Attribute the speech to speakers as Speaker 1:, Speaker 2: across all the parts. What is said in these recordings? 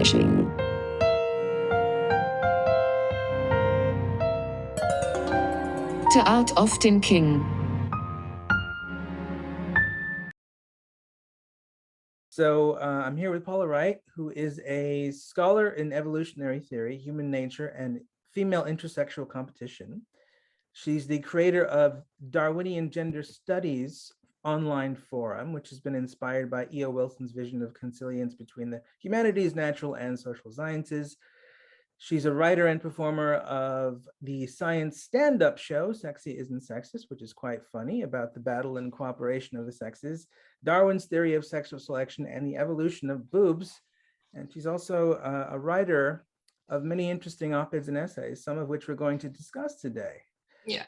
Speaker 1: flourishing. To art of thinking.
Speaker 2: So I'm here with Paula Wright, who is a scholar in evolutionary theory, human nature, and female intersexual competition. She's the creator of Darwinian Gender Studies online forum, which has been inspired by E.O. Wilson's vision of consilience between the humanities, natural, and social sciences. She's a writer and performer of the science stand-up show, Sexy Isn't Sexist, which is quite funny, about the battle and cooperation of the sexes, Darwin's theory of sexual selection, and the evolution of boobs. And she's also a writer of many interesting op-eds and essays, some of which we're going to discuss today.
Speaker 3: Yeah.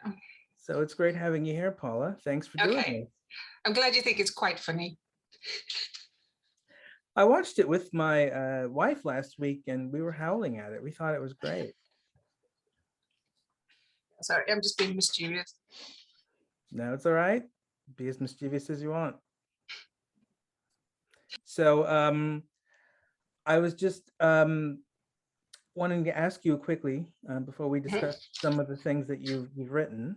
Speaker 2: So it's great having you here, Paula. Thanks for doing it.
Speaker 3: I'm glad you think it's quite funny.
Speaker 2: I watched it with my wife last week and we were howling at it. We thought it was great.
Speaker 3: Sorry, I'm just being mischievous.
Speaker 2: No, it's all right. Be as mischievous as you want. So I was just wanting to ask you quickly before we discuss some of the things that you've written.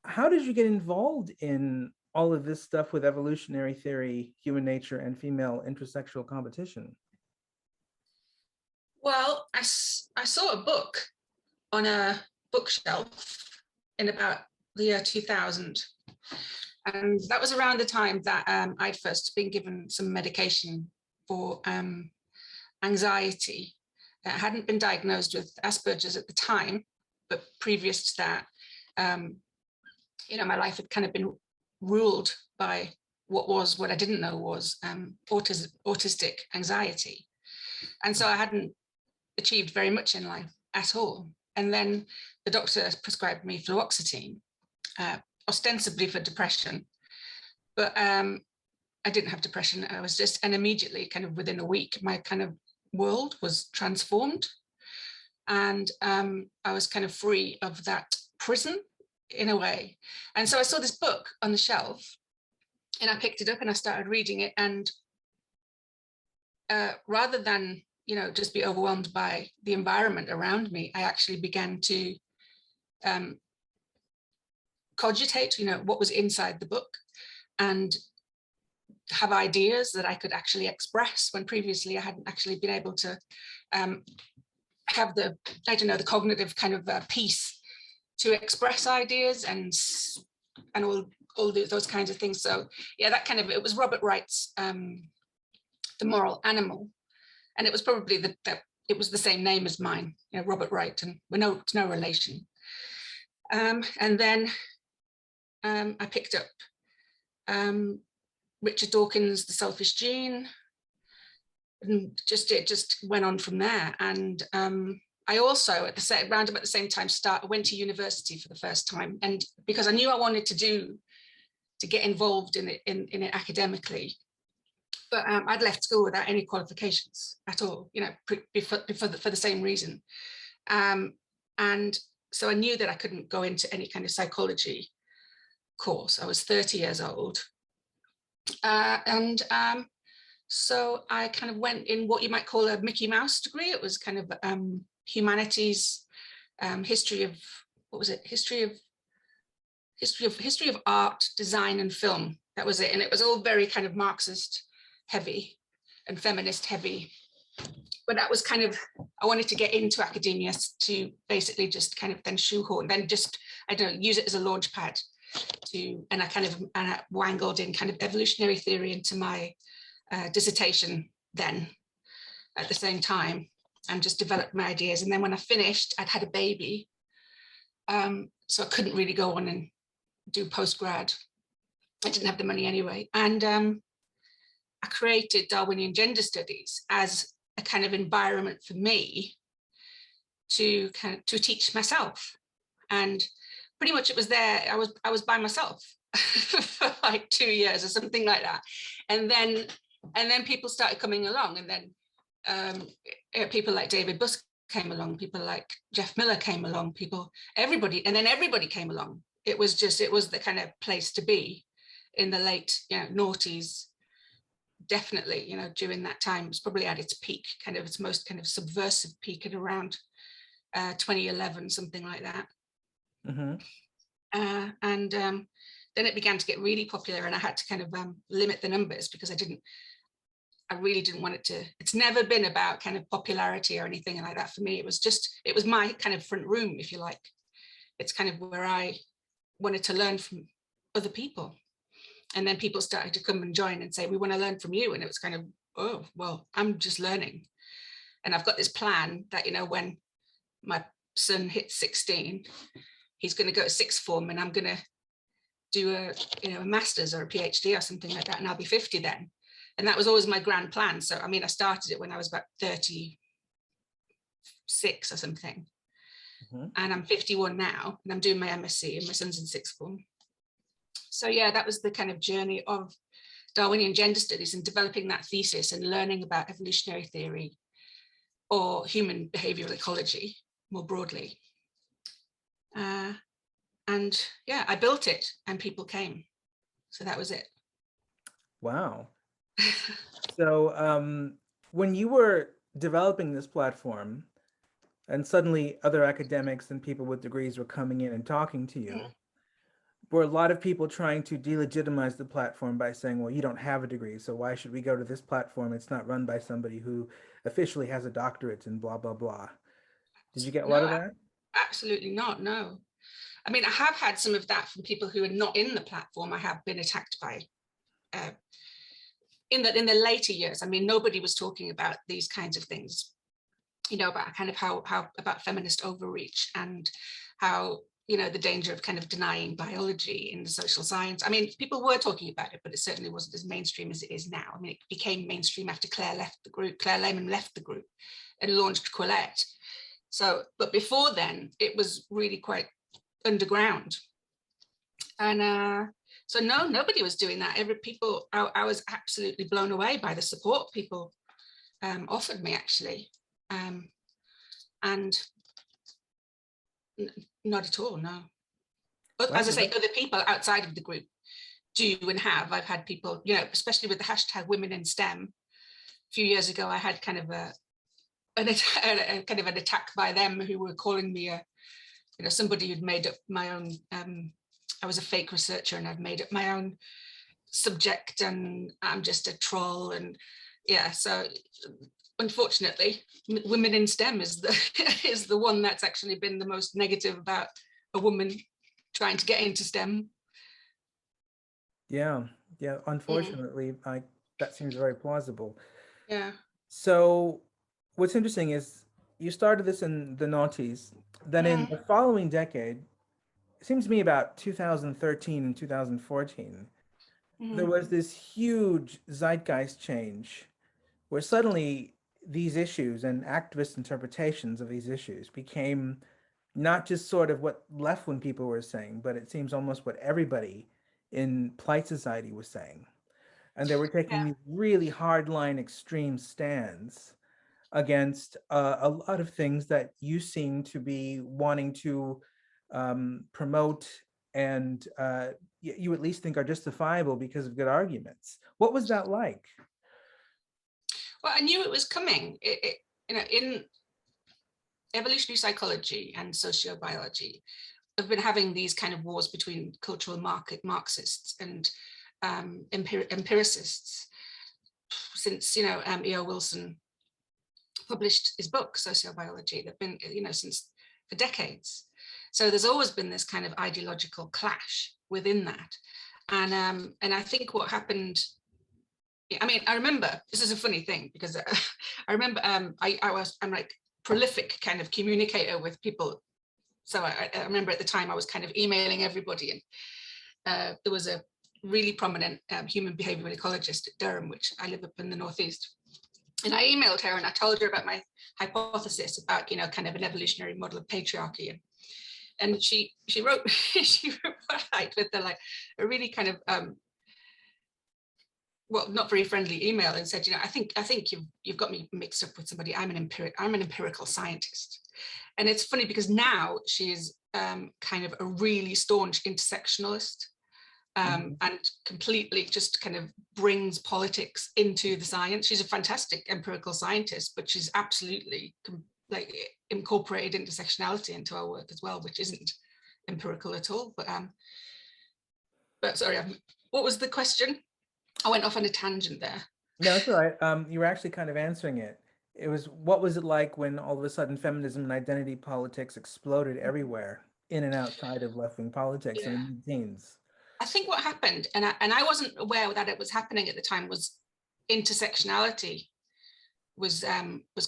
Speaker 2: How did you get involved in all of this stuff with evolutionary theory, human nature, and female intersexual competition?
Speaker 3: Well, I saw a book on a bookshelf in about the year 2000. And that was around the time that I'd first been given some medication for anxiety. I hadn't been diagnosed with Asperger's at the time, but previous to that, my life had kind of been ruled by what I didn't know was autistic anxiety. And so I hadn't achieved very much in life at all. And then the doctor prescribed me fluoxetine, ostensibly for depression, but I didn't have depression. I was just, and immediately kind of within a week, my kind of world was transformed. And I was kind of free of that prison in a way. And so I saw this book on the shelf and I picked it up and I started reading it. And rather than, just be overwhelmed by the environment around me, I actually began to cogitate, what was inside the book and have ideas that I could actually express when previously I hadn't actually been able to have the cognitive kind of peace to express ideas and all those kinds of things. So yeah, that kind of, it was Robert Wright's The Moral Animal, and it was probably it was the same name as mine, Robert Wright, and we're no relation. And then I picked up Richard Dawkins' The Selfish Gene, and it just went on from there. And I also, around about the same time, went to university for the first time, and because I knew I wanted to get involved in it academically, but I'd left school without any qualifications at all, for the same reason, and so I knew that I couldn't go into any kind of psychology course. I was 30 years old, and so I kind of went in what you might call a Mickey Mouse degree. It was kind of humanities, history of art, design, and film. That was it, and it was all very kind of Marxist heavy and feminist heavy. But that was kind of, I wanted to get into academia to basically just kind of then shoehorn, then just, use it as a launch pad and I wangled in kind of evolutionary theory into my dissertation then at the same time, and just developed my ideas. And then when I finished, I'd had a baby, so I couldn't really go on and do postgrad. I didn't have the money anyway, and I created Darwinian Gender Studies as a kind of environment for me to teach myself. And pretty much it was there. I was by myself for like 2 years or something like that, and then people started coming along, and then people like David Busk came along, people like Jeff Miller came along, everybody came along. It was the kind of place to be in the late noughties, definitely, you know, during that time, it was probably at its peak, kind of its most kind of subversive peak at around 2011, something like that.
Speaker 2: Mm-hmm.
Speaker 3: And then it began to get really popular, and I had to kind of limit the numbers because I really didn't want it to, it's never been about kind of popularity or anything like that for me. It was my kind of front room, if you like. It's kind of where I wanted to learn from other people. And then people started to come and join and say, we want to learn from you. And it was kind of, oh, well, I'm just learning. And I've got this plan that, you know, when my son hits 16, he's going to go to sixth form, and I'm going to do a master's or a PhD or something like that. And I'll be 50 then. And that was always my grand plan. So, I mean, I started it when I was about 36 or something. Mm-hmm. And I'm 51 now, and I'm doing my MSc, and my son's in sixth form. So yeah, that was the kind of journey of Darwinian gender studies and developing that thesis and learning about evolutionary theory or human behavioral ecology more broadly. And yeah, I built it and people came. So that was it.
Speaker 2: Wow. So when you were developing this platform and suddenly other academics and people with degrees were coming in and talking to you, were a lot of people trying to delegitimize the platform by saying, well, you don't have a degree, so why should we go to this platform? It's not run by somebody who officially has a doctorate and blah, blah, blah. Did you get a lot of that?
Speaker 3: Absolutely not, no. I mean, I have had some of that from people who are not in the platform. I have been attacked by in the later years. I mean, nobody was talking about these kinds of things, you know, about kind of how about feminist overreach and how, you know, the danger of kind of denying biology in the social science. I mean, people were talking about it, but it certainly wasn't as mainstream as it is now. I mean, it became mainstream after Claire Lehman left the group and launched Quillette. So, but before then, it was really quite underground. And so no, nobody was doing that. I was absolutely blown away by the support people offered me, actually. And not at all, no. But as I say, other people outside of the group do and have. I've had people, you know, especially with the hashtag Women in STEM. A few years ago, I had kind of an attack by them who were calling me somebody who'd made up my own. I was a fake researcher and I'd made up my own subject and I'm just a troll. And yeah, so unfortunately, Women in STEM is the one that's actually been the most negative about a woman trying to get into STEM.
Speaker 2: Yeah, unfortunately, that seems very plausible.
Speaker 3: Yeah.
Speaker 2: So what's interesting is you started this in the noughties, then in the following decade, it seems to me about 2013 and 2014, there was this huge zeitgeist change where suddenly these issues and activist interpretations of these issues became not just sort of what left-wing people were saying, but it seems almost what everybody in polite society was saying. And they were taking these really hardline extreme stands against a lot of things that you seem to be wanting to promote and you at least think are justifiable because of good arguments. What was that like?
Speaker 3: Well, I knew it was coming. In evolutionary psychology and sociobiology, I've been having these kind of wars between cultural Marxists and empiricists since, E.O. Wilson published his book, Sociobiology. They've been, since for decades. So there's always been this kind of ideological clash within that. And I think what happened, I mean, I remember, this is a funny thing because I remember I'm like prolific kind of communicator with people. So I remember at the time I was kind of emailing everybody, and there was a really prominent human behavioural ecologist at Durham, which I live up in the northeast. And I emailed her and I told her about my hypothesis about, kind of an evolutionary model of patriarchy. And she wrote, she replied with a really kind of, well, not very friendly email and said, I think you've got me mixed up with somebody. I'm an empirical scientist. And it's funny because now she's kind of a really staunch intersectionalist. and completely just kind of brings politics into the science. She's a fantastic empirical scientist, but she's absolutely like incorporated intersectionality into our work as well, which isn't empirical at all. But sorry, what was the question? I went off on a tangent there.
Speaker 2: No, it's all right. You were actually kind of answering it. It was, what was it like when all of a sudden feminism and identity politics exploded everywhere, in and outside of left-wing politics in the mid-teens?
Speaker 3: I think what happened, and I wasn't aware that it was happening at the time, was intersectionality was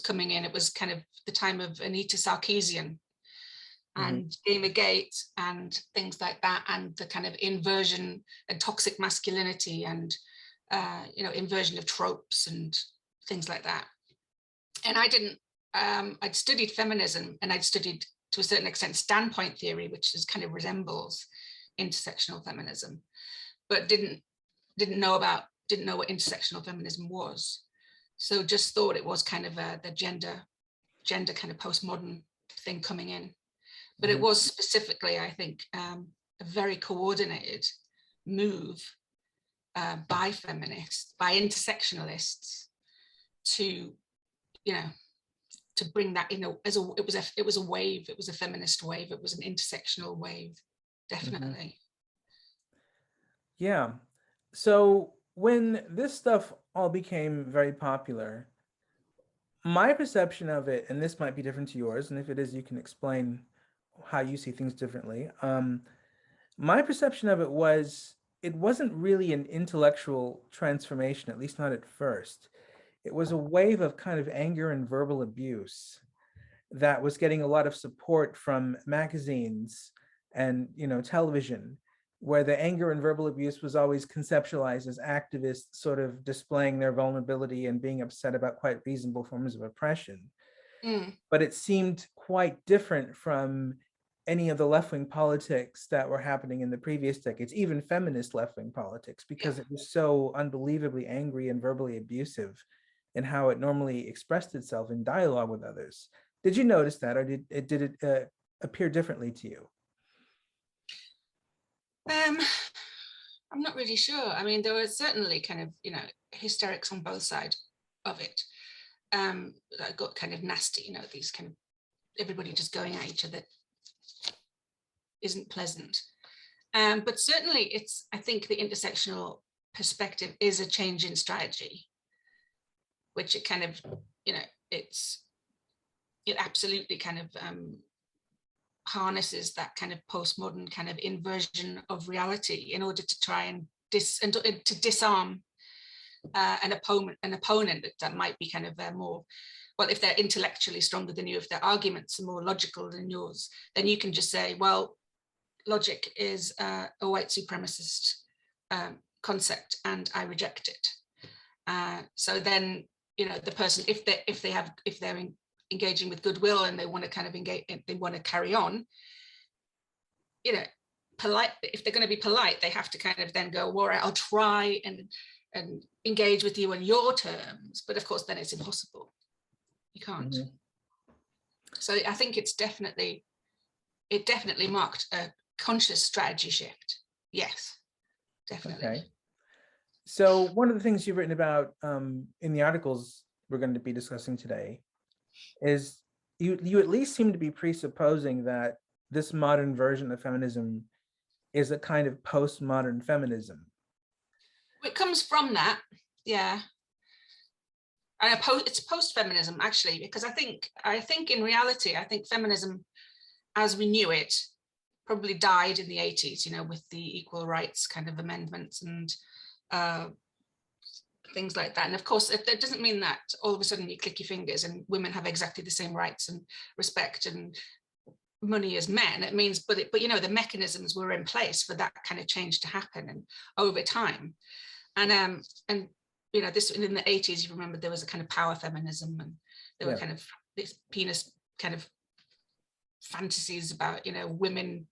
Speaker 3: coming in. It was kind of the time of Anita Sarkeesian and Gamergate and things like that, and the kind of inversion and toxic masculinity and inversion of tropes and things like that. And I didn't, I'd studied feminism, and I'd studied to a certain extent standpoint theory, which is kind of resembles intersectional feminism, but didn't know what intersectional feminism was. So just thought it was kind of the gender kind of postmodern thing coming in. But it was specifically, I think, a very coordinated move by feminists, by intersectionalists, to bring that, it was a wave, it was a feminist wave, it was an intersectional wave, definitely.
Speaker 2: Yeah. So when this stuff all became very popular, my perception of it, and this might be different to yours, and if it is, you can explain how you see things differently. My perception of it was, it wasn't really an intellectual transformation, at least not at first. It was a wave of kind of anger and verbal abuse that was getting a lot of support from magazines and television, where the anger and verbal abuse was always conceptualized as activists sort of displaying their vulnerability and being upset about quite reasonable forms of oppression. But it seemed quite different from any of the left-wing politics that were happening in the previous decades, even feminist left-wing politics, because it was so unbelievably angry and verbally abusive in how it normally expressed itself in dialogue with others. Did you notice that, or did it appear differently to you?
Speaker 3: I'm not really sure. I mean, there were certainly kind of, hysterics on both sides of it. That got kind of nasty, these kind of everybody just going at each other isn't pleasant. But certainly I think the intersectional perspective is a change in strategy, which it kind of, it absolutely kind of harnesses that kind of postmodern kind of inversion of reality in order to try and to disarm an opponent that might be kind of more, well, if they're intellectually stronger than you, if their arguments are more logical than yours, then you can just say, well, logic is a white supremacist concept and I reject it. So then, the person, if they're engaging with goodwill and they want to kind of engage, they want to carry on, polite, if they're going to be polite, they have to kind of then go, all right, I'll try and engage with you on your terms, but of course then it's impossible, you can't. So I think it definitely marked a conscious strategy shift. Yes, definitely.
Speaker 2: Okay. So one of the things you've written about in the articles we're going to be discussing today is you at least seem to be presupposing that this modern version of feminism is a kind of postmodern feminism.
Speaker 3: It comes from that, yeah. And it's post-feminism actually, because I think in reality, I think feminism as we knew it probably died in the 80s, with the equal rights kind of amendments and things like that. And of course, that doesn't mean that all of a sudden you click your fingers and women have exactly the same rights and respect and money as men. It means, but the mechanisms were in place for that kind of change to happen and over time. And this in the 80s, you remember there was a kind of power feminism, and there were kind of this penis kind of fantasies about women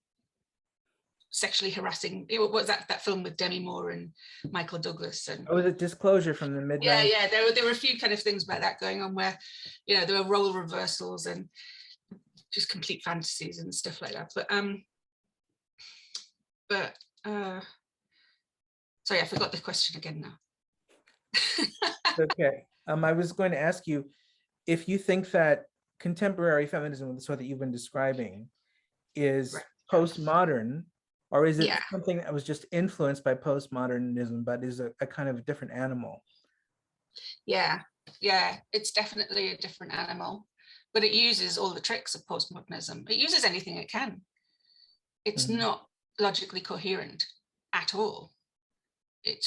Speaker 3: sexually harassing. What was that film with Demi Moore and Michael Douglas? And
Speaker 2: was it Disclosure from the mid-90s?
Speaker 3: Yeah. There were a few kind of things about that going on where there were role reversals and just complete fantasies and stuff like that. But Sorry, I forgot the question again now.
Speaker 2: Okay. I was going to ask you if you think that contemporary feminism, the sort that you've been describing, is
Speaker 3: Right.
Speaker 2: postmodern, or is it
Speaker 3: Yeah.
Speaker 2: something that was just influenced by postmodernism, but is a kind of different animal?
Speaker 3: Yeah, it's definitely a different animal, but it uses all the tricks of postmodernism. It uses anything it can. It's not logically coherent at all. It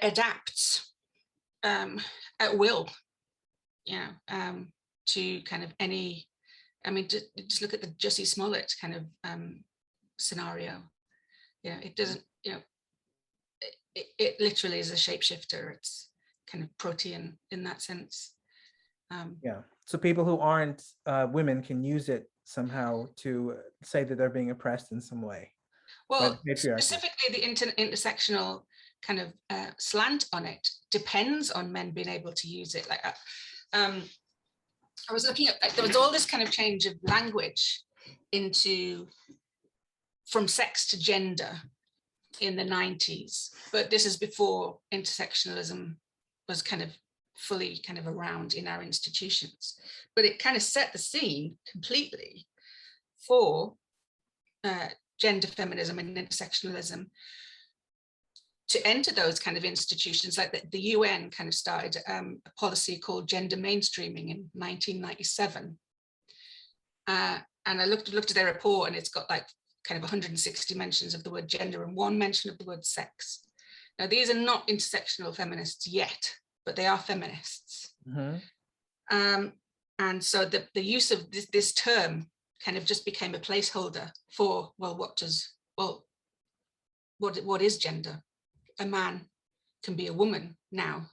Speaker 3: adapts at will, to kind of any. I mean, just look at the Jussie Smollett kind of scenario. It doesn't. It literally is a shapeshifter. It's kind of protean in that sense.
Speaker 2: Yeah. So people who aren't women can use it somehow to say that they're being oppressed in some way.
Speaker 3: Well, specifically the intersectional kind of slant on it depends on men being able to use it like that. I was looking at, there was all this kind of change of language from sex to gender in the 90s, but this is before intersectionalism was kind of fully kind of around in our institutions. But it kind of set the scene completely for gender feminism and intersectionalism to enter those kind of institutions. Like the UN kind of started a policy called gender mainstreaming in 1997. And I looked at their report, and it's got like kind of 160 mentions of the word gender and 1 mention of the word sex. Now, these are not intersectional feminists yet, but they are feminists. And so the use of this term kind of just became a placeholder for, what is gender? A man can be a woman now.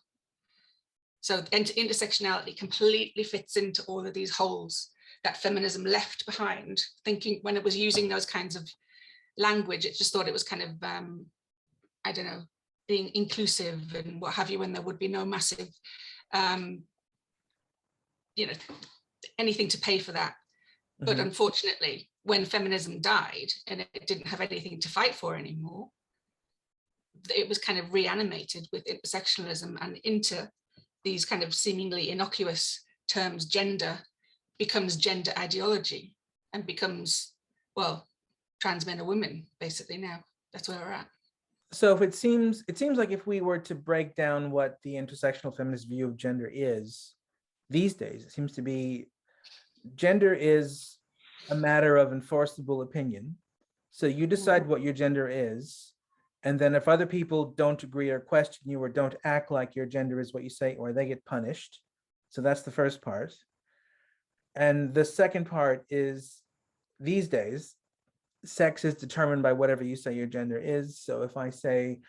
Speaker 3: So intersectionality completely fits into all of these holes that feminism left behind, thinking when it was using those kinds of language, it just thought it was kind of, I don't know, being inclusive and what have you, when there would be no massive, anything to pay for that. But unfortunately, when feminism died and it didn't have anything to fight for anymore, it was kind of reanimated with intersectionalism, and into these kind of seemingly innocuous terms. Gender becomes gender ideology and becomes, trans men are women, basically. Now that's where we're at.
Speaker 2: So if it seems like if we were to break down what the intersectional feminist view of gender is these days, it seems to be gender is a matter of enforceable opinion. So you decide what your gender is, and then if other people don't agree or question you or don't act like your gender is what you say, or they get punished. So that's the first part. And the second part is, these days, sex is determined by whatever you say your gender is. So if I say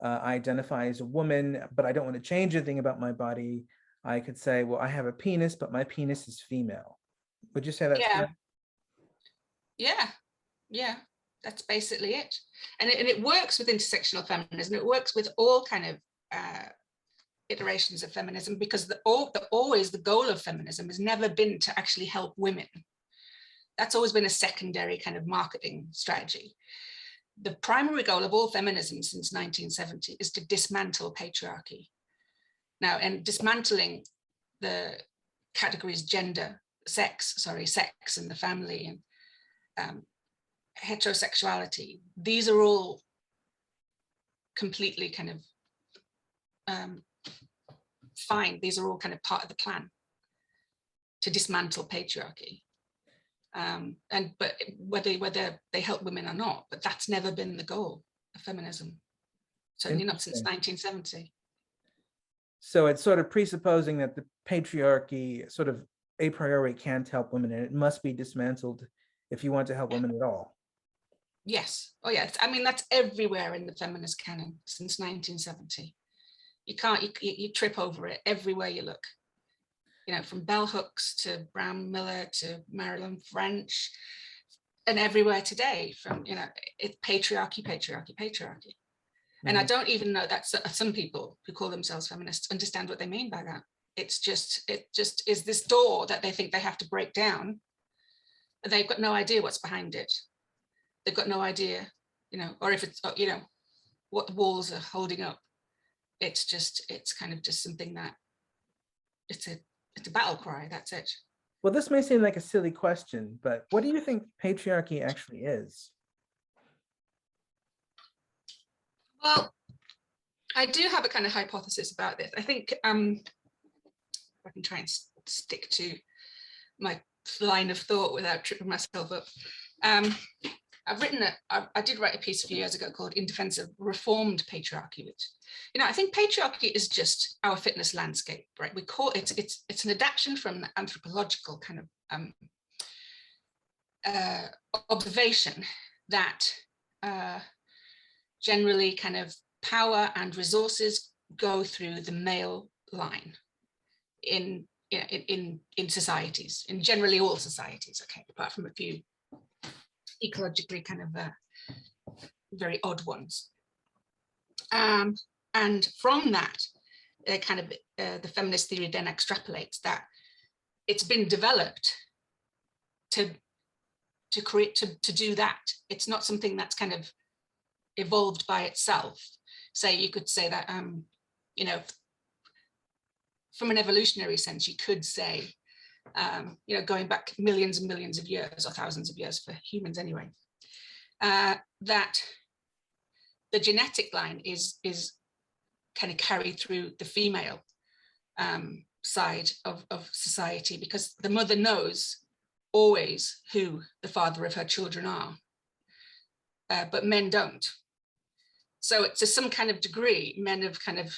Speaker 2: I identify as a woman, but I don't want to change anything about my body, I could say, well, I have a penis, but my penis is female. Would you say that's correct?
Speaker 3: Yeah, that's basically it. And it works with intersectional feminism. It works with all kind of iterations of feminism, because always the goal of feminism has never been to actually help women. That's always been a secondary kind of marketing strategy. The primary goal of all feminism since 1970 is to dismantle patriarchy. Now, and dismantling the categories gender, sex and the family, and heterosexuality, these are all completely kind of fine. These are all kind of part of the plan to dismantle patriarchy. But whether they help women or not, but that's never been the goal of feminism, certainly not since 1970.
Speaker 2: So it's sort of presupposing that the patriarchy sort of a priori can't help women, and it must be dismantled if you want to help women at all.
Speaker 3: Yes. Oh yeah. I mean, that's everywhere in the feminist canon since 1970. You can't, you trip over it everywhere you look. From bell hooks to Brown Miller to Marilyn French, and everywhere today, from, it's patriarchy. And I don't even know that some people who call themselves feminists understand what they mean by that. It just is this door that they think they have to break down. They've got no idea what's behind it. they've got no idea, or if it's, what the walls are holding up. It's kind of just something that it's a battle cry. That's it.
Speaker 2: Well, this may seem like a silly question, but what do you think patriarchy actually is?
Speaker 3: Well, I do have a kind of hypothesis about this. I think I can try and stick to my line of thought without tripping myself up. I did write a piece a few years ago called In Defense of Reformed Patriarchy, which, I think patriarchy is just our fitness landscape, right? We call it, it's an adaptation from the anthropological kind of observation that generally kind of power and resources go through the male line in societies, in generally all societies, okay, apart from a few ecologically kind of very odd ones. And from that, the feminist theory then extrapolates that it's been developed to do that. It's not something that's kind of evolved by itself. Say, you could say that, from an evolutionary sense, you could say, going back millions and millions of years, or thousands of years for humans anyway, that the genetic line is kind of carried through the female side of society, because the mother knows always who the father of her children are, but men don't. So to some kind of degree, men have kind of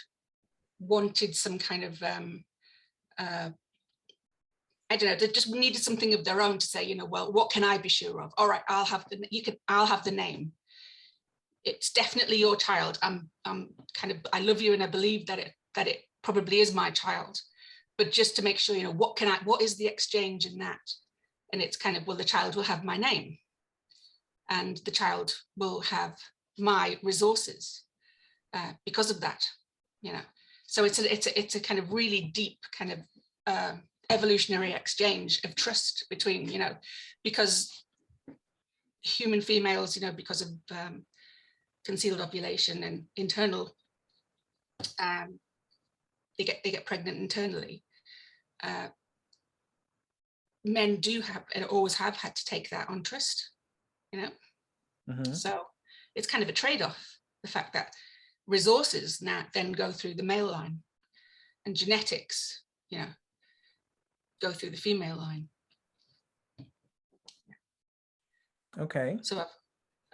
Speaker 3: wanted some kind of I don't know, they just needed something of their own to say, well, what can I be sure of? All right, I'll have the name. It's definitely your child. I love you, and I believe that it probably is my child. But just to make sure, what is the exchange in that? And it's kind of, well, the child will have my name, and the child will have my resources because of that, So it's a kind of really deep kind of evolutionary exchange of trust between, because human females, because of concealed ovulation and internal, they get pregnant internally. Men do have, and always have had to take that on trust,
Speaker 2: Mm-hmm.
Speaker 3: So it's kind of a trade-off, the fact that resources now then go through the male line, and genetics, go through the female line.
Speaker 2: Okay.
Speaker 3: So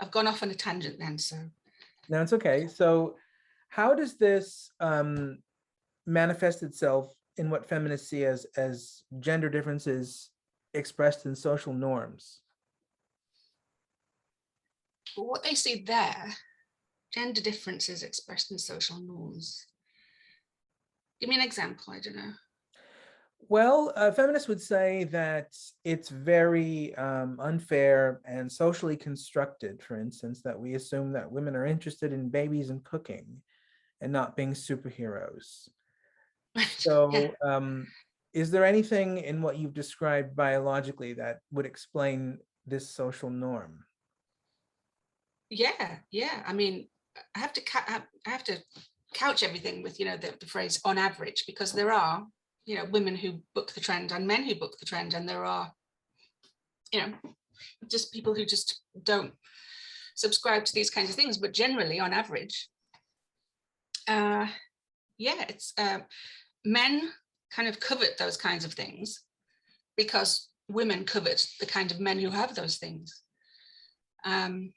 Speaker 3: I've gone off on a tangent then, so.
Speaker 2: No, it's okay. So how does this manifest itself in what feminists see as gender differences expressed in social norms?
Speaker 3: Well, what they see there, gender differences expressed in social norms. Give me an example, I don't know.
Speaker 2: Well, feminists would say that it's very unfair and socially constructed, for instance, that we assume that women are interested in babies and cooking and not being superheroes. So is there anything in what you've described biologically that would explain this social norm?
Speaker 3: Yeah. I mean, I have to couch everything with, the phrase on average, because there are, women who book the trend and men who book the trend, and there are, just people who just don't subscribe to these kinds of things. But generally, on average, it's men kind of covet those kinds of things because women covet the kind of men who have those things. And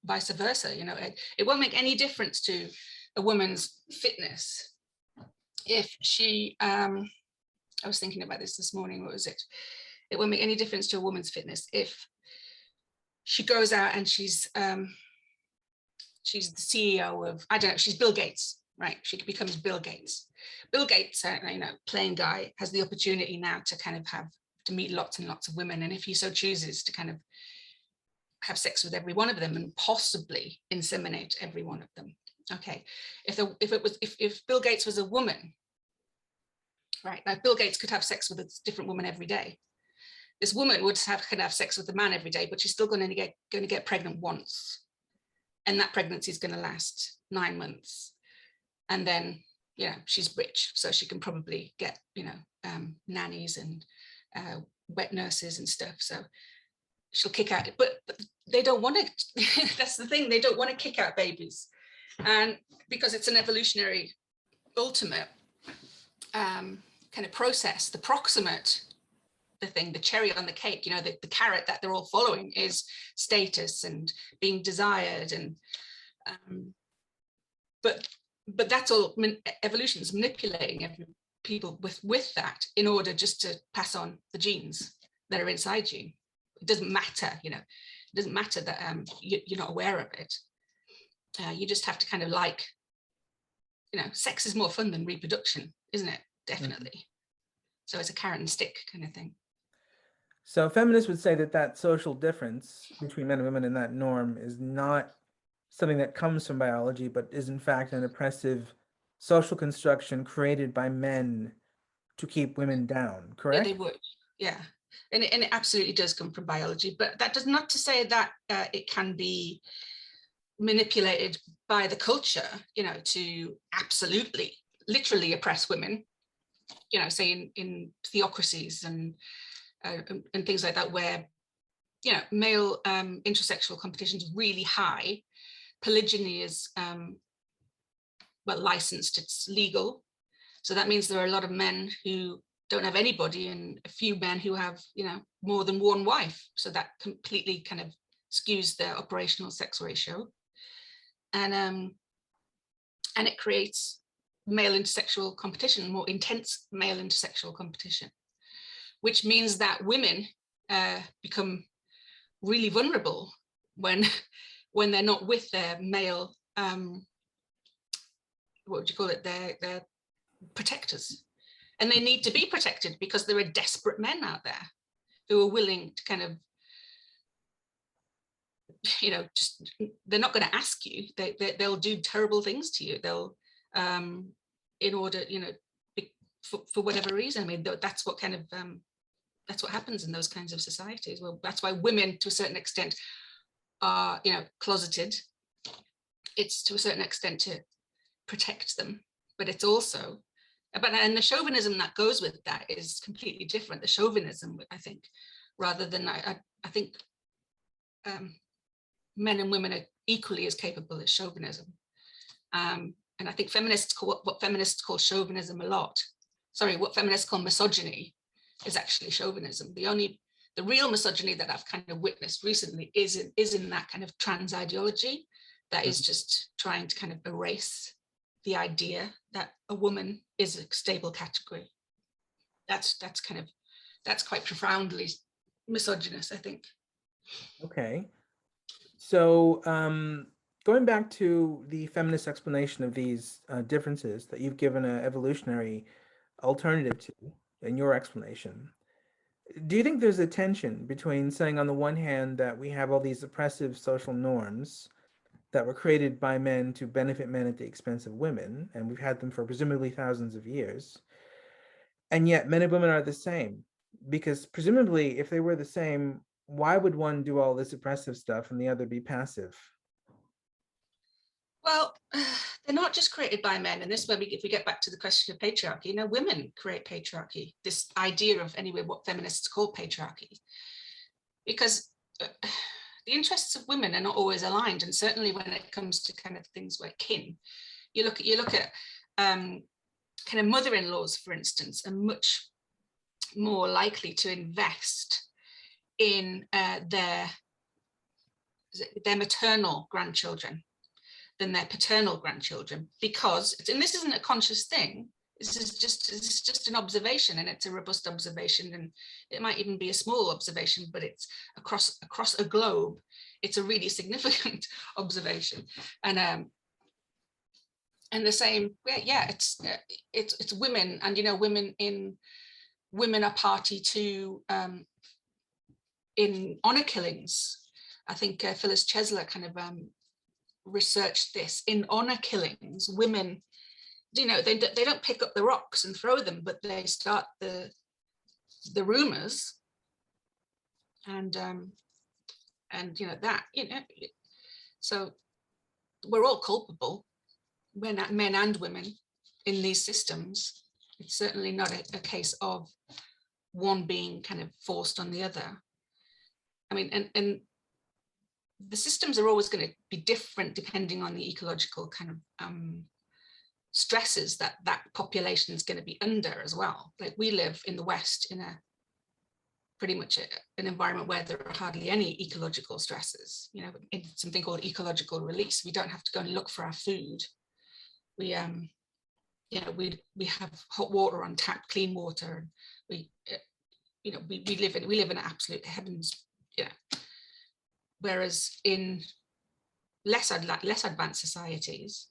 Speaker 3: vice versa. It won't make any difference to a woman's fitness if she, I was thinking about this morning, what was it? It won't make any difference to a woman's fitness if she goes out and she's the CEO of, I don't know, she's Bill Gates, right? She becomes Bill Gates. Bill Gates, plain guy, has the opportunity now to kind of to meet lots and lots of women. And if he so chooses to kind of have sex with every one of them and possibly inseminate every one of them. Okay, if Bill Gates was a woman, right? Now Bill Gates could have sex with a different woman every day, this woman can have sex with a man every day, but she's still going to get pregnant once, and that pregnancy is going to last 9 months, and then she's rich, so she can probably get nannies and wet nurses and stuff. So she'll kick out, but they don't want to. That's the thing, they don't want to kick out babies, and because it's an evolutionary ultimate kind of process, the proximate, the thing, the cherry on the cake, the carrot that they're all following is status and being desired, and but that's all. Evolution is manipulating people with that in order just to pass on the genes that are inside you. It doesn't matter, it doesn't matter that you're not aware of it. You just have to kind of sex is more fun than reproduction, isn't it? Definitely. Mm-hmm. So it's a carrot and stick kind of thing.
Speaker 2: So feminists would say that social difference between men and women in that norm is not something that comes from biology, but is in fact an oppressive social construction created by men to keep women down, correct?
Speaker 3: Yeah, they would, yeah. And it absolutely does come from biology, but that does not to say that it can be manipulated by the culture, to absolutely, literally oppress women, say in theocracies and things like that, where, male intersexual competition is really high. Polygyny is, licensed, it's legal. So that means there are a lot of men who don't have anybody and a few men who have, more than one wife. So that completely kind of skews their operational sex ratio. And it creates male intersexual competition, more intense male intersexual competition, which means that women become really vulnerable when they're not with their male, what would you call it, their protectors. And they need to be protected because there are desperate men out there who are willing to kind of, just, they're not going to ask you. They'll do terrible things to you. They'll, in order, for whatever reason. I mean, that's what kind of, that's what happens in those kinds of societies. Well, that's why women, to a certain extent, are, closeted. It's to a certain extent to protect them, but it's also, and the chauvinism that goes with that is completely different. The chauvinism, I think, rather than, I think men and women are equally as capable as chauvinism. And I think what feminists call chauvinism a lot. Sorry, what feminists call misogyny is actually chauvinism. The real misogyny that I've kind of witnessed recently is in that kind of trans ideology that is just trying to kind of erase the idea that a woman is a stable category. That's quite profoundly misogynist, I think.
Speaker 2: Okay. So going back to the feminist explanation of these differences that you've given an evolutionary alternative to in your explanation, do you think there's a tension between saying on the one hand that we have all these oppressive social norms that were created by men to benefit men at the expense of women, and we've had them for presumably thousands of years, and yet men and women are the same? Because presumably if they were the same, why would one do all this oppressive stuff and the other be passive?
Speaker 3: Well, they're not just created by men. And this is where if we get back to the question of patriarchy, women create patriarchy, this idea of, anyway, what feminists call patriarchy. Because the interests of women are not always aligned. And certainly when it comes to kind of things like kin, you look at kind of mother-in-laws, for instance, are much more likely to invest in their maternal grandchildren than their paternal grandchildren, because, and this isn't a conscious thing, this is just an observation, and it's a robust observation, and it might even be a small observation, but it's across a globe, it's a really significant observation. And the same, it's women, and women are party to in honor killings. I think Phyllis Chesler kind of researched this. In honor killings, women, they don't pick up the rocks and throw them, but they start the rumors and that, so we're all culpable, men and women, in these systems. It's certainly not a case of one being kind of forced on the other. I mean, and the systems are always going to be different depending on the ecological kind of stresses that population is going to be under as well. Like, we live in the West in a pretty much an environment where there are hardly any ecological stresses, in something called ecological release. We don't have to go and look for our food. We we have hot water on tap, clean water. We live in absolute heavens. Whereas in less advanced societies,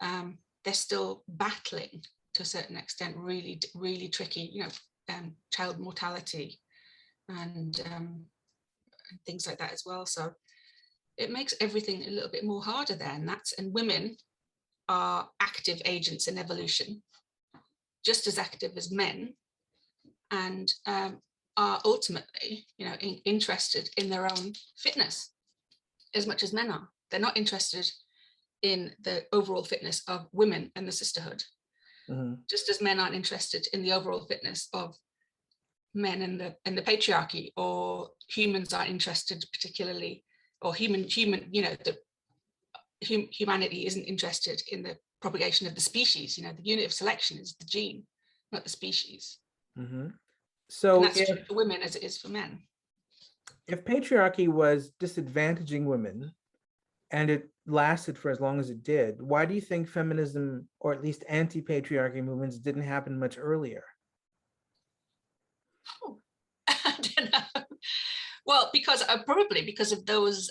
Speaker 3: they're still battling to a certain extent really, really tricky, child mortality and things like that as well. So it makes everything a little bit more harder there. And women are active agents in evolution, just as active as men, and are ultimately, interested in their own fitness as much as men are. They're not interested in the overall fitness of women and the sisterhood, just as men aren't interested in the overall fitness of men and the patriarchy, or humans are interested particularly, or humanity isn't interested in the propagation of the species. The unit of selection is the gene, not the species.
Speaker 2: So
Speaker 3: and that's true for women as it is for men.
Speaker 2: If patriarchy was disadvantaging women and it lasted for as long as it did, why do you think feminism, or at least anti-patriarchy movements, didn't happen much earlier?
Speaker 3: Oh, I don't know. Well, probably because of those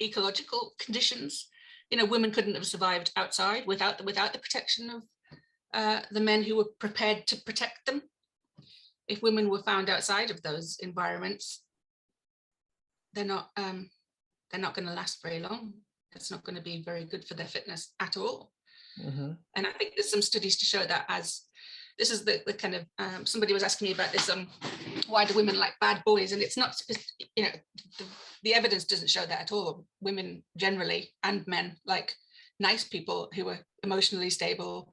Speaker 3: ecological conditions. Women couldn't have survived outside without the protection of the men who were prepared to protect them. If women were found outside of those environments, they're not going to last very long. It's not going to be very good for their fitness at all. And I think there's some studies to show that. As this is the kind of somebody was asking me about this, why do women like bad boys? And it's not, the evidence doesn't show that at all. Women generally, and men, like nice people who are emotionally stable.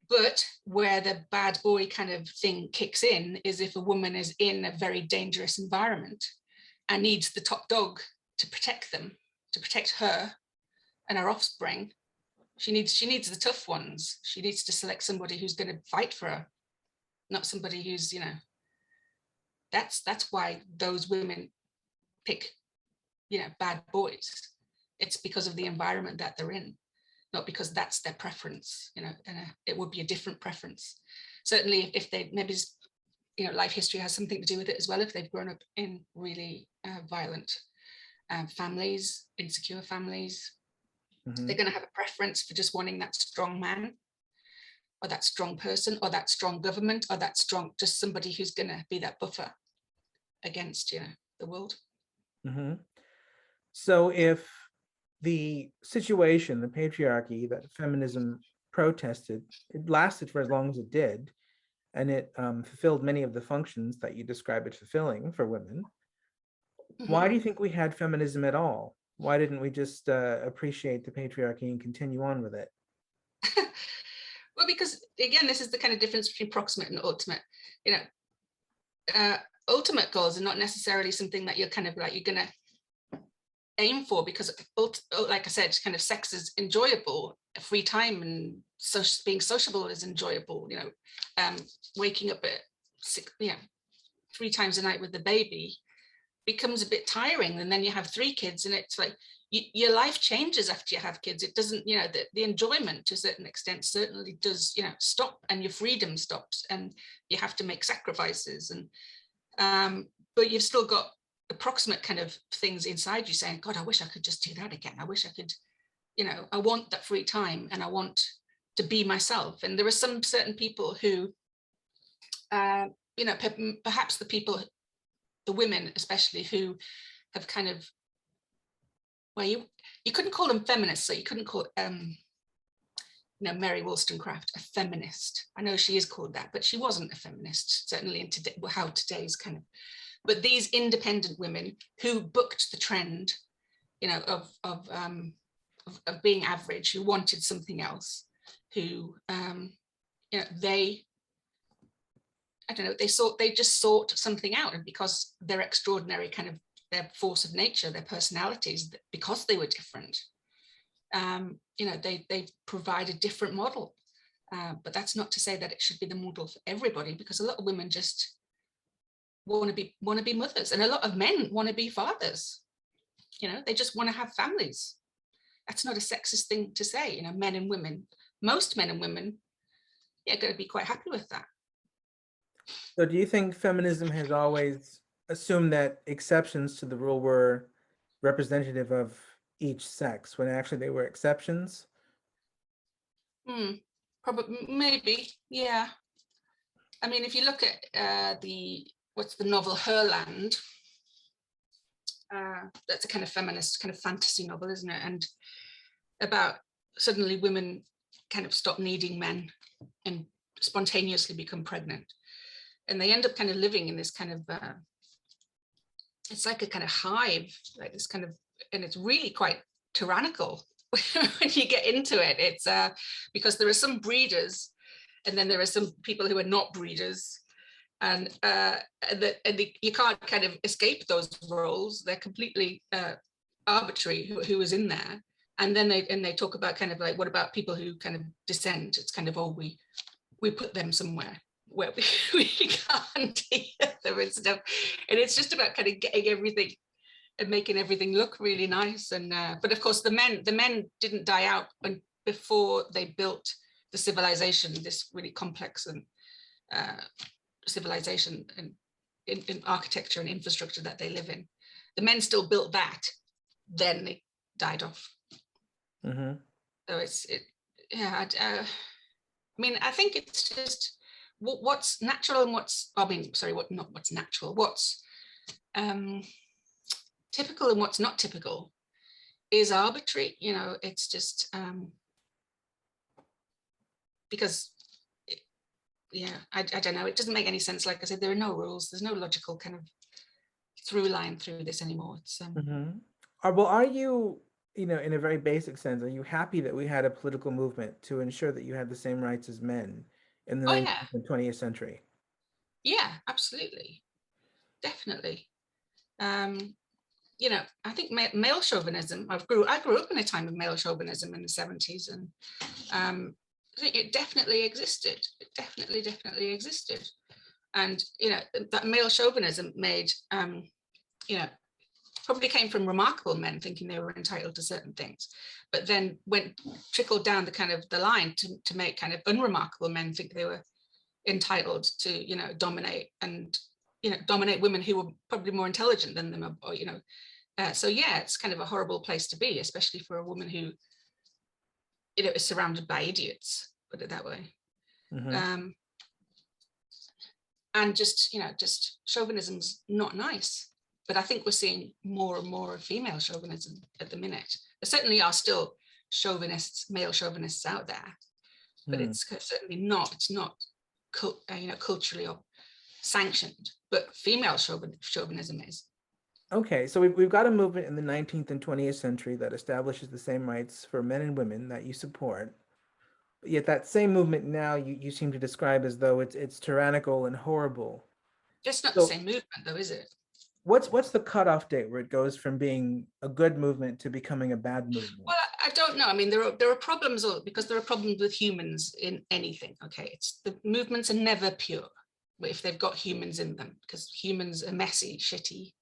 Speaker 3: But where the bad boy kind of thing kicks in is if a woman is in a very dangerous environment and needs the top dog to protect them, to protect her and her offspring. She needs the tough ones. She needs to select somebody who's going to fight for her, not somebody who's, that's why those women pick, bad boys. It's because of the environment that they're in, not because that's their preference, and it would be a different preference. Certainly if they, maybe, life history has something to do with it as well. If they've grown up in really violent families, insecure families, they're going to have a preference for just wanting that strong man, or that strong person, or that strong government, or that strong, just somebody who's going to be that buffer against, the world.
Speaker 2: So if the situation, the patriarchy that feminism protested, it lasted for as long as it did, and it fulfilled many of the functions that you describe it fulfilling for women, why do you think we had feminism at all? Why didn't we just appreciate the patriarchy and continue on with it?
Speaker 3: Well, because again, this is the kind of difference between proximate and ultimate. Ultimate goals are not necessarily something that you're kind of like, you're going to aim for, because like I said, kind of sex is enjoyable, free time and being sociable is enjoyable. Waking up at 3 times a night with the baby becomes a bit tiring, and then you have 3 kids, and it's like your life changes after you have kids. It doesn't, the enjoyment to a certain extent certainly does, stop, and your freedom stops, and you have to make sacrifices, and but you've still got approximate kind of things inside you saying, God, I wish I could just do that again. I wish I could, I want that free time, and I want to be myself. And there are some certain people who, perhaps the women especially, who have kind of, well, you couldn't call them feminists, so you couldn't call Mary Wollstonecraft a feminist. I know she is called that, but she wasn't a feminist, certainly in today, how today's kind of. But these independent women who booked the trend, of being average, who wanted something else, who they just sought something out, and because their extraordinary kind of their force of nature, their personalities, because they were different, they provide a different model. But that's not to say that it should be the model for everybody, because a lot of women just want to be mothers, and a lot of men want to be fathers. They just want to have families. That's not a sexist thing to say. Men and women, most men and women, are going to be quite happy with that.
Speaker 2: So do you think feminism has always assumed that exceptions to the rule were representative of each sex, when actually they were exceptions?
Speaker 3: Probably, maybe, yeah. I mean, if you look at what's the novel Herland, that's a kind of feminist, kind of fantasy novel, isn't it? And about suddenly women kind of stop needing men and spontaneously become pregnant. And they end up kind of living in this kind of, it's like a kind of hive, like this kind of, and it's really quite tyrannical when you get into it. It's because there are some breeders, and then there are some people who are not breeders, and you can't kind of escape those roles. They're completely arbitrary who is in there. And then they talk about kind of like, what about people who kind of dissent? It's kind of, we put them somewhere where we can't hear them and stuff. And it's just about kind of getting everything and making everything look really nice. And but of course the men didn't die out before they built the civilization, this really complex and civilization and in architecture and infrastructure that they live in. The men still built that, then they died off.
Speaker 2: Mm-hmm.
Speaker 3: So I mean, I think it's just what's natural and what's natural, what's typical and what's not typical is arbitrary. It's just because I don't know, it doesn't make any sense. Like I said, there are no rules, there's no logical kind of through line through this anymore. It's
Speaker 2: Are you, in a very basic sense, are you happy that we had a political movement to ensure that you had the same rights as men in the 19th and 20th century?
Speaker 3: Yeah, absolutely, definitely. I think male chauvinism, I grew up in a time of male chauvinism in the 70s, and I think it definitely existed. It definitely existed. And, that male chauvinism made, probably came from remarkable men thinking they were entitled to certain things, but then trickled down the kind of the line to make kind of unremarkable men think they were entitled to, dominate and, dominate women who were probably more intelligent than them, or, so yeah, it's kind of a horrible place to be, especially for a woman who, is surrounded by idiots, put it that way.
Speaker 2: Mm-hmm.
Speaker 3: And just chauvinism's not nice. But I think we're seeing more and more of female chauvinism at the minute. There certainly are still male chauvinists out there, but it's certainly not. It's not, culturally sanctioned. But female chauvinism is.
Speaker 2: Okay, so we've got a movement in the 19th and 20th century that establishes the same rights for men and women that you support. But yet that same movement now you seem to describe as though it's tyrannical and horrible.
Speaker 3: It's not the same movement, though, is it?
Speaker 2: What's the cutoff date where it goes from being a good movement to becoming a bad movement?
Speaker 3: Well, I don't know. I mean, there are problems, because there are problems with humans in anything. Okay, the movements are never pure if they've got humans in them, because humans are messy, shitty,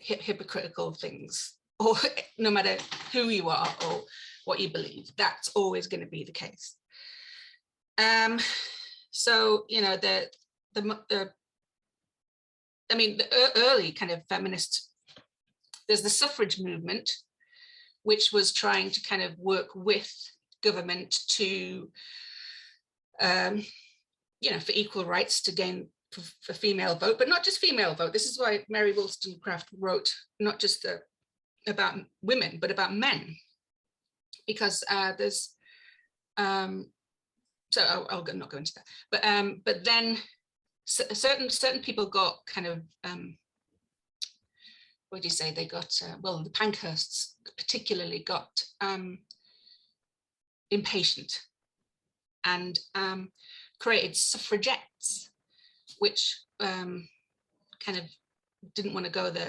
Speaker 3: hypocritical things, or no matter who you are or what you believe, that's always going to be the case. So the early kind of feminist, there's the suffrage movement, which was trying to kind of work with government to, for equal rights to gain for female vote, but not just female vote. This is why Mary Wollstonecraft wrote not just about women, but about men, because there's So I'll not go into that. But then certain people got kind of, what do you say? They got, well, the Pankhursts particularly got impatient and created suffragettes, which kind of didn't want to go the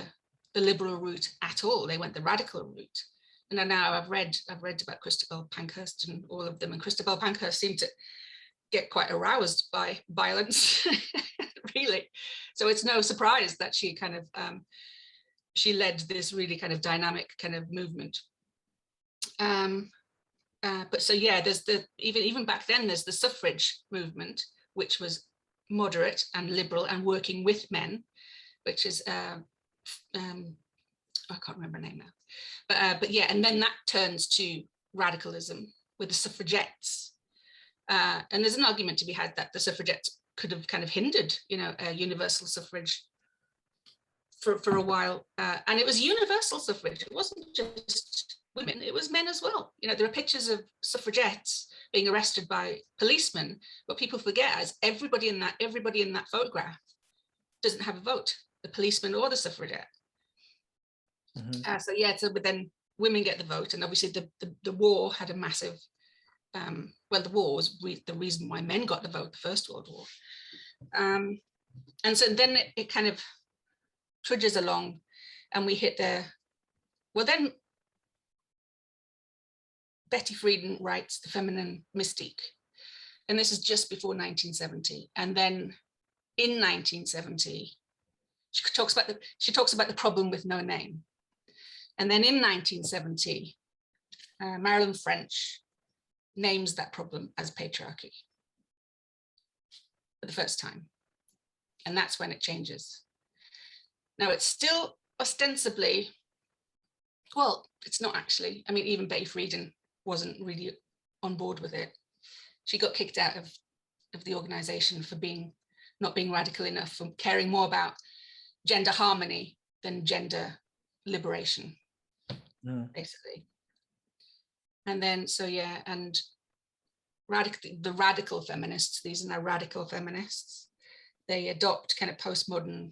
Speaker 3: liberal route at all. They went the radical route. And now I've read about Christabel Pankhurst and all of them, and Christabel Pankhurst seemed to get quite aroused by violence, really. So it's no surprise that she kind of she led this really kind of dynamic kind of movement. But so yeah, there's the even back then there's the suffrage movement, which was moderate and liberal and working with men, which is I can't remember her name now, but yeah, and then that turns to radicalism with the suffragettes, and there's an argument to be had that the suffragettes could have kind of hindered, universal suffrage for a while, and it was universal suffrage. It wasn't just women, it was men as well. There are pictures of suffragettes being arrested by policemen. What people forget is everybody in that photograph doesn't have a vote, the policeman or the suffragette. Mm-hmm. But then women get the vote, and obviously the war had a massive, the war was the reason why men got the vote, the First World War. And so then it kind of trudges along, and we hit then Betty Friedan writes The Feminine Mystique, and this is just before 1970. And then in 1970, she talks about the problem with no name. And then in 1970, Marilyn French names that problem as patriarchy for the first time. And that's when it changes. Now, it's still ostensibly, well, it's not actually. I mean, even Betty Friedan wasn't really on board with it. She got kicked out of the organization for not being radical enough, for caring more about gender harmony than gender liberation, basically. And then, and the radical feminists, these are now radical feminists, they adopt kind of postmodern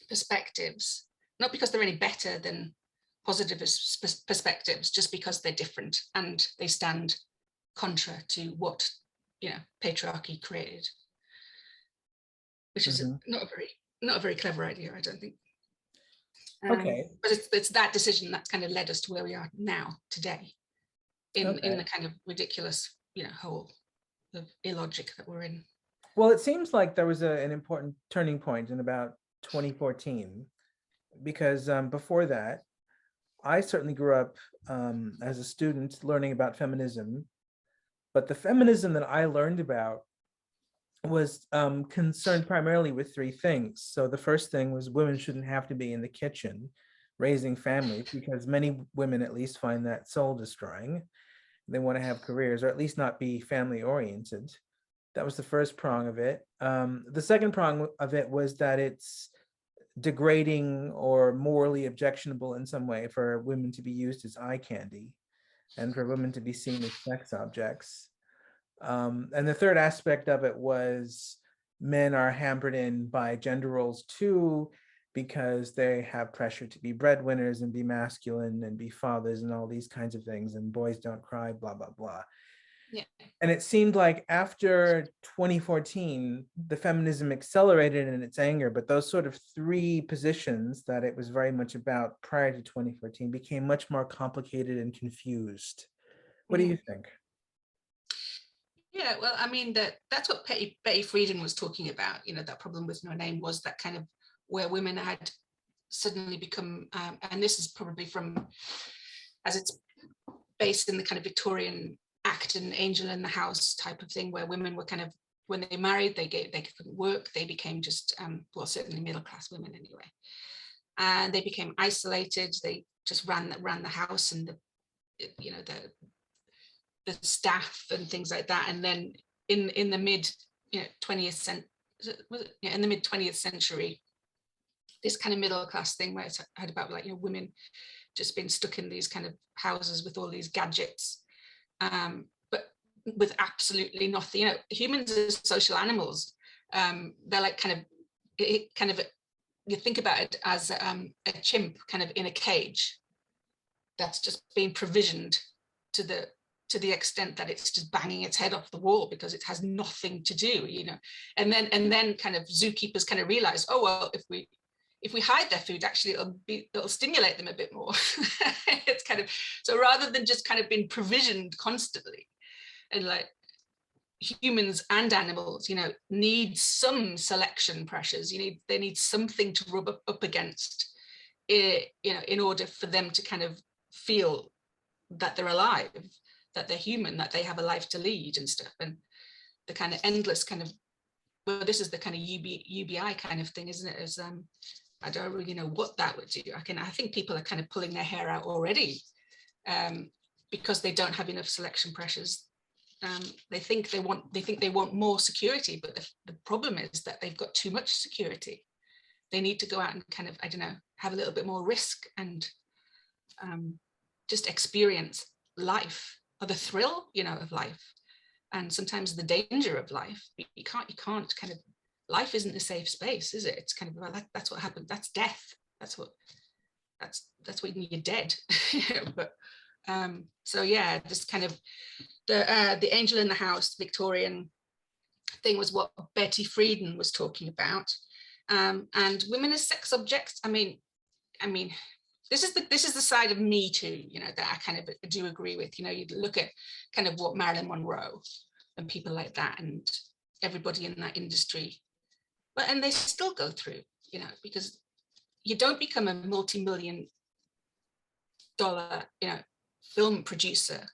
Speaker 3: perspectives, not because they're any better than positivist perspectives, just because they're different and they stand contra to what patriarchy created, which is not a very clever idea, I don't think.
Speaker 2: Okay,
Speaker 3: but it's that decision that's kind of led us to where we are now today, in the kind of ridiculous hole of illogic that we're in.
Speaker 2: Well, it seems like there was an important turning point in about 2014, because before that, I certainly grew up as a student learning about feminism, but the feminism that I learned about was concerned primarily with three things. So the first thing was women shouldn't have to be in the kitchen raising families, because many women at least find that soul destroying. They want to have careers, or at least not be family oriented. That was the first prong of it. The second prong of it was that it's degrading or morally objectionable in some way for women to be used as eye candy and for women to be seen as sex objects. And the third aspect of it was men are hampered in by gender roles too, because they have pressure to be breadwinners and be masculine and be fathers and all these kinds of things, and boys don't cry, blah, blah, blah.
Speaker 3: Yeah.
Speaker 2: And it seemed like after 2014, the feminism accelerated in its anger, but those sort of three positions that it was very much about prior to 2014 became much more complicated and confused. What do you think?
Speaker 3: Yeah, well, I mean, that's what Betty Friedan was talking about, that problem with no name was that kind of where women had suddenly become, and this is probably as it's based in the kind of Victorian Acton Angel in the House type of thing, where women were kind of, when they married, they couldn't work, they became just, certainly middle-class women anyway. And they became isolated, they just ran the house and the staff and things like that. And then in the mid 20th century, this kind of middle class thing where it's had about women just being stuck in these kind of houses with all these gadgets, but with absolutely nothing. You know, humans are social animals. They're like you think about it as a chimp kind of in a cage that's just being provisioned to the extent that it's just banging its head off the wall because it has nothing to do, you know. And then kind of zookeepers kind of realize, oh well, if we hide their food, actually it'll stimulate them a bit more. It's kind of, so rather than just kind of being provisioned constantly, and like humans and animals, you know, need some selection pressures. They need something to rub up against, you know, in order for them to kind of feel that they're alive, that they're human, that they have a life to lead and stuff. And the kind of endless kind of, well, this is the kind of UBI kind of thing, isn't it? As I don't really know what that would do. I think people are kind of pulling their hair out already because they don't have enough selection pressures. They think they want more security, but the problem is that they've got too much security. They need to go out and kind of, I don't know, have a little bit more risk and just experience life, or the thrill, you know, of life, and sometimes the danger of life. You can't kind of, life isn't a safe space, is it? It's kind of, well, that's what happened. That's death. That's when you're dead. But so yeah, just kind of the angel in the house Victorian thing was what Betty Friedan was talking about, and women as sex objects. I mean, this is the side of Me Too, you know, that I kind of do agree with. You know, you look at kind of what Marilyn Monroe and people like that, and everybody in that industry, but and they still go through, you know, because you don't become a multi-million-dollar, you know, film producer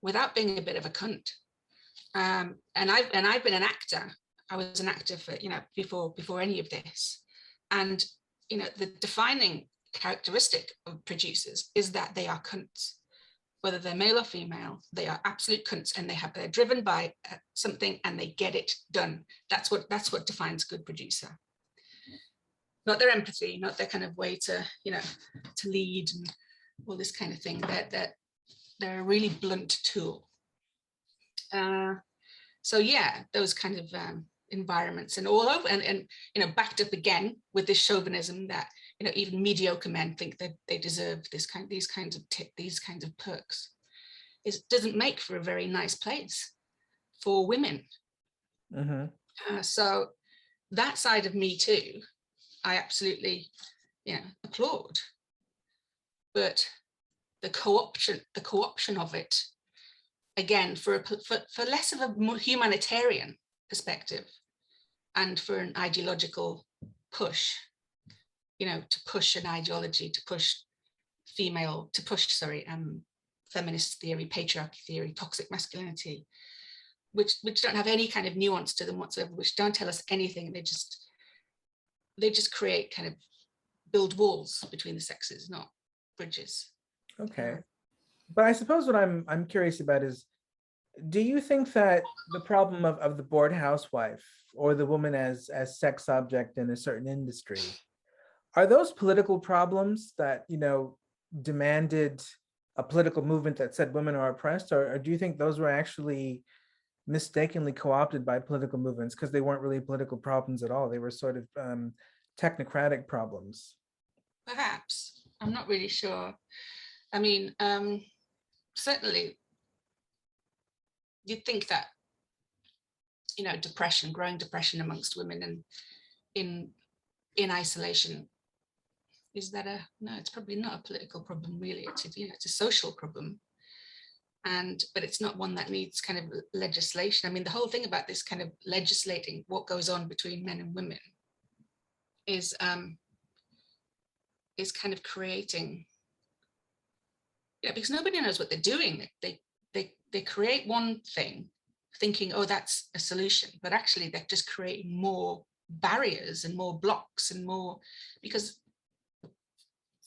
Speaker 3: without being a bit of a cunt. And I've been an actor. I was an actor for, you know, before any of this. And, you know, the defining characteristic of producers is that they are cunts. Whether they're male or female, they are absolute cunts, and they're driven by something and they get it done. That's what defines a good producer. Not their empathy, not their kind of way to, you know, to lead and all this kind of thing. They're a really blunt tool. So yeah, those kind of environments, and all over, and you know, backed up again with this chauvinism that, you know, even mediocre men think that they deserve these kinds of perks. It doesn't make for a very nice place for women. Mm-hmm. So that side of Me Too, I absolutely, you know, applaud. But the co-option of it, again, for less of a humanitarian perspective, and for an ideological push, you know, to push an ideology, to push feminist theory, patriarchy theory, toxic masculinity, which don't have any kind of nuance to them whatsoever, which don't tell us anything. They just create kind of, build walls between the sexes, not bridges.
Speaker 2: Okay. But I suppose what I'm curious about is, do you think that the problem of the bored housewife, or the woman as sex object in a certain industry, are those political problems that, you know, demanded a political movement that said women are oppressed, or do you think those were actually mistakenly co-opted by political movements because they weren't really political problems at all? They were sort of technocratic problems.
Speaker 3: Perhaps. I'm not really sure. I mean, certainly you'd think that, you know, growing depression amongst women and in isolation, it's probably not a political problem really. It's a social problem. But it's not one that needs kind of legislation. I mean, the whole thing about this kind of legislating what goes on between men and women is kind of creating, because nobody knows what they're doing. They create one thing thinking, oh, that's a solution, but actually they're just creating more barriers and more blocks and more, because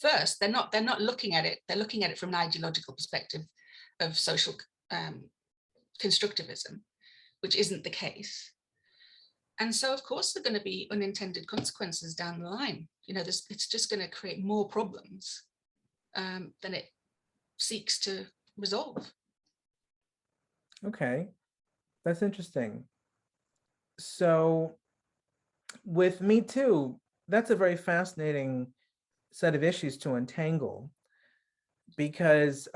Speaker 3: first they're not looking at it. They're looking at it from an ideological perspective of social constructivism, which isn't the case. And so, of course, there are going to be unintended consequences down the line. You know, it's just going to create more problems than it seeks to resolve.
Speaker 2: Okay. That's interesting. So with Me Too, that's a very fascinating set of issues to untangle, because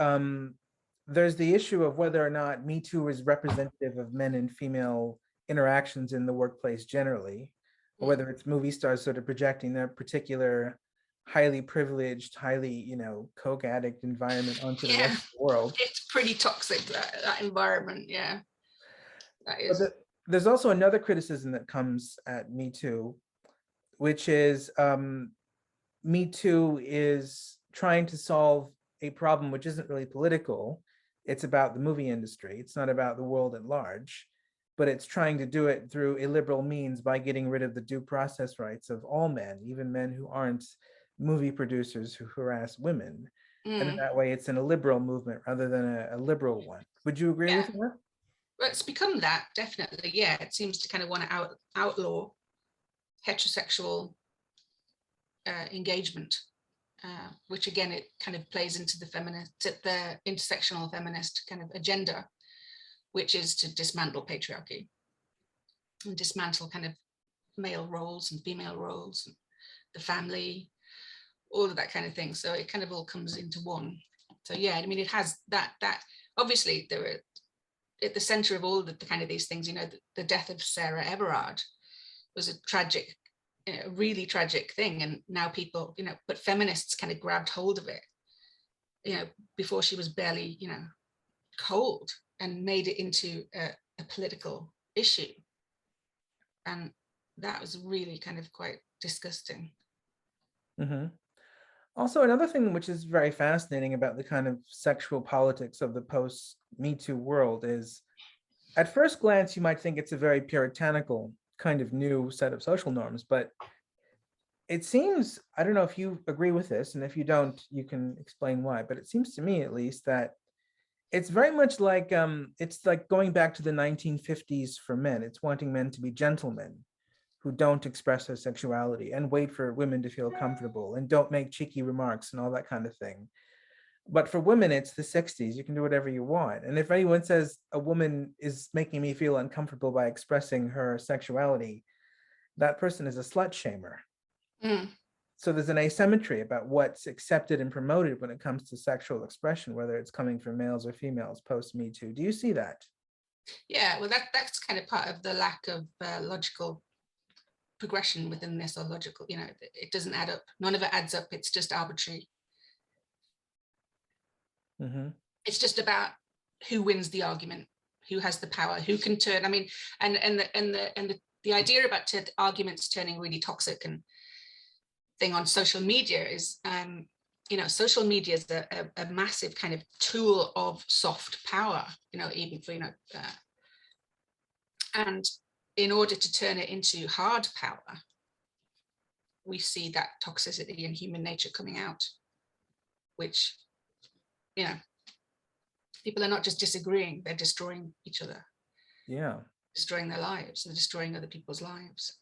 Speaker 2: there's the issue of whether or not Me Too is representative of men and female interactions in the workplace generally, or whether it's movie stars sort of projecting their particular highly privileged, highly, coke addict environment onto the rest
Speaker 3: Yeah,
Speaker 2: of the world.
Speaker 3: it's pretty toxic, that environment. Yeah, that
Speaker 2: But
Speaker 3: is.
Speaker 2: there's also another criticism that comes at Me Too, which is Me Too is trying to solve a problem which isn't really political. It's about the movie industry. It's not about the world at large, but it's trying to do it through illiberal means by getting rid of the due process rights of all men, even men who aren't movie producers who harass women. And in
Speaker 3: Mm,
Speaker 2: that way, it's an illiberal movement rather than a liberal one. Would you agree
Speaker 3: yeah,
Speaker 2: with that?
Speaker 3: well, it's become that, definitely. Yeah, it seems to kind of want to outlaw heterosexual engagement, which again, it kind of plays into the intersectional feminist kind of agenda, which is to dismantle patriarchy and dismantle kind of male roles and female roles, and the family, all of that kind of thing. So it kind of all comes into one. So yeah, I mean, it has that obviously there are at the center of all the kind of these things, the death of Sarah Everard was a tragic, really tragic thing. And now people, but feminists kind of grabbed hold of it, before she was barely, cold, and made it into a political issue. And that was really kind of quite disgusting.
Speaker 2: Mm-hmm. Also, another thing which is very fascinating about the kind of sexual politics of the post Me Too world is, at first glance, you might think it's a very puritanical kind of new set of social norms, but it seems, I don't know if you agree with this, and if you don't, you can explain why, but it seems to me at least that it's very much like it's like going back to the 1950s for men. It's wanting men to be gentlemen who don't express their sexuality and wait for women to feel comfortable and don't make cheeky remarks and all that kind of thing. But for women, it's the 60s. You can do whatever you want. And if anyone says a woman is making me feel uncomfortable by expressing her sexuality, that person is a slut shamer.
Speaker 3: Mm.
Speaker 2: So there's an asymmetry about what's accepted and promoted when it comes to sexual expression, whether it's coming from males or females post Me Too. Do you see that?
Speaker 3: Yeah, well, that's kind of part of the lack of logical progression within this, or logical, it doesn't add up. None of it adds up. It's just arbitrary.
Speaker 2: Mm-hmm.
Speaker 3: It's just about who wins the argument, who has the power, who can turn. I mean, and the idea about arguments turning really toxic and thing on social media is, social media is a massive kind of tool of soft power, even for, and in order to turn it into hard power, we see that toxicity in human nature coming out, which, people are not just disagreeing, they're destroying each other.
Speaker 2: Yeah.
Speaker 3: Destroying their lives, they're destroying other people's lives.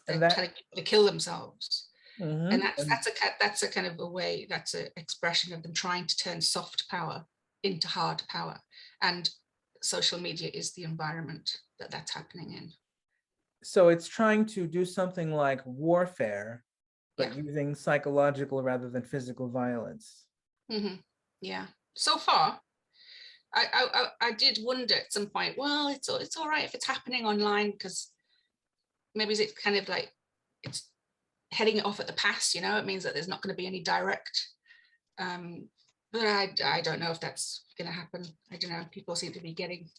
Speaker 3: They're
Speaker 2: And
Speaker 3: telling people to kill themselves.
Speaker 2: mm-hmm.
Speaker 3: And that's a kind of a way, that's an expression of them trying to turn soft power into hard power. And social media is the environment that's happening in.
Speaker 2: So it's trying to do something like warfare, but
Speaker 3: Yeah.
Speaker 2: using psychological rather than physical violence.
Speaker 3: Mm-hmm. Yeah. So far, I did wonder at some point, well, it's all right if it's happening online, because maybe it's kind of like it's heading it off at the pass, it means that there's not going to be any direct, but I don't know if that's going to happen. I don't know, people seem to be getting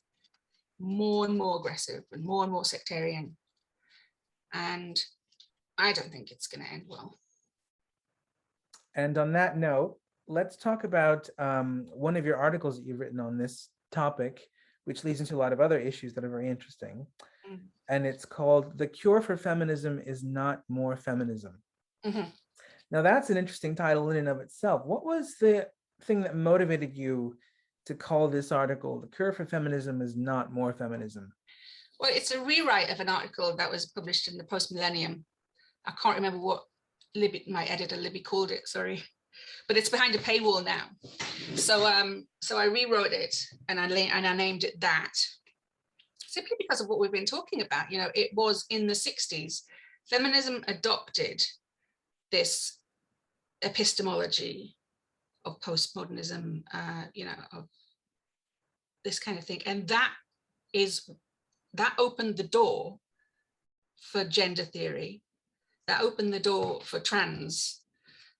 Speaker 3: more and more aggressive and more sectarian, and I don't think it's going to end well.
Speaker 2: And on that note, let's talk about one of your articles that you've written on this topic, which leads into a lot of other issues that are very interesting. Mm-hmm. And it's called "The Cure for Feminism is Not More Feminism." Mm-hmm. Now, that's an interesting title in and of itself. What was the thing that motivated you to call this article "The Cure for Feminism is Not More Feminism"?
Speaker 3: Well, it's a rewrite of an article that was published in the Post Millennium. I can't remember what my editor Libby called it, sorry, but it's behind a paywall now. So I rewrote it and I named it that. It's simply because of what we've been talking about. You know, it was in the 60s, feminism adopted this epistemology of postmodernism, you know, of this kind of thing. And that opened the door for gender theory, that opened the door for trans.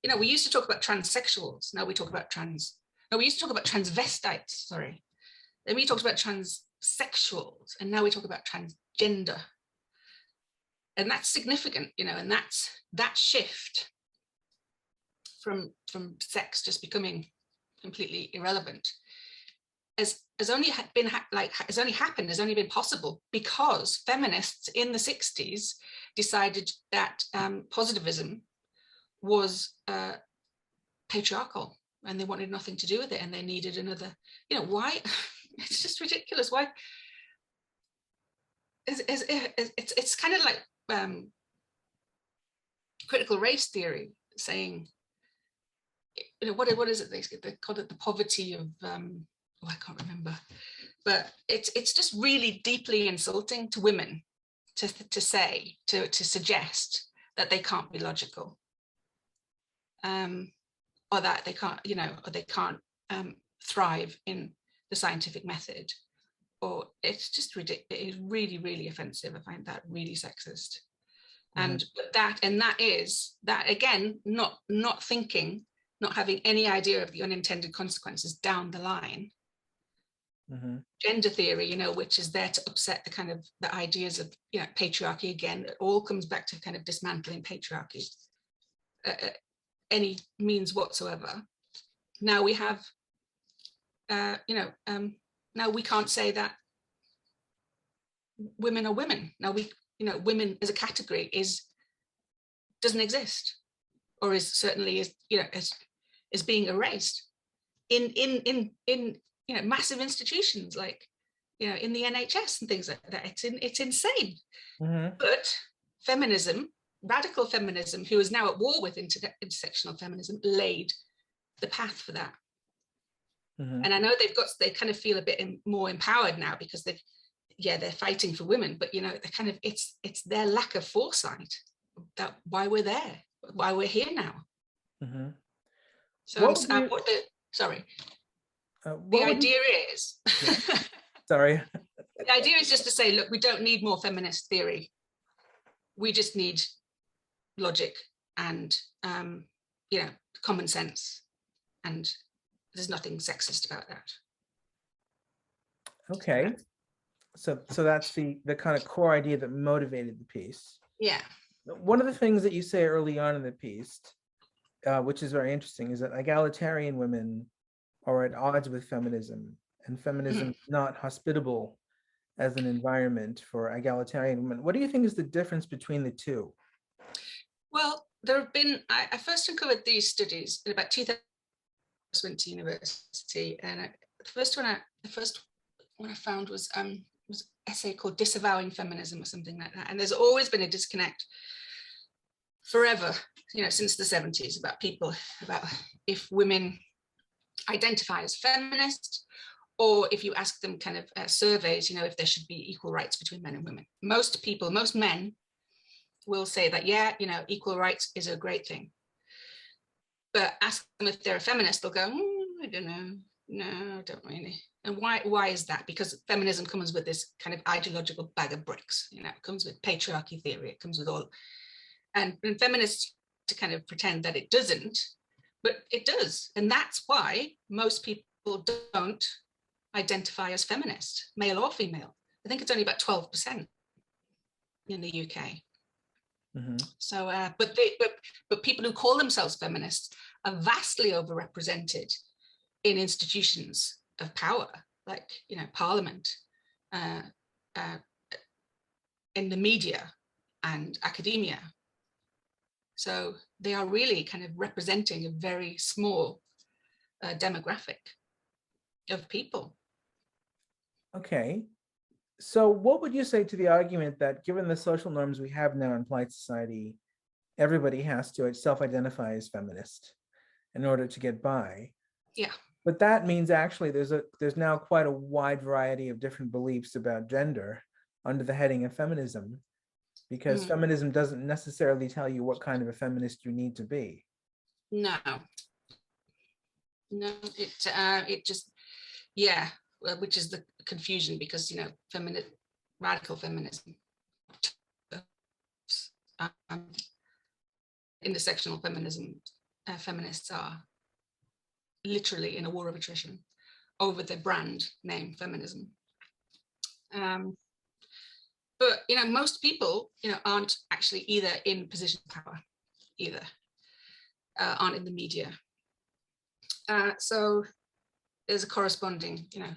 Speaker 3: You know, we used to talk about transsexuals, now we talk about we used to talk about transvestites, sorry. Then we talked about transsexuals, and now we talk about transgender. And that's significant, you know, and that's that shift from sex just becoming completely irrelevant has only been possible because feminists in the 60s decided that positivism was patriarchal, and they wanted nothing to do with it, and they needed another, you know, why? It's just ridiculous. Why? It's kind of like critical race theory saying, you know, what is it? They call it the poverty of, I can't remember, but it's just really deeply insulting to women to suggest that they can't be logical, or that they can't, you know, or they can't thrive in the scientific method, or it's just ridiculous. It is really, really offensive. I find that really sexist. And that is again, not thinking, not having any idea of the unintended consequences down the line. Gender theory, you know, which is there to upset the kind of the ideas of, you know, patriarchy again. It all comes back to kind of dismantling patriarchy, any means whatsoever. Now we have, now we can't say that women are women. Now women as a category doesn't exist, or is certainly is being erased in you know, massive institutions like, you know, in the NHS and things like that. It's insane. But feminism, radical feminism, who is now at war with intersectional feminism, laid the path for that. And I know they kind of feel a bit more empowered now because they're fighting for women, but you know, they kind of, it's their lack of foresight that why we're there, why we're here now. So the idea is,
Speaker 2: sorry.
Speaker 3: The idea is just to say, look, we don't need more feminist theory. We just need logic and, you know, common sense. And there's nothing sexist about that.
Speaker 2: Okay. So that's the kind of core idea that motivated the piece.
Speaker 3: Yeah.
Speaker 2: One of the things that you say early on in the piece, which is very interesting, is that egalitarian women are at odds with feminism, and feminism is not hospitable as an environment for egalitarian women. What do you think is the difference between the two?
Speaker 3: Well, there have been, I first uncovered these studies in about 2000, I went to university, and the first one I found was an essay called Disavowing Feminism or something like that. And there's always been a disconnect forever, you know, since the 70s about if women identify as feminist, or if you ask them kind of surveys, you know, if there should be equal rights between men and women. Most men will say that, yeah, you know, equal rights is a great thing. But ask them if they're a feminist, they'll go, I don't know. No, I don't really. And why is that? Because feminism comes with this kind of ideological bag of bricks, you know, it comes with patriarchy theory, it comes with all, and feminists to kind of pretend that it doesn't, but it does. And that's why most people don't identify as feminist, male or female. I think it's only about 12% in the UK. So, but people who call themselves feminists are vastly overrepresented in institutions of power, like, you know, Parliament, in the media and academia. So they are really kind of representing a very small demographic of people. Okay.
Speaker 2: So what would you say to the argument that given the social norms we have now in polite society, everybody has to self-identify as feminist in order to get by?
Speaker 3: Yeah.
Speaker 2: But that means actually there's now quite a wide variety of different beliefs about gender. under the heading of feminism, because feminism doesn't necessarily tell you what kind of a feminist you need to be.
Speaker 3: No, it just, yeah, well, which is the confusion, because, you know, radical feminism, intersectional feminism, feminists are literally in a war of attrition over the brand name feminism. But, you know, most people, you know, aren't actually either in position of power, either, aren't in the media. So there's a corresponding, you know,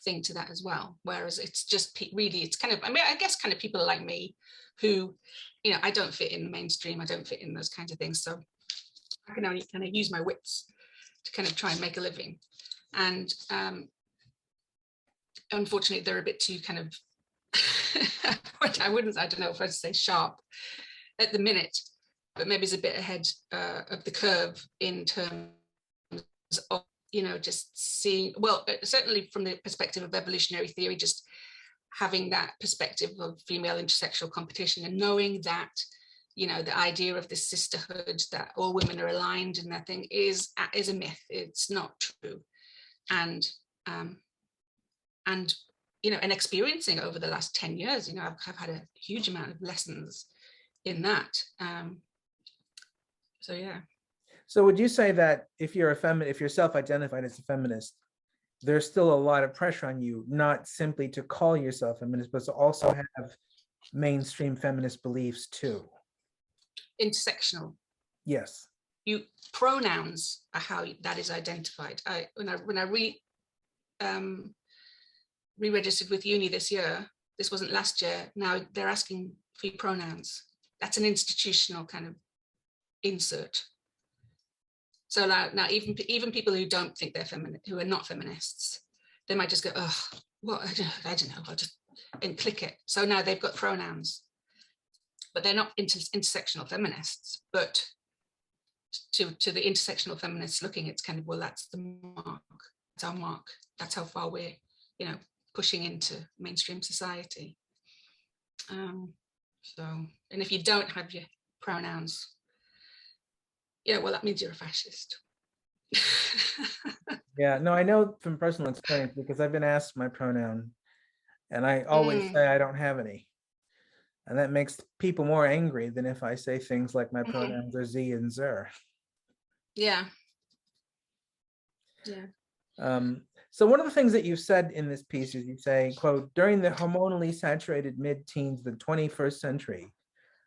Speaker 3: thing to that as well. Whereas it's just really, it's kind of, I mean, I guess kind of people like me who, you know, I don't fit in the mainstream, I don't fit in those kinds of things. So I can only kind of use my wits to kind of try and make a living. And unfortunately, they're a bit too kind of, I don't know if I'd say sharp at the minute, but maybe it's a bit ahead of the curve in terms of, you know, just seeing, well, certainly from the perspective of evolutionary theory, just having that perspective of female intersexual competition and knowing that, you know, the idea of this sisterhood, that all women are aligned and that thing is a myth. It's not true. And you know, and experiencing over the last 10 years, you know, I've had a huge amount of lessons in that. So yeah.
Speaker 2: So would you say that if you're if you're self-identified as a feminist, there's still a lot of pressure on you, not simply to call yourself feminist, but to also have mainstream feminist beliefs too?
Speaker 3: Intersectional.
Speaker 2: Yes.
Speaker 3: Pronouns are how that is identified. When I re-registered with uni this year, this wasn't last year, now they're asking for your pronouns. That's an institutional kind of insert. So now even people who don't think they're feminist, who are not feminists, they might just go, oh, what, I don't know, I'll just, and click it. So now they've got pronouns, but they're not intersectional feminists. But to the intersectional feminists looking, it's kind of, well, that's the mark, that's our mark, that's how far we're, you know, pushing into mainstream society. So, and if you don't have your pronouns, yeah, well, that means you're a fascist.
Speaker 2: Yeah, no, I know from personal experience, because I've been asked my pronoun and I always say I don't have any. And that makes people more angry than if I say things like my pronouns are ze and zer.
Speaker 3: Yeah. Yeah.
Speaker 2: So one of the things that you've said in this piece is you say, quote, during the hormonally saturated mid-teens of the 21st century,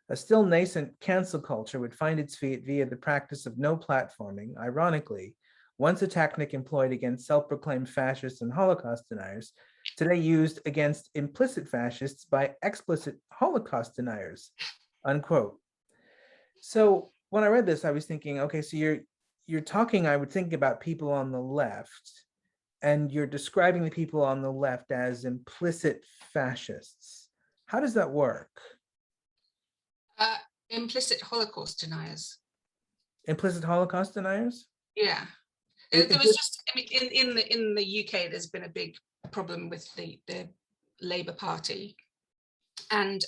Speaker 2: a still nascent cancel culture would find its feet via the practice of no platforming, ironically, once a tactic employed against self-proclaimed fascists and Holocaust deniers, today used against implicit fascists by explicit Holocaust deniers, unquote. So when I read this, I was thinking, okay, so you're talking, I would think about people on the left, and you're describing the people on the left as implicit fascists. How does that work?
Speaker 3: Implicit Holocaust deniers.
Speaker 2: Implicit Holocaust deniers?
Speaker 3: Yeah. There was just, I mean, in the UK, there's been a big problem with the Labour Party and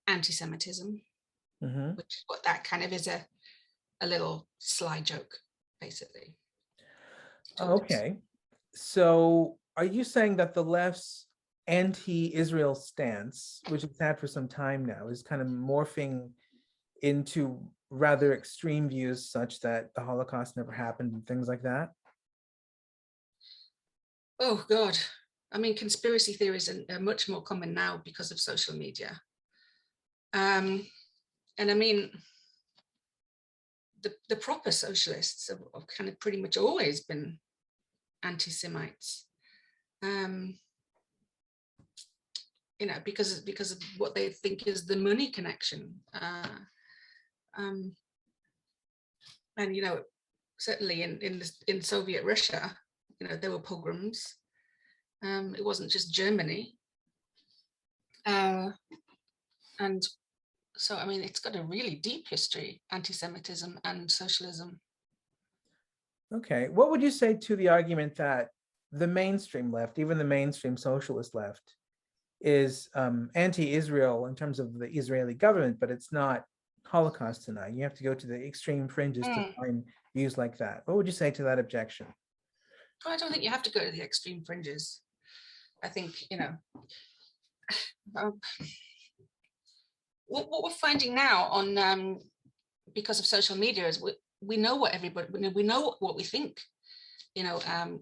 Speaker 3: anti-Semitism, which is what that kind of is, a little sly joke, basically.
Speaker 2: Okay. So are you saying that the left's anti-Israel stance, which it's had for some time now, is kind of morphing into rather extreme views such that the Holocaust never happened and things like that?
Speaker 3: Oh God, I mean, conspiracy theories are much more common now because of social media. And I mean, the proper socialists have kind of pretty much always been anti-Semites. You know, because of what they think is the money connection. And you know, certainly in Soviet Russia, you know, there were pogroms. It wasn't just Germany. And so, I mean, it's got a really deep history, anti-Semitism and socialism.
Speaker 2: Okay, what would you say to the argument that the mainstream left, even the mainstream socialist left, is anti-Israel in terms of the Israeli government, but it's not Holocaust denying. You have to go to the extreme fringes to find views like that. What would you say to that objection?
Speaker 3: Oh, I don't think you have to go to the extreme fringes. I think, what we're finding now on because of social media is we know what everybody, we know what we think, and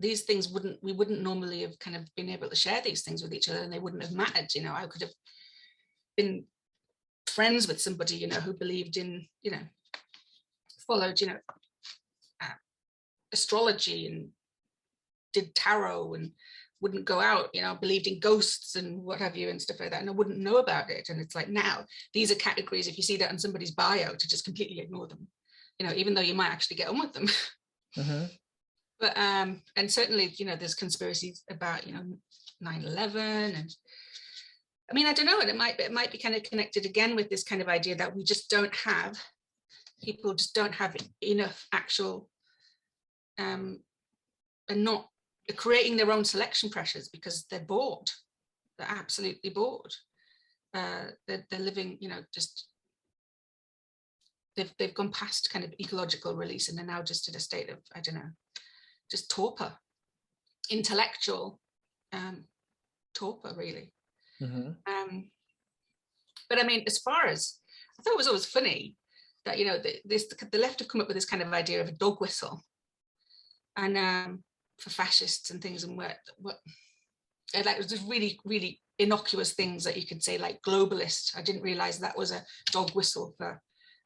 Speaker 3: these things we wouldn't normally have kind of been able to share these things with each other, and they wouldn't have mattered. I could have been friends with somebody, who believed in, followed, astrology and did tarot and wouldn't go out, believed in ghosts and what have you and stuff like that, and I wouldn't know about it. And it's like, now these are categories, if you see that on somebody's bio, to just completely ignore them, even though you might actually get on with them.
Speaker 2: Mm-hmm.
Speaker 3: But and certainly, there's conspiracies about 9/11, and I mean, I don't know, and it might be kind of connected again with this kind of idea that people just don't have enough actual and not creating their own selection pressures because they're bored. They're absolutely bored. They're living, just they've gone past kind of ecological release, and they're now just in a state of, I don't know, just torpor, intellectual torpor, really.
Speaker 2: Mm-hmm.
Speaker 3: But I mean, I thought it was always funny that the left have come up with this kind of idea of a dog whistle, and for fascists and things, and what like, it was just really, really innocuous things that you could say, like globalist. I didn't realize that was a dog whistle for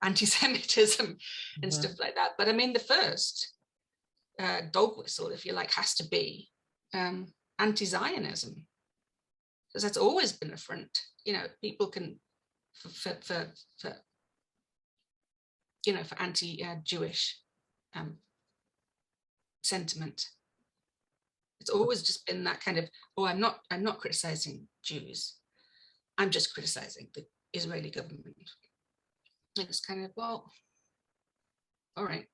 Speaker 3: anti-Semitism and stuff like that. But I mean, the first dog whistle, if you like, has to be anti-Zionism, because that's always been a front. People can for anti-Jewish sentiment. It's always just been that kind of, I'm not criticizing Jews, I'm just criticizing the Israeli government. And it's kind of, well, all right.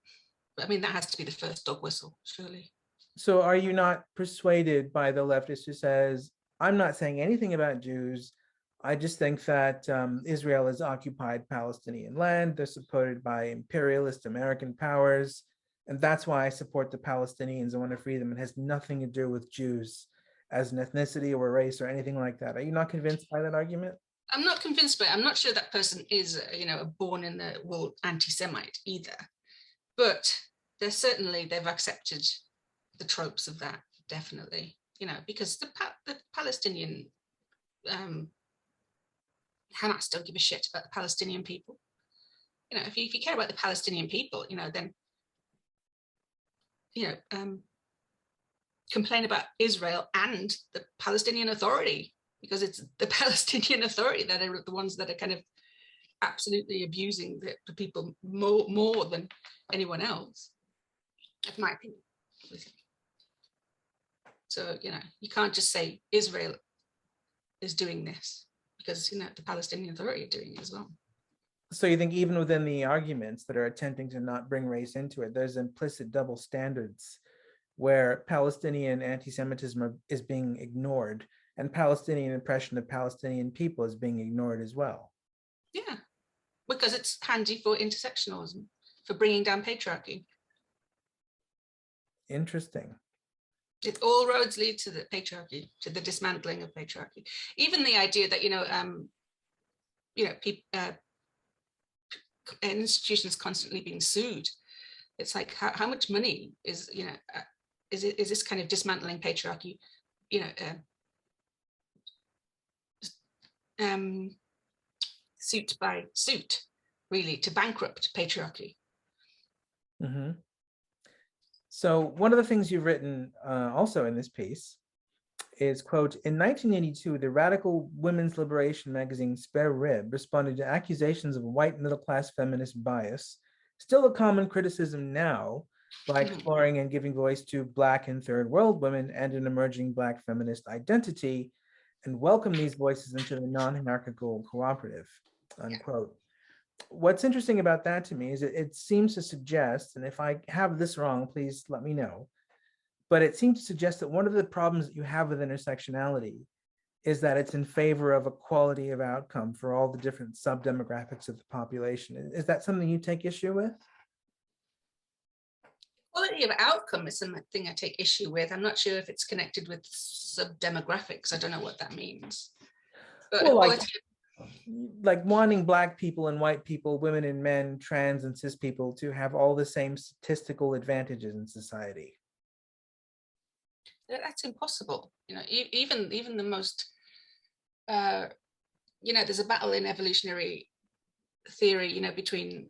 Speaker 3: But I mean, that has to be the first dog whistle, surely.
Speaker 2: So are you not persuaded by the leftist who says, I'm not saying anything about Jews, I just think that Israel has occupied Palestinian land, they're supported by imperialist American powers, and that's why I support the Palestinians and want to free them. It has nothing to do with Jews as an ethnicity or race or anything like that. Are you not convinced by that argument?
Speaker 3: I'm not convinced, but I'm not sure that person is, a born in the world anti-Semite either. But they've accepted the tropes of that, definitely, because the Palestinian Hamas don't give a shit about the Palestinian people. If you care about the Palestinian people, then complain about Israel and the Palestinian Authority, because it's the Palestinian Authority that are the ones that are kind of absolutely abusing the people more than anyone else, in my opinion. So, you can't just say Israel is doing this, because, the Palestinian Authority are doing it as well.
Speaker 2: So you think even within the arguments that are attempting to not bring race into it, there's implicit double standards where Palestinian anti-Semitism is being ignored and Palestinian oppression of Palestinian people is being ignored as well?
Speaker 3: Yeah, because it's handy for intersectionalism, for bringing down patriarchy.
Speaker 2: Interesting.
Speaker 3: All roads lead to the patriarchy, to the dismantling of patriarchy. Even the idea that, institutions constantly being sued. It's like, how much money is, is this kind of dismantling patriarchy, suit by suit, really, to bankrupt patriarchy.
Speaker 2: Mm-hmm. So one of the things you've written also in this piece is, quote, in 1982, the radical women's liberation magazine Spare Rib responded to accusations of white middle-class feminist bias, still a common criticism now, by exploring and giving voice to Black and third world women and an emerging Black feminist identity, and welcome these voices into the non-hierarchical cooperative, unquote. What's interesting about that to me is it seems to suggest, and if I have this wrong, please let me know, but it seems to suggest that one of the problems that you have with intersectionality is that it's in favor of equality of outcome for all the different sub-demographics of the population. Is that something you take issue with?
Speaker 3: Quality of outcome is something I take issue with. I'm not sure if it's connected with sub-demographics. I don't know what that means. But
Speaker 2: Well,
Speaker 3: equality
Speaker 2: like wanting Black people and white people, women and men, trans and cis people to have all the same statistical advantages in society.
Speaker 3: That's impossible. You know, even the most, you know, there's a battle in evolutionary theory, you know, between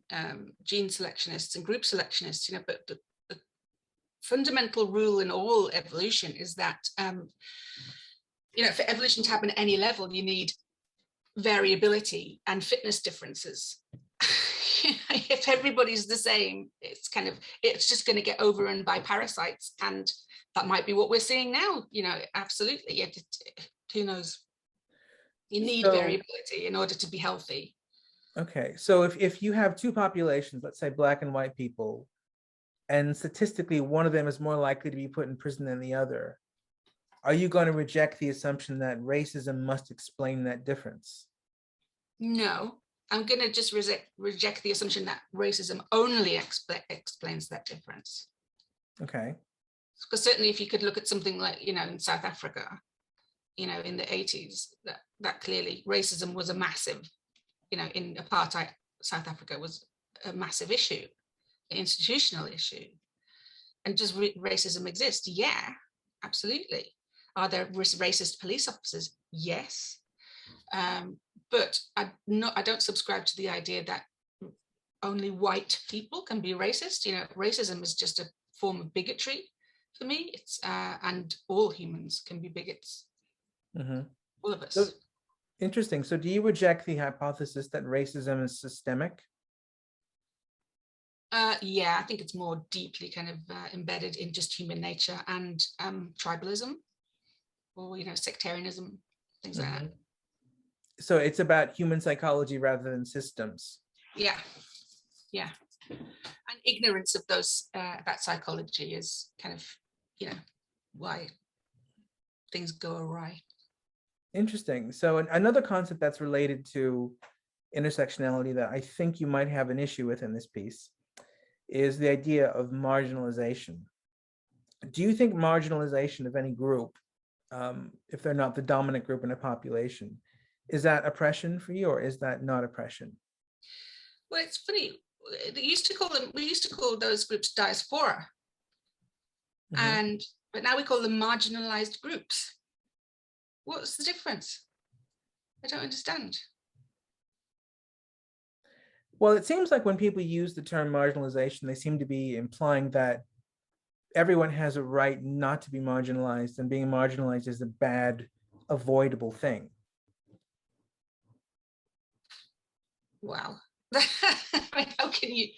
Speaker 3: gene selectionists and group selectionists, you know, but the fundamental rule in all evolution is that, you know, for evolution to happen at any level, you need variability and fitness differences. If everybody's the same, it's just going to get overrun by parasites, and that might be what we're seeing now. You know, absolutely. Who knows? You need variability in order to be healthy.
Speaker 2: Okay, so if you have two populations, let's say Black and white people, and statistically one of them is more likely to be put in prison than the other, are you going to reject the assumption that racism must explain that difference?
Speaker 3: No, I'm going to just reject the assumption that racism only explains that difference.
Speaker 2: Okay.
Speaker 3: Because certainly if you could look at something like, you know, in South Africa, you know, in the 80s, that clearly racism was a massive, you know, in apartheid, South Africa was a massive issue, an institutional issue. And does racism exist? Yeah, absolutely. Are there racist police officers? Yes. But I don't subscribe to the idea that only white people can be racist. You know, racism is just a form of bigotry for me. It's and all humans can be bigots. Mm-hmm. All of us.
Speaker 2: So, interesting. So do you reject the hypothesis that racism is systemic?
Speaker 3: Yeah, I think it's more deeply kind of embedded in just human nature and tribalism, or, you know, sectarianism, things like that.
Speaker 2: So it's about human psychology rather than systems.
Speaker 3: Yeah, yeah. And ignorance of those, that psychology is kind of, you know, why things go awry.
Speaker 2: Interesting. So another concept that's related to intersectionality that I think you might have an issue with in this piece is the idea of marginalization. Do you think marginalization of any group, if they're not the dominant group in a population, is that oppression for you, or is that not oppression?
Speaker 3: Well, it's funny. We used to call those groups diaspora, but now we call them marginalized groups. What's the difference? I don't understand.
Speaker 2: Well, it seems like when people use the term marginalization, they seem to be implying that everyone has a right not to be marginalized, and being marginalized is a bad, avoidable thing.
Speaker 3: Wow. I mean, how can you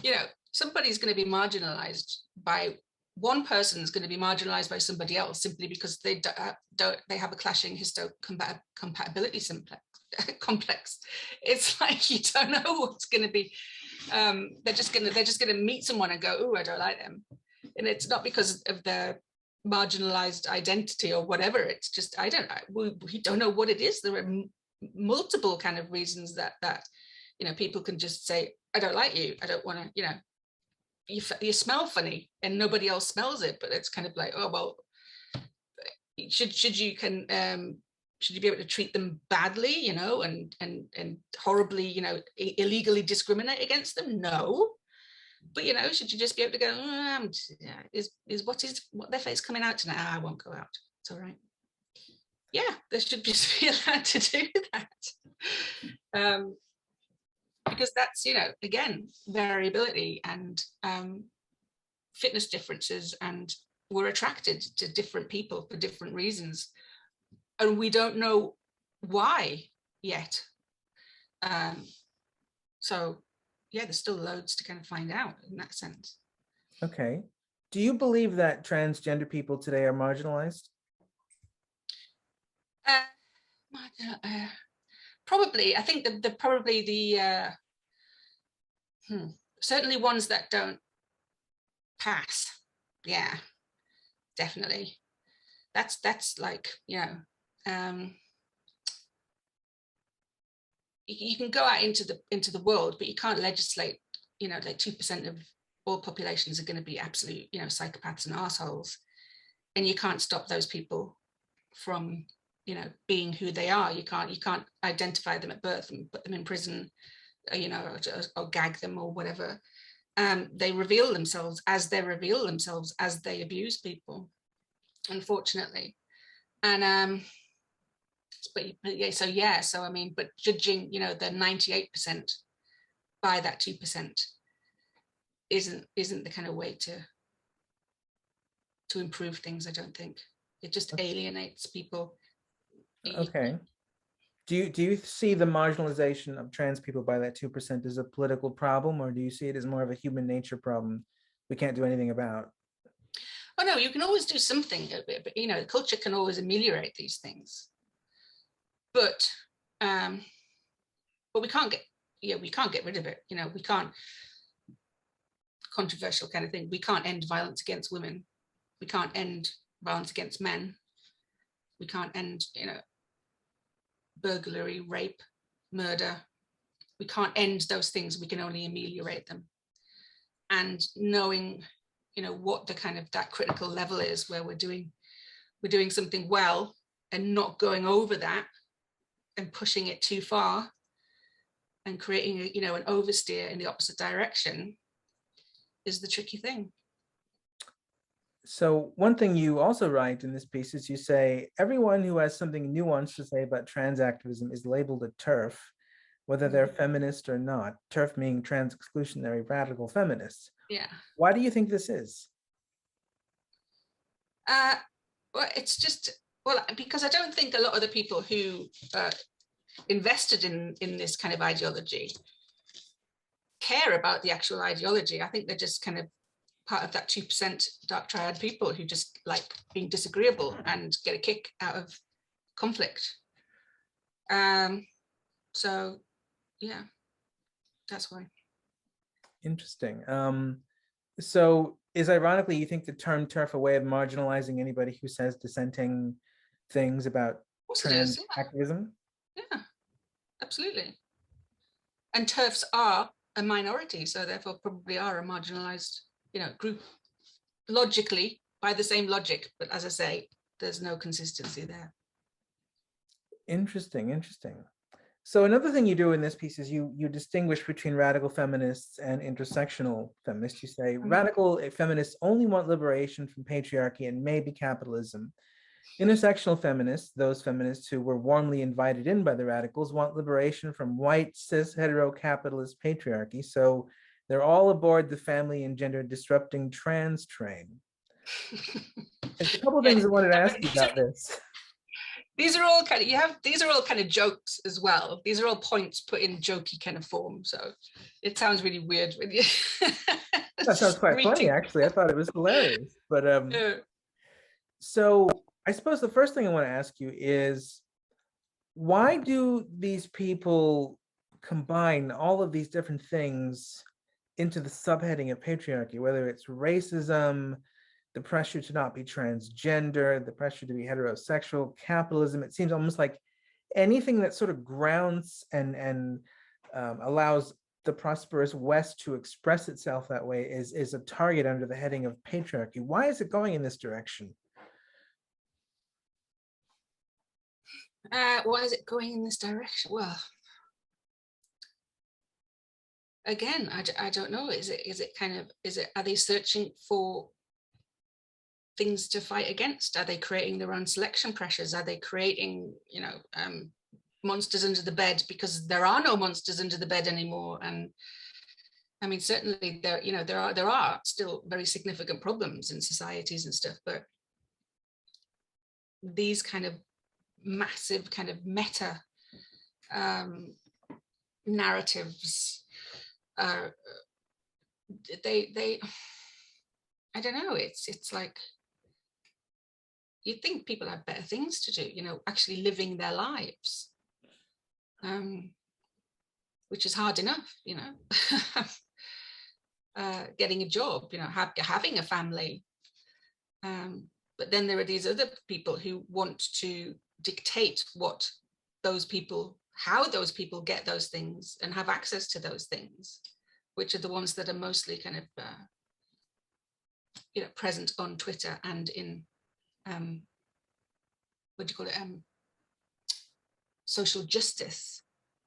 Speaker 3: know, somebody's going to be marginalized by one person is going to be marginalized by somebody else simply because they have a clashing histocompatibility complex. It's like you don't know what's going to be. They're just going to meet someone and go, "Oh, I don't like them," and it's not because of their marginalized identity or whatever. It's just we don't know what it is. There are multiple kind of reasons that you know, people can just say, "I don't like you. I don't want to," you know. You smell funny and nobody else smells it, but it's kind of like, oh well, should you be able to treat them badly, you know, and horribly, you know, illegally discriminate against them? No. But, you know, should you just be able to go, is what their face coming out tonight? I won't go out. It's all right. Yeah, they should just be allowed to do that. Because that's, you know, again, variability and fitness differences, and we're attracted to different people for different reasons, and we don't know why yet. So yeah, there's still loads to kind of find out in that sense.
Speaker 2: Okay. Do you believe that transgender people today are marginalized?
Speaker 3: Probably. I think that probably the certainly ones that don't pass. Yeah. definitely. That's like, you can go out into the world, but you can't legislate, like 2% of all populations are going to be absolute, psychopaths and assholes. And you can't stop those people from, being who they are. You can't identify them at birth and put them in prison, or gag them or whatever. They reveal themselves as they abuse people, unfortunately. And so I mean, but judging, the 98% by that 2% isn't the kind of way to improve things. I don't think. It just alienates people.
Speaker 2: Okay. Do you see the marginalization of trans people by that 2% as a political problem, or do you see it as more of a human nature problem we can't do anything about?
Speaker 3: Oh no, you can always do something. But, culture can always ameliorate these things. But we can't get rid of it. We can't. Controversial kind of thing. We can't end violence against women. We can't end violence against men. We can't end, burglary, rape, murder. We can't end those things. We can only ameliorate them. And knowing, what the kind of that critical level is where we're doing something well and not going over that and pushing it too far and creating, an oversteer in the opposite direction is the tricky thing.
Speaker 2: So one thing you also write in this piece is you say, everyone who has something nuanced to say about trans activism is labeled a TERF, whether they're feminist or not. TERF meaning trans exclusionary radical feminists.
Speaker 3: Yeah.
Speaker 2: Why do you think this is?
Speaker 3: Well, it's just, because I don't think a lot of the people who invested in this kind of ideology care about the actual ideology. I think they're just kind of part of that 2% dark triad people who just like being disagreeable and get a kick out of conflict. So yeah, that's why.
Speaker 2: Interesting. So is ironically, you think the term TERF a way of marginalizing anybody who says dissenting things about trans activism?
Speaker 3: Yeah, absolutely. And TERFs are a minority, so therefore probably are a marginalized, group, logically, by the same logic. But as I say, there's no consistency there.
Speaker 2: Interesting. So another thing you do in this piece is you distinguish between radical feminists and intersectional feminists. You say radical feminists only want liberation from patriarchy and maybe capitalism. Intersectional feminists, those feminists who were warmly invited in by the radicals, want liberation from white, cis, hetero, capitalist patriarchy. So they're all aboard the family and gender disrupting trans train. There's a couple of things I wanted to ask you about this.
Speaker 3: These are all kind of jokes as well. These are all points put in jokey kind of form. So it sounds really weird when you.
Speaker 2: That sounds quite funny, actually. I thought it was hilarious. But so I suppose the first thing I want to ask you is, why do these people combine all of these different things into the subheading of patriarchy, whether it's racism, the pressure to not be transgender, the pressure to be heterosexual, capitalism? It seems almost like anything that sort of grounds and allows the prosperous West to express itself that way is a target under the heading of patriarchy. Why is it going in this direction?
Speaker 3: Why is it going in this direction? Well, again, I don't know. Are they searching for things to fight against? Are they creating their own selection pressures? Are they creating, monsters under the bed because there are no monsters under the bed anymore? And I mean, certainly there are still very significant problems in societies and stuff, but these kind of massive kind of meta narratives, they I don't know, it's like, you'd think people have better things to do, actually living their lives, which is hard enough, getting a job, having a family, But then there are these other people who want to dictate what those people, how those people get those things and have access to those things, which are the ones that are mostly kind of, present on Twitter and in, what do you call it, social justice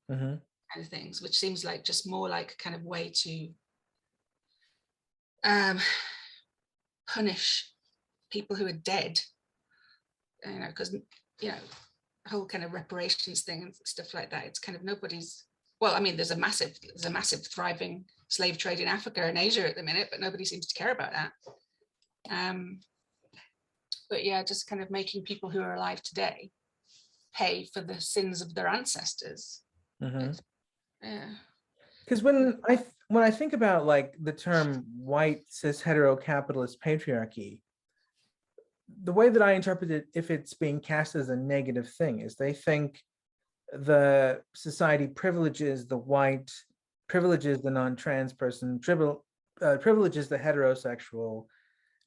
Speaker 3: kind of things, which seems like just more like kind of way to punish people who are dead, because the whole kind of reparations thing and stuff like that, it's kind of nobody's, well, I mean, there's a massive thriving slave trade in Africa and Asia at the minute, but nobody seems to care about that. But yeah, just kind of making people who are alive today pay for the sins of their ancestors. Yeah.
Speaker 2: Because when I think about like the term white cis hetero capitalist patriarchy, the way that I interpret it, if it's being cast as a negative thing, is they think the society privileges the white, privileges the non-trans person, privileges the heterosexual,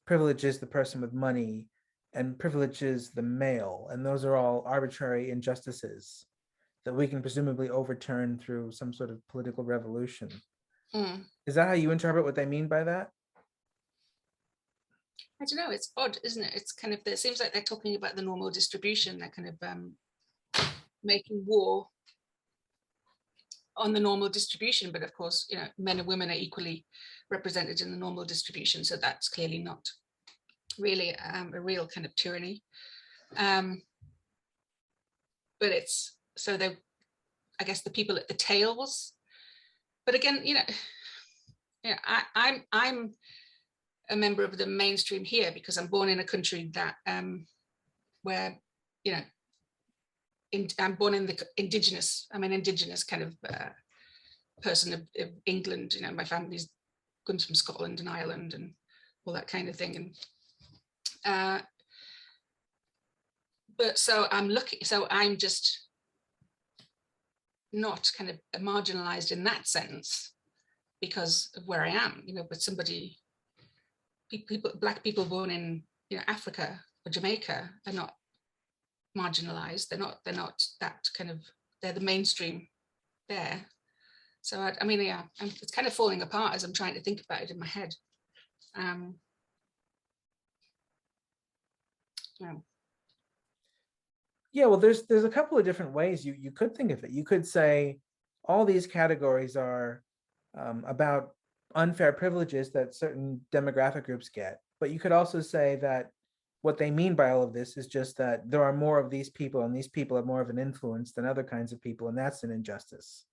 Speaker 2: privileges the person with money, and privileges the male. And those are all arbitrary injustices that we can presumably overturn through some sort of political revolution. Is that how you interpret what they mean by that?
Speaker 3: I don't know, it's odd, isn't it? It's kind of, it seems like they're talking about the normal distribution. They're kind of making war on the normal distribution, but of course, men and women are equally represented in the normal distribution, so that's clearly not really a real kind of tyranny. But it's, so they, I guess, the people at the tails. But again, I'm a member of the mainstream here because I'm born in a country that where I'm born in the indigenous. I'm an indigenous kind of person of England. My family comes from Scotland and Ireland and all that kind of thing. And but so I'm lucky. So I'm just not kind of marginalized in that sense because of where I am. But Black people born in Africa or Jamaica are not marginalized. They're not that kind of, they're the mainstream there. So I mean, yeah, it's kind of falling apart as I'm trying to think about it in my head.
Speaker 2: Yeah, well, there's a couple of different ways you could think of it. You could say all these categories are about unfair privileges that certain demographic groups get. But you could also say that what they mean by all of this is just that there are more of these people and these people have more of an influence than other kinds of people, and that's an injustice.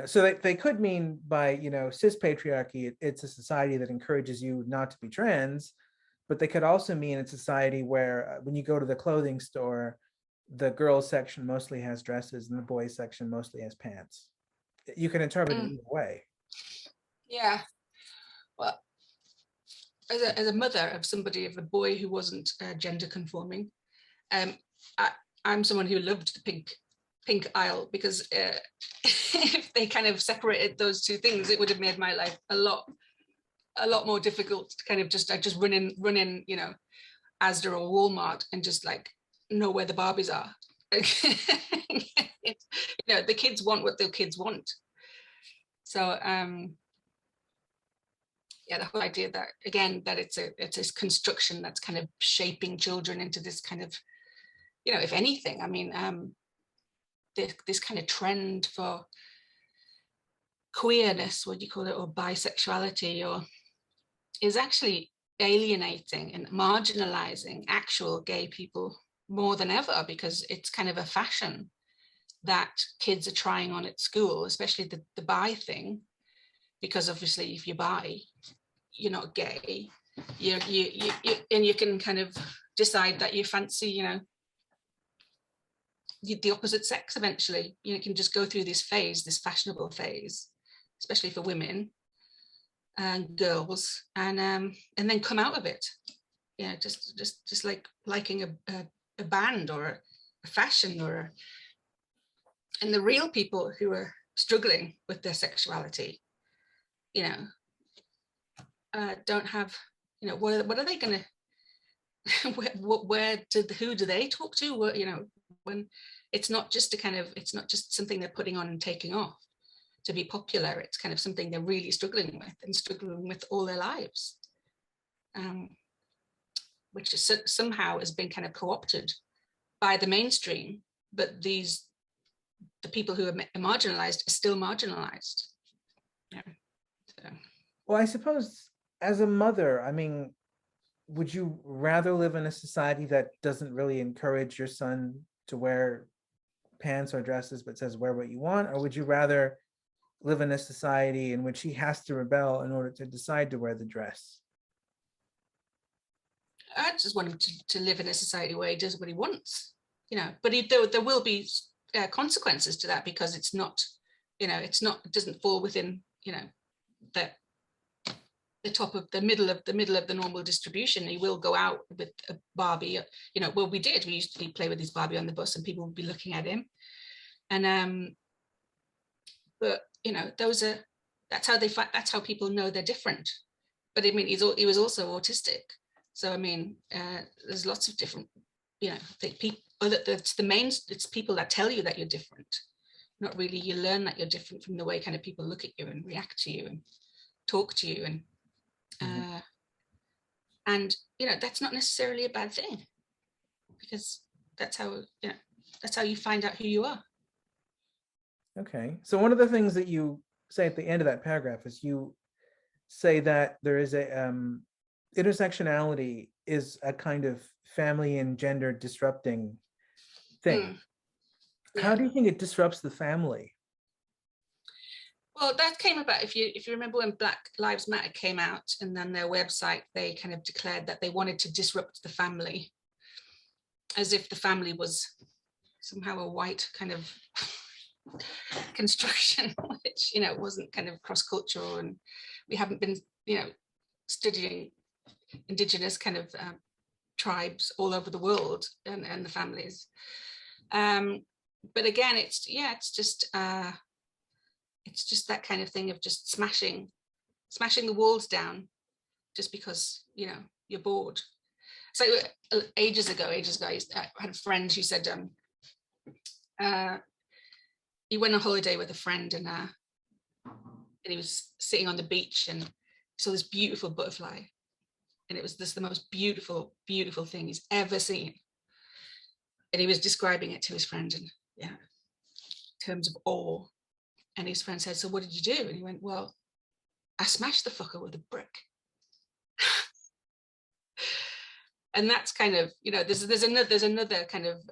Speaker 2: So they could mean by, cis patriarchy, it's a society that encourages you not to be trans, but they could also mean a society where when you go to the clothing store, the girls section mostly has dresses and the boys section mostly has pants. You can interpret it either way.
Speaker 3: Yeah. Well, as a mother of a boy who wasn't gender conforming, I'm someone who loved the pink aisle because if they kind of separated those two things, it would have made my life a lot more difficult to kind of just run in, Asda or Walmart and just like know where the Barbies are. The kids want what the kids want. So yeah, the whole idea that, again, that it's this construction that's kind of shaping children into this kind of, if anything, I mean, this kind of trend for queerness, what do you call it, or bisexuality, or is actually alienating and marginalizing actual gay people more than ever, because it's kind of a fashion that kids are trying on at school, especially the bi thing, because obviously if you're bi, you're not gay, you and you can kind of decide that you fancy, the opposite sex eventually. You can just go through this phase, this fashionable phase, especially for women and girls, and then come out of it. Just like liking a band or a fashion and the real people who are struggling with their sexuality, don't have, what are they going to who do they talk to? You know, when it's not just it's not just something they're putting on and taking off to be popular. It's kind of something they're really struggling with and struggling with all their lives, which is somehow has been kind of co-opted by the mainstream. But the people who are marginalized are still marginalized. Yeah. So.
Speaker 2: Well, I suppose as a mother, I mean, would you rather live in a society that doesn't really encourage your son to wear pants or dresses, but says wear what you want? Or would you rather live in a society in which he has to rebel in order to decide to wear the dress?
Speaker 3: I just want him to live in a society where he does what he wants, you know, but there will be consequences to that, because it's not, you know, it doesn't fall within, you know, the top of the middle of the normal distribution. He will go out with a Barbie, you know. Well, we used to play with his Barbie on the bus and people would be looking at him, and but you know, that's how people know they're different. But I mean, he was also autistic, so I mean, there's lots of different, you know, people. It's people that tell you that you're different, not really. You learn that you're different from the way kind of people look at you and react to you and talk to you, and you know, that's not necessarily a bad thing, because that's how, you know, that's how you find out who you are.
Speaker 2: Okay, so one of the things that you say at the end of that paragraph is you say that there is a intersectionality is a kind of family and gender disrupting thing. Yeah. How do you think it disrupts the family?
Speaker 3: Well, that came about, if you remember when Black Lives Matter came out, and then their website, they kind of declared that they wanted to disrupt the family, as if the family was somehow a white kind of construction, which, you know, wasn't kind of cross-cultural, and we haven't been, you know, studying indigenous kind of tribes all over the world and the families. But again, it's just that kind of thing of just smashing the walls down just because, you know, you're bored. So ages ago, I had a friend who said he went on holiday with a friend, and he was sitting on the beach and saw this beautiful butterfly, and it was the most beautiful thing he's ever seen. And he was describing it to his friend, and yeah, in terms of awe. And his friend said, "So what did you do?" And he went, "Well, I smashed the fucker with a brick." And that's kind of, you know, there's another kind of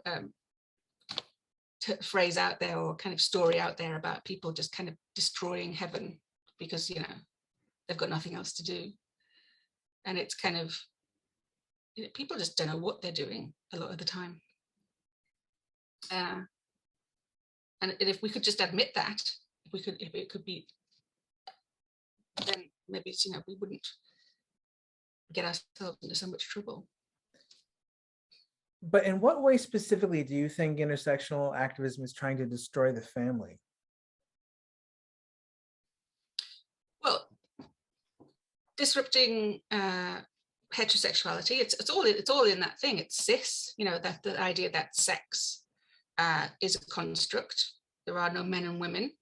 Speaker 3: phrase out there, or kind of story out there, about people just kind of destroying heaven because, you know, they've got nothing else to do. And it's kind of, you know, people just don't know what they're doing a lot of the time. And if we could just admit that, if it could be, then maybe it's, you know, we wouldn't get ourselves into so much trouble.
Speaker 2: But in what way specifically do you think intersectional activism is trying to destroy the family?
Speaker 3: Well, disrupting heterosexuality, it's all in that thing. It's cis, you know, that the idea that sex is a construct. There are no men and women.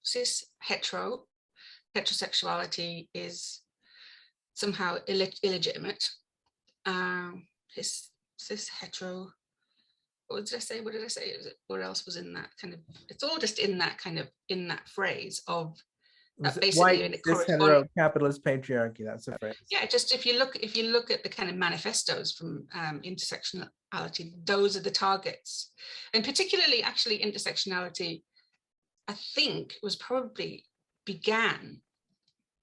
Speaker 3: Cis heterosexuality is somehow illegitimate. Cis hetero. What did I say? What else was in that kind of? It's all just in that kind of, in that phrase of basically
Speaker 2: white, cis hetero capitalist patriarchy. That's a phrase.
Speaker 3: Yeah, just if you look at the kind of manifestos from intersectionality, those are the targets, and particularly actually intersectionality, I think, was probably began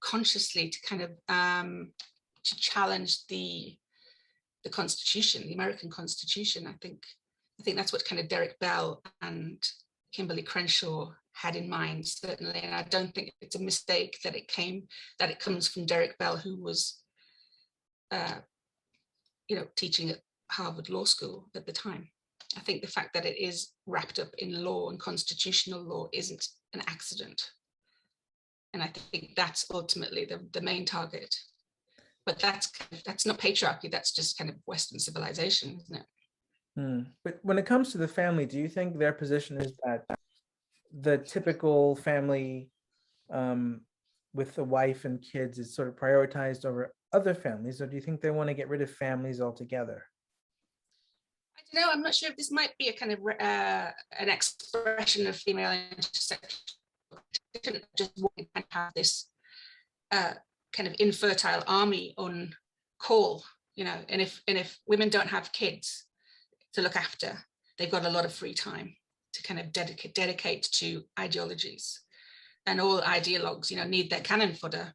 Speaker 3: consciously to kind of to challenge the Constitution, the American Constitution. I think that's what kind of Derek Bell and Kimberly Crenshaw had in mind, certainly. And I don't think it's a mistake that it comes from Derek Bell, who was, you know, teaching at Harvard Law School at the time. I think the fact that it is wrapped up in law and constitutional law isn't an accident. And I think that's ultimately the main target. But that's not patriarchy. That's just kind of Western civilization, isn't it?
Speaker 2: But when it comes to the family, do you think their position is that the typical family with a wife and kids is sort of prioritized over other families, or do you think they want to get rid of families altogether?
Speaker 3: I don't know. I'm not sure if this might be a kind of an expression of female intersection. Just want to have this kind of infertile army on call, you know. And if women don't have kids to look after, they've got a lot of free time to kind of dedicate to ideologies. And all ideologues, you know, need their cannon fodder,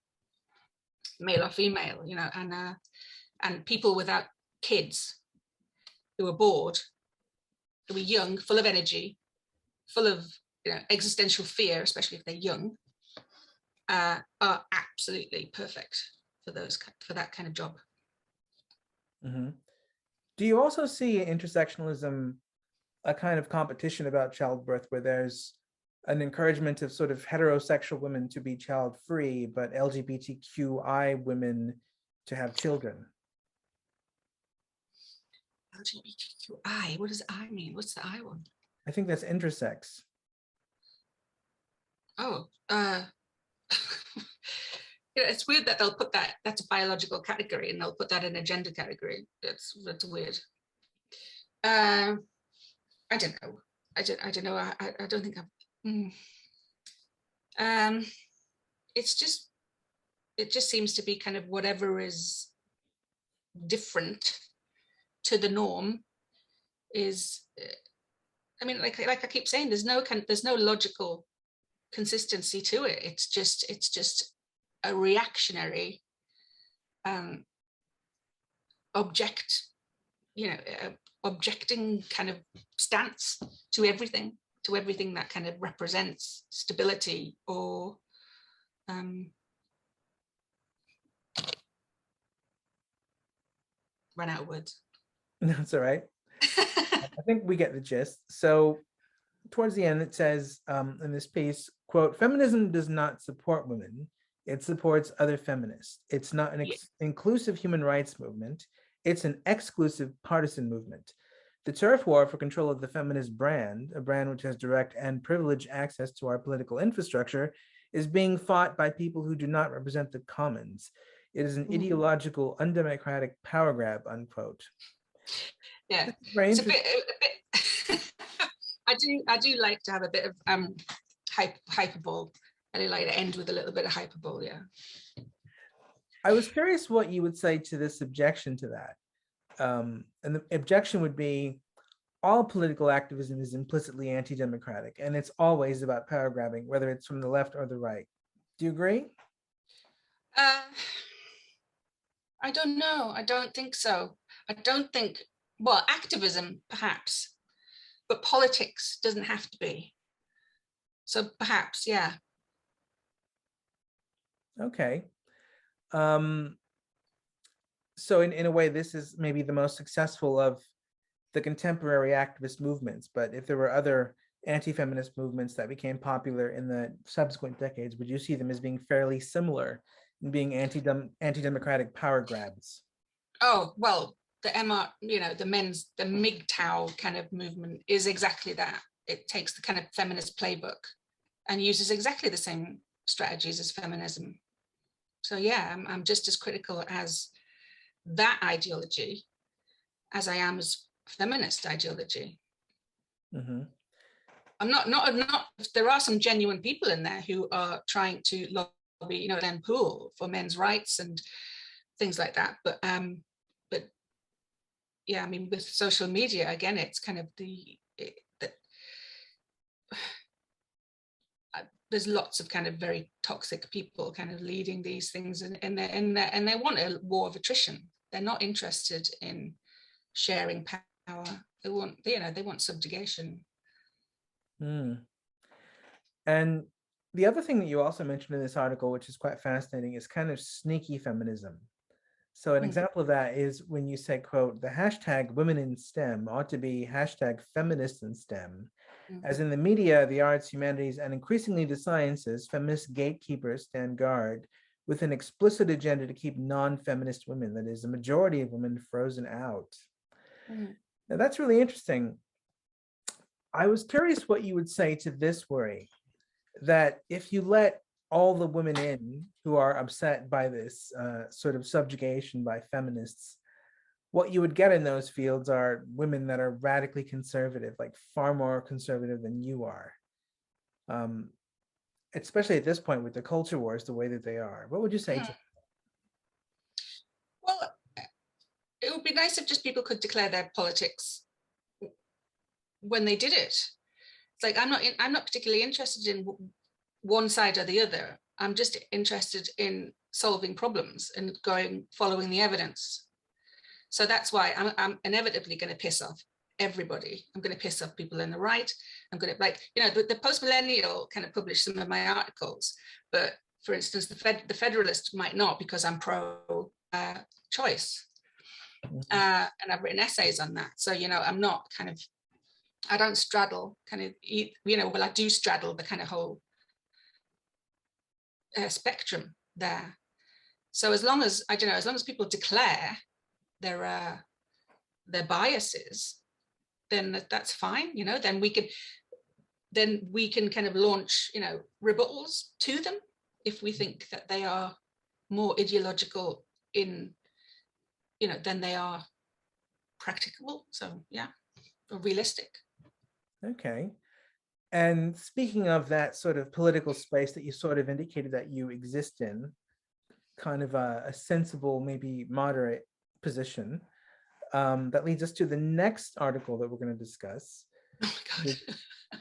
Speaker 3: male or female, you know, and people without kids who are bored, who are young, full of energy, full of, you know, existential fear, especially if they're young, are absolutely perfect for that kind of job.
Speaker 2: Mm-hmm. Do you also see intersectionalism a kind of competition about childbirth, where there's an encouragement of sort of heterosexual women to be child-free, but LGBTQI women to have children?
Speaker 3: LGBTQI, what does I mean? What's the I one?
Speaker 2: I think that's intersex.
Speaker 3: Oh, you know, it's weird that they'll put that's a biological category and they'll put that in a gender category. That's weird. I don't know. I don't know. I don't think it just seems to be kind of whatever is different to the norm is, I mean, like I keep saying, there's no logical consistency to it. It's just a reactionary objecting kind of stance to everything that kind of represents stability or run out of words.
Speaker 2: That's all right. I think we get the gist. So towards the end, it says in this piece, quote, "Feminism does not support women. It supports other feminists. It's not an inclusive human rights movement. It's an exclusive partisan movement. The turf war for control of the feminist brand, a brand which has direct and privileged access to our political infrastructure, is being fought by people who do not represent the commons. It is an ideological, undemocratic power grab," unquote.
Speaker 3: Yeah,
Speaker 2: it's
Speaker 3: a bit I do like to have a bit of hyperbole. I do like to end with a little bit of hyperbole. Yeah.
Speaker 2: I was curious what you would say to this objection to that. And the objection would be, all political activism is implicitly anti-democratic, and it's always about power grabbing, whether it's from the left or the right. Do you agree?
Speaker 3: I don't know. I don't think so. I don't think, well, activism perhaps, but politics doesn't have to be. So perhaps, yeah.
Speaker 2: Okay. So in a way, this is maybe the most successful of the contemporary activist movements, but if there were other anti-feminist movements that became popular in the subsequent decades, would you see them as being fairly similar in being anti-democratic power grabs?
Speaker 3: Oh, well, the MGTOW kind of movement is exactly that. It takes the kind of feminist playbook and uses exactly the same strategies as feminism. So yeah, I'm just as critical as that ideology as I am as feminist ideology.
Speaker 2: Mm-hmm.
Speaker 3: I'm not. There are some genuine people in there who are trying to lobby, you know, Glenn Poole for men's rights and things like that. But yeah, I mean, with social media, again, it's kind of there's lots of kind of very toxic people kind of leading these things, and they want a war of attrition. They're not interested in sharing power. They want subjugation.
Speaker 2: And the other thing that you also mentioned in this article, which is quite fascinating, is kind of sneaky feminism. So an example of that is when you say, quote, "The hashtag women in STEM ought to be hashtag feminists in STEM. As in the media, the arts, humanities, and increasingly the sciences, feminist gatekeepers stand guard with an explicit agenda to keep non-feminist women, that is, the majority of women, frozen out. Now, that's really interesting. I was curious what you would say to this worry, that if you let all the women in who are upset by this sort of subjugation by feminists, what you would get in those fields are women that are radically conservative, like far more conservative than you are. Especially at this point with the culture wars the way that they are. What would you say to?
Speaker 3: Well, it would be nice if just people could declare their politics when they did it. It's like I'm not particularly interested in one side or the other. I'm just interested in solving problems and following the evidence. So that's why I'm inevitably going to piss off everybody. I'm going to piss off people in the right. I'm going to, like, you know, the post-millennial kind of published some of my articles, but for instance, the Federalist might not, because I'm pro-choice. And I've written essays on that. So, you know, I'm not kind of, I don't straddle kind of, you know, well, I do straddle the kind of whole spectrum there. So as long as, I don't know, as long as people declare their biases, then that's fine, you know, then we can kind of launch, you know, rebuttals to them if we think that they are more ideological in, you know, than they are practicable. So yeah, or realistic.
Speaker 2: Okay. And speaking of that sort of political space that you sort of indicated that you exist in, kind of a sensible, maybe moderate position, that leads us to the next article that we're going to discuss.
Speaker 3: Oh my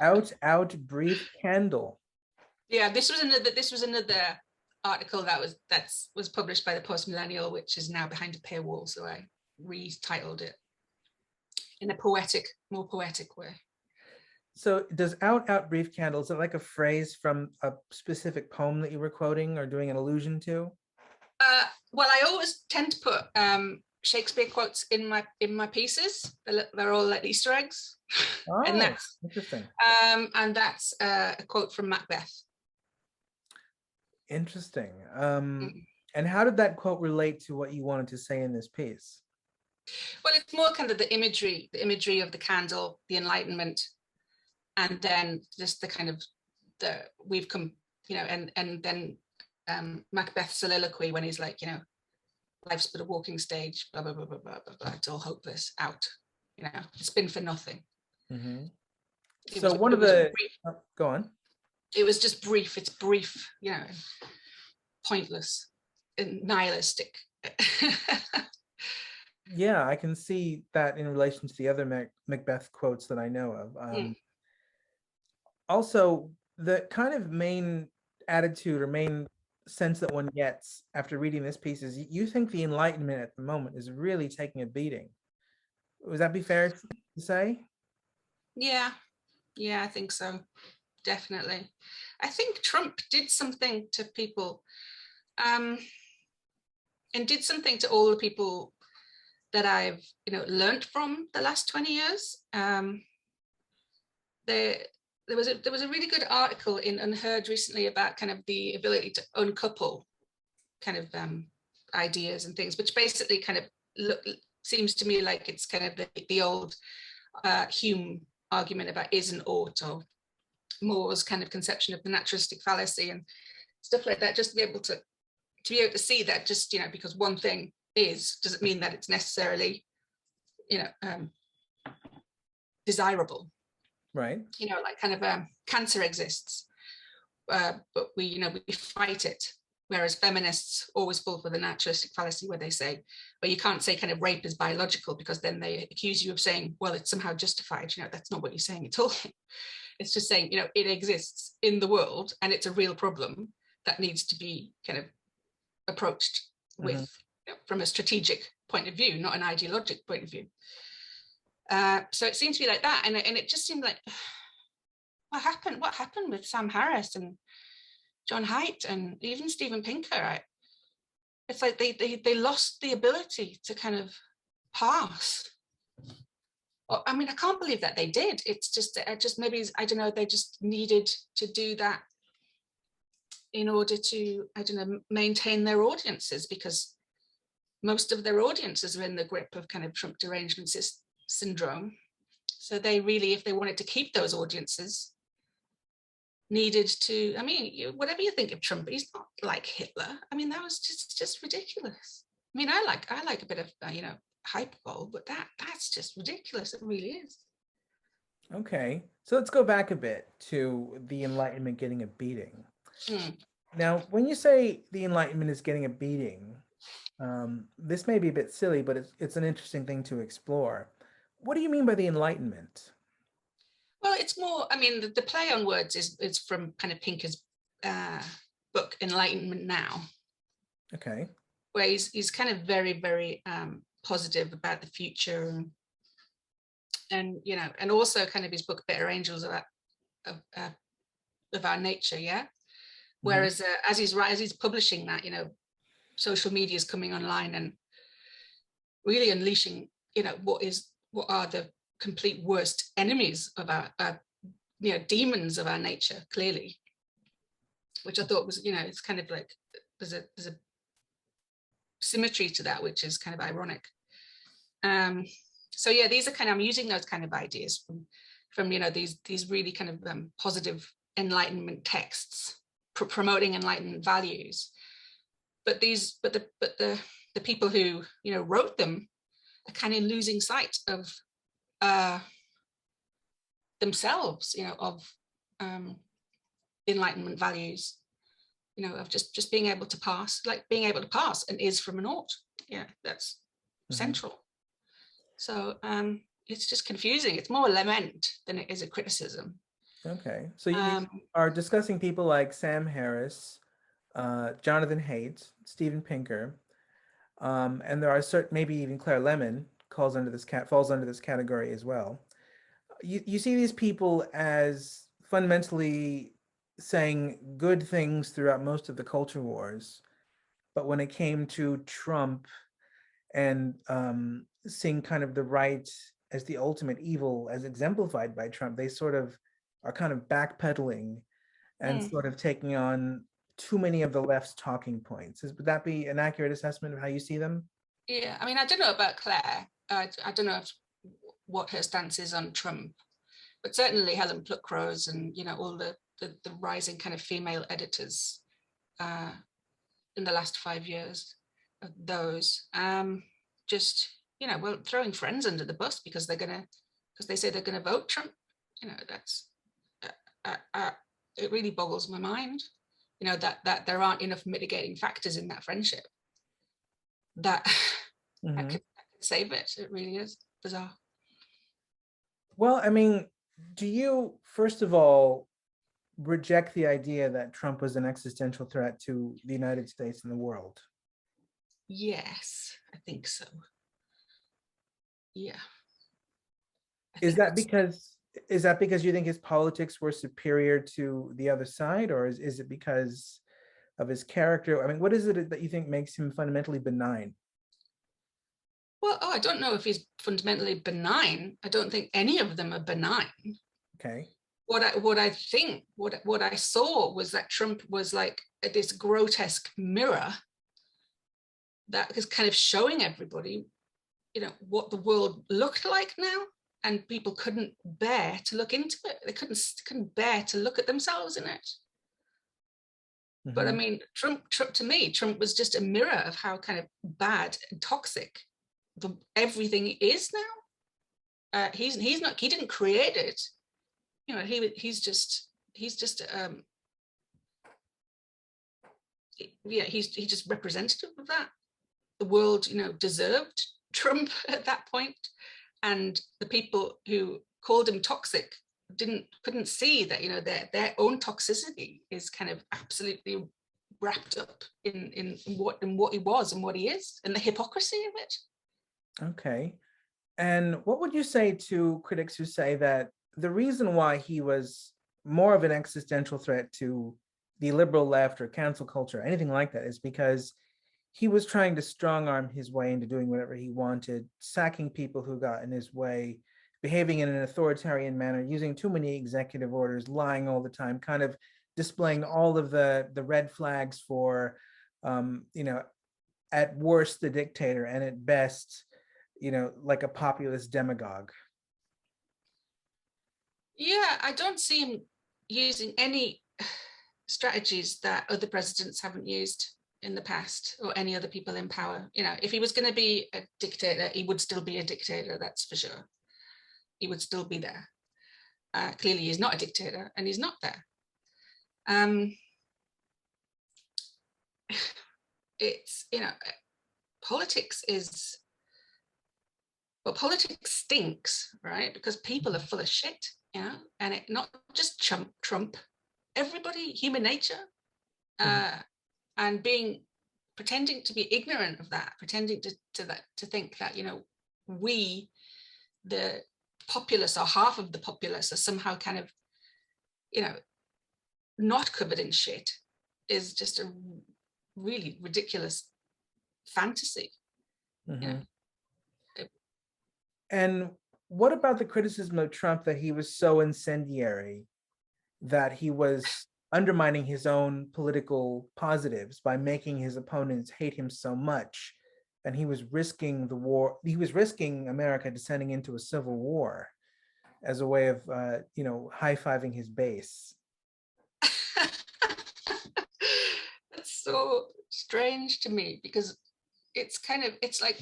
Speaker 3: God.
Speaker 2: Out, brief candle.
Speaker 3: Yeah, this was another article that was published by the Post Millennial, which is now behind a paywall. So I retitled it in a more poetic way.
Speaker 2: So does out, brief candle, is it like a phrase from a specific poem that you were quoting or doing an allusion to?
Speaker 3: Well, I always tend to put Shakespeare quotes in my pieces. They're all like Easter eggs.
Speaker 2: Oh,
Speaker 3: and that's
Speaker 2: interesting.
Speaker 3: And that's a quote from Macbeth.
Speaker 2: Interesting. And how did that quote relate to what you wanted to say in this piece?
Speaker 3: Well, it's more kind of the imagery of the candle, the Enlightenment, and then just the kind of we've come, you know, and then Macbeth's soliloquy when he's like, you know, life's but a walking stage, blah, blah, blah, blah, blah, blah, blah, it's all hopeless, out, you know, it's been for nothing.
Speaker 2: Mm-hmm. So one of the, go on.
Speaker 3: It was just brief, it's brief, you know, pointless and nihilistic.
Speaker 2: Yeah, I can see that in relation to the other Macbeth quotes that I know of. Also, the kind of main attitude or main sense that one gets after reading this piece is you think the Enlightenment at the moment is really taking a beating. Would that be fair to say? Yeah,
Speaker 3: I think so. Definitely. I think Trump did something to people, and did something to all the people that I've, you know, learned from the last 20 years. There was a really good article in Unheard recently about kind of the ability to uncouple kind of ideas and things, which basically kind of seems to me like it's kind of the old Hume argument about is and ought, or More's kind of conception of the naturalistic fallacy and stuff like that, just to be able to see that, just, you know, because one thing doesn't mean that it's necessarily, you know, desirable.
Speaker 2: Right.
Speaker 3: You know, like kind of cancer exists, but we fight it. Whereas feminists always fall for the naturalistic fallacy where they say, well, you can't say kind of rape is biological, because then they accuse you of saying, well, it's somehow justified. You know, that's not what you're saying at all. It's just saying, you know, it exists in the world and it's a real problem that needs to be kind of approached with, you know, from a strategic point of view, not an ideologic point of view. So it seemed to be like that, and it just seemed like, what happened with Sam Harris and John Haidt and even Steven Pinker? It's like they lost the ability to kind of pass. I mean, I can't believe that they did. It's just maybe, I don't know, they just needed to do that in order to, I don't know, maintain their audiences, because most of their audiences are in the grip of kind of Trump derangement syndrome. So they really, if they wanted to keep those audiences, needed to, I mean, whatever you think of Trump, he's not like Hitler. I mean, that was just ridiculous. I mean, I like a bit of, hyperbole, but that's just ridiculous. It really is.
Speaker 2: Okay, so let's go back a bit to the Enlightenment getting a beating. Now, when you say the Enlightenment is getting a beating, this may be a bit silly, but it's an interesting thing to explore. What do you mean by the Enlightenment?
Speaker 3: Well, it's more, I mean, the play on words is from kind of Pinker's book, Enlightenment Now.
Speaker 2: Okay.
Speaker 3: Where he's kind of very, very positive about the future, and and also kind of his book Better Angels of our nature, yeah. Whereas as he's publishing that, social media is coming online and really unleashing, what are the complete worst enemies of our demons of our nature, clearly, which I thought was, it's kind of like there's a symmetry to that, which is kind of ironic. So yeah, these are kind of, I'm using those kind of ideas from these really kind of positive Enlightenment texts promoting Enlightenment values, but the people who wrote them are kind of losing sight of themselves, of Enlightenment values, of just being able to pass, and is from an ought. Yeah, that's central. So it's just confusing. It's more a lament than it is a criticism.
Speaker 2: Okay, so you are discussing people like Sam Harris, Jonathan Haidt, Steven Pinker, and there are certain, maybe even Claire Lemon falls under this category as well. You see these people as fundamentally saying good things throughout most of the culture wars, but when it came to Trump and seeing kind of the right as the ultimate evil as exemplified by Trump, they sort of are kind of backpedaling and sort of taking on too many of the left's talking points. Would that be an accurate assessment of how you see them?
Speaker 3: Yeah, I mean, I don't know about Claire. I don't know what her stance is on Trump, but certainly Helen Pluckrose and all the rising kind of female editors in the last 5 years, of those just well, throwing friends under the bus because they say they're gonna vote Trump. That's it really boggles my mind. That there aren't enough mitigating factors in that friendship that I could save it. It really is bizarre.
Speaker 2: Well, I mean, do you first of all reject the idea that Trump was an existential threat to the United States and the world?
Speaker 3: Yes, I think so. Yeah.
Speaker 2: Is that because you think his politics were superior to the other side, or is it because of his character? I mean, what is it that you think makes him fundamentally benign?
Speaker 3: Well, I don't know if he's fundamentally benign. I don't think any of them are benign.
Speaker 2: Okay.
Speaker 3: What I saw was that Trump was like this grotesque mirror that is kind of showing everybody, what the world looked like now, and people couldn't bear to look into it. They couldn't bear to look at themselves in it. But I mean, Trump to me, Trump was just a mirror of how kind of bad and toxic everything is now. He didn't create it. He's just representative of that. The world, deserved Trump at that point, and the people who called him toxic couldn't see that their own toxicity is kind of absolutely wrapped up in what he was and what he is, and the hypocrisy of it.
Speaker 2: Okay. And what would you say to critics who say that the reason why he was more of an existential threat to the liberal left or cancel culture, anything like that, is because he was trying to strong arm his way into doing whatever he wanted, sacking people who got in his way, behaving in an authoritarian manner, using too many executive orders, lying all the time, kind of displaying all of the red flags for, you know, at worst the dictator, and at best, you know, like a populist demagogue.
Speaker 3: Yeah, I don't see him using any strategies that other presidents haven't used in the past, or any other people in power. You know, if he was going to be a dictator, he would still be a dictator, that's for sure. He would still be there. Clearly he's not a dictator, and he's not there. It's, you know, politics is, well, politics stinks, right? Because people are full of shit, you know, and it not just Trump, everybody, human nature, and pretending to be ignorant of that, pretending to think that, you know, we, the populace, or half of the populace, are somehow kind of, you know, not covered in shit, is just a really ridiculous fantasy. You know?
Speaker 2: And what about the criticism of Trump that he was so incendiary, that he was undermining his own political positives by making his opponents hate him so much, and he was risking the war, he was risking America descending into a civil war as a way of, you know, high-fiving his base?
Speaker 3: That's so strange to me, because it's kind of, it's like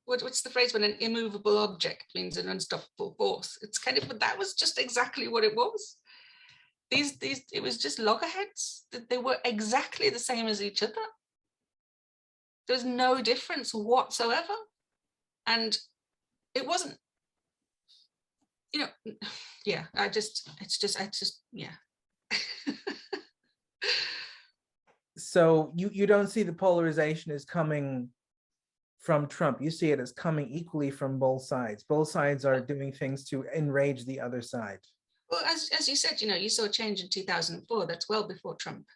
Speaker 3: what's the phrase, when an immovable object means an unstoppable force. It's kind of, but that was just exactly what it was. It was just loggerheads. They were exactly the same as each other. There's no difference whatsoever. And it wasn't, you know, yeah, yeah.
Speaker 2: So you don't see the polarization as coming from Trump. You see it as coming equally from both sides. Both sides are doing things to enrage the other side.
Speaker 3: Well, as you said, you know, you saw a change in 2004. That's well before Trump.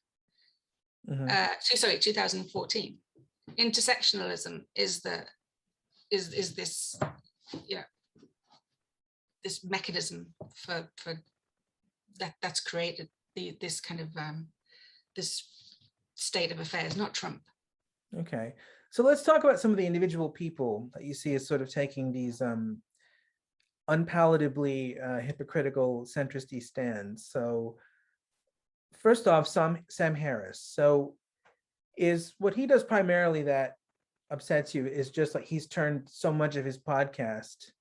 Speaker 3: 2014. Intersectionalism is this, you know, this mechanism for that's created this kind of this state of affairs, not Trump.
Speaker 2: Okay, so let's talk about some of the individual people that you see as sort of taking these unpalatably hypocritical centrist stands. So first off, Sam Harris. So is what he does primarily that upsets you is just like he's turned so much of his podcast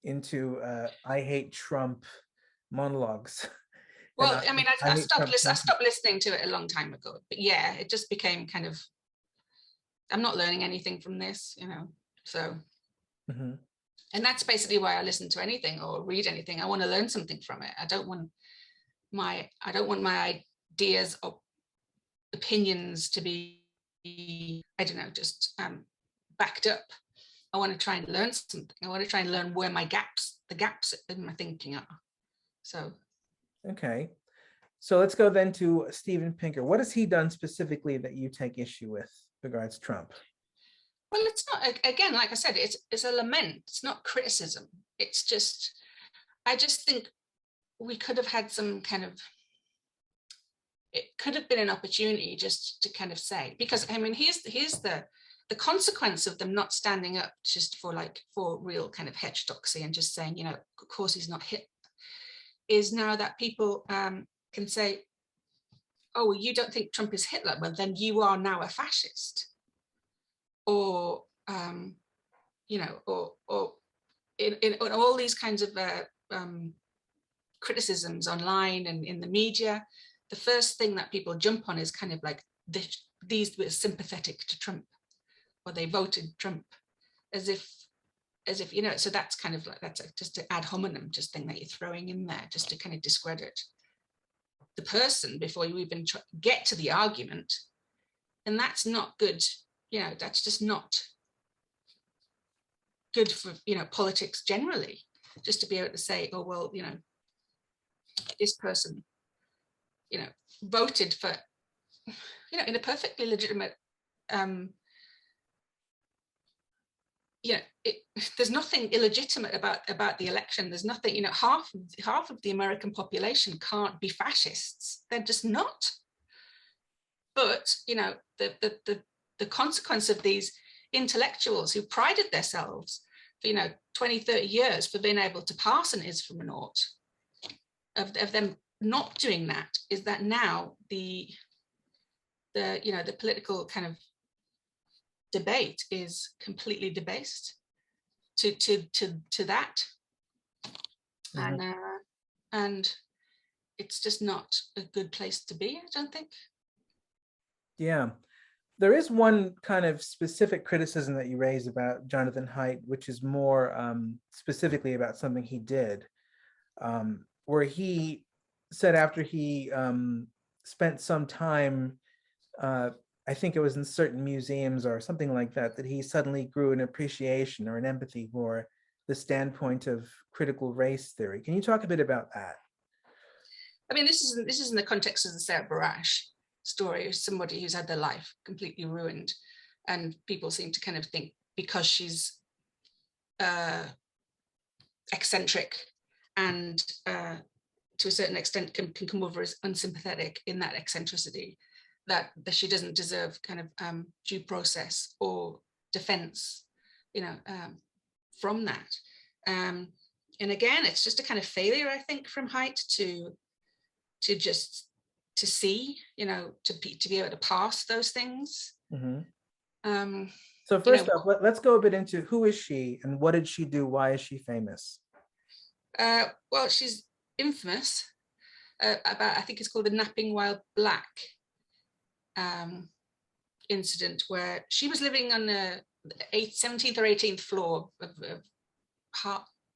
Speaker 2: into I hate Trump monologues?
Speaker 3: Well, I mean, I stopped listening to it a long time ago, but yeah, it just became kind of, I'm not learning anything from this, you know, so. And that's basically why I listen to anything or read anything. I want to learn something from it. I don't want my ideas or opinions to be, I don't know, just backed up. I want to try and learn something. I want to try and learn where the gaps in my thinking are. So. Okay.
Speaker 2: So let's go then to Steven Pinker. What has he done specifically that you take issue with regards to Trump?
Speaker 3: Well, it's not, again, like I said, it's a lament. It's not criticism. It's just, I just think we could have had some kind of, it could have been an opportunity just to kind of say, because I mean, here's the consequence of them not standing up just for real kind of heterodoxy and just saying, you know, of course he's not Hitler, is now that people can say, oh, well, you don't think Trump is Hitler, well, then you are now a fascist. Or, you know, or in all these kinds of criticisms online and in the media, the first thing that people jump on is kind of like, these were sympathetic to Trump, or they voted Trump, as if, you know, so that's kind of like, that's just an ad hominem just thing that you're throwing in there just to kind of discredit the person before you even get to the argument. And that's not good. You know, that's just not good for, you know, politics generally, just to be able to say, oh, well, you know, this person, you know, voted for, you know, in a perfectly legitimate there's nothing illegitimate about the election. There's nothing, half of the American population can't be fascists. They're just not. But, the consequence of these intellectuals who prided themselves for, 20, 30 years for being able to pass an is from an ought, of them not doing that, is that now the political kind of debate is completely debased to that. Mm-hmm. And it's just not a good place to be, I don't think.
Speaker 2: Yeah, there is one kind of specific criticism that you raise about Jonathan Haidt, which is more specifically about something he did, where he said after he spent some time, I think it was in certain museums or something like that, that he suddenly grew an appreciation or an empathy for the standpoint of critical race theory. Can you talk a bit about that?
Speaker 3: I mean, this is in the context of the Sarah Barash story of somebody who's had their life completely ruined, and people seem to kind of think because she's eccentric and to a certain extent can come over as unsympathetic in that eccentricity, that she doesn't deserve kind of due process or defense, from that. And again, it's just a kind of failure, I think, from Haidt to see, to be able to pass those things.
Speaker 2: Mm-hmm. So first off, let's go a bit into who is she and what did she do? Why is she famous?
Speaker 3: Well, she's infamous about, I think it's called the Napping While Black incident, where she was living on the 17th or 18th floor of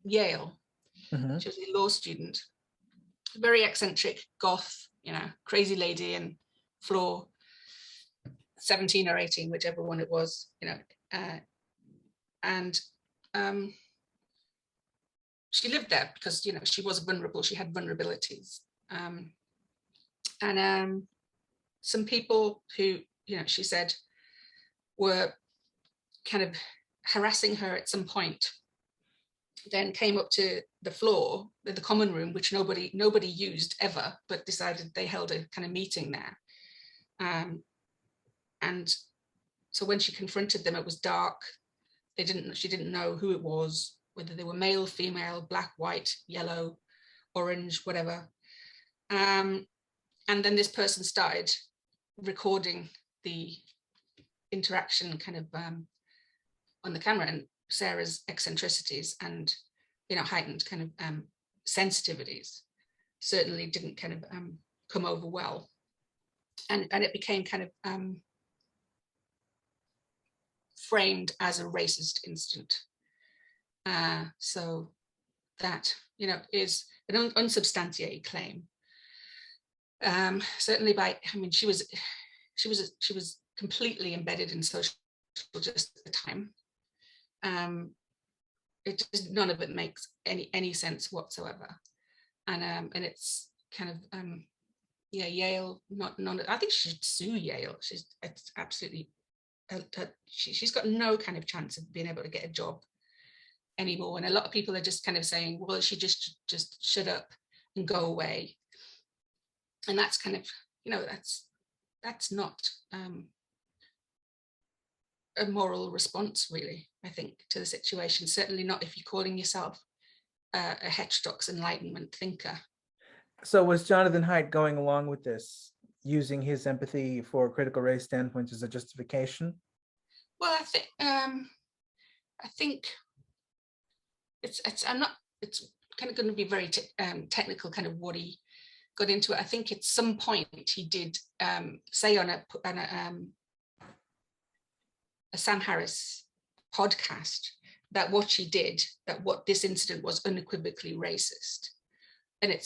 Speaker 3: Yale. Mm-hmm. She was a law student, very eccentric, goth, crazy lady, and floor 17 or 18, whichever one it was, and she lived there because, she was vulnerable, she had vulnerabilities. And some people who, she said, were kind of harassing her at some point, then came up to the floor, the common room, which nobody used ever, but decided they held a kind of meeting there. And so when she confronted them, it was dark. She didn't know who it was, whether they were male, female, black, white, yellow, orange, whatever. And then this person started recording the interaction kind of on the camera, and Sarah's eccentricities and, heightened kind of sensitivities certainly didn't kind of come over well. And it became kind of framed as a racist incident. So that, is an unsubstantiated claim. Certainly she was completely embedded in social justice at the time. None of it makes any sense whatsoever. And it's kind of, Yale, I think she should sue Yale. It's absolutely, she's got no kind of chance of being able to get a job anymore. And a lot of people are just kind of saying, well, she just shut up and go away. And that's kind of, that's not a moral response, really, I think, to the situation. Certainly not if you're calling yourself a heterodox Enlightenment thinker.
Speaker 2: So was Jonathan Haidt going along with this, using his empathy for critical race standpoints as a justification?
Speaker 3: Well, I think it's kind of going to be very technical, kind of what he got into it. I think at some point he did say on a Sam Harris podcast that what this incident was unequivocally racist, and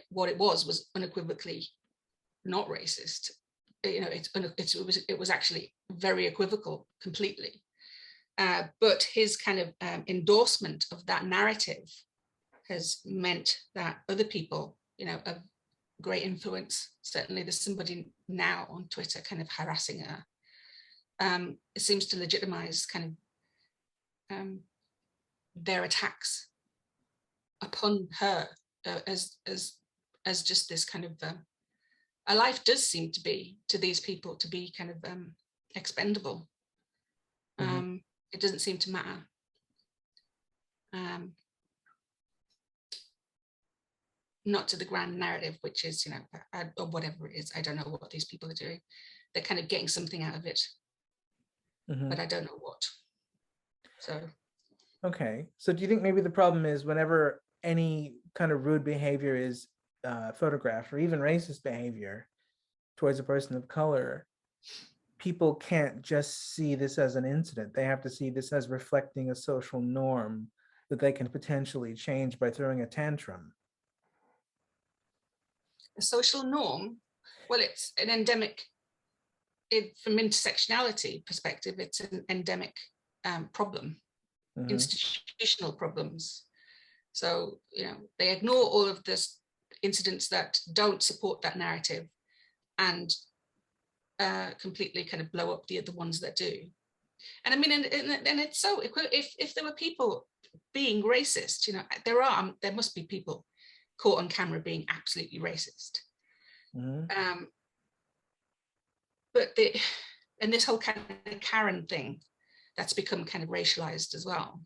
Speaker 3: what it was unequivocally not racist. It was actually very equivocal completely. But his kind of endorsement of that narrative has meant that other people, of great influence, certainly there's somebody now on Twitter kind of harassing her. It seems to legitimize kind of their attacks upon her as just this kind of a life does seem to be to these people to be kind of expendable. It doesn't seem to matter. Not to the grand narrative, which is, you know, or whatever it is. I don't know what these people are doing. They're kind of getting something out of it, but I don't know what. So.
Speaker 2: Okay. So do you think maybe the problem is whenever any kind of rude behavior is photographed, or even racist behavior towards a person of color, people can't just see this as an incident. They have to see this as reflecting a social norm that they can potentially change by throwing a tantrum?
Speaker 3: A social norm? Well, it's an endemic, from intersectionality perspective, it's an endemic problem, institutional problems. So, you know, they ignore all of this incidents that don't support that narrative and completely kind of blow up the ones that do. And I mean, and it's so, if there were people being racist, you know, there must be people caught on camera being absolutely racist. But and this whole kind of Karen thing, that's become kind of racialized as well.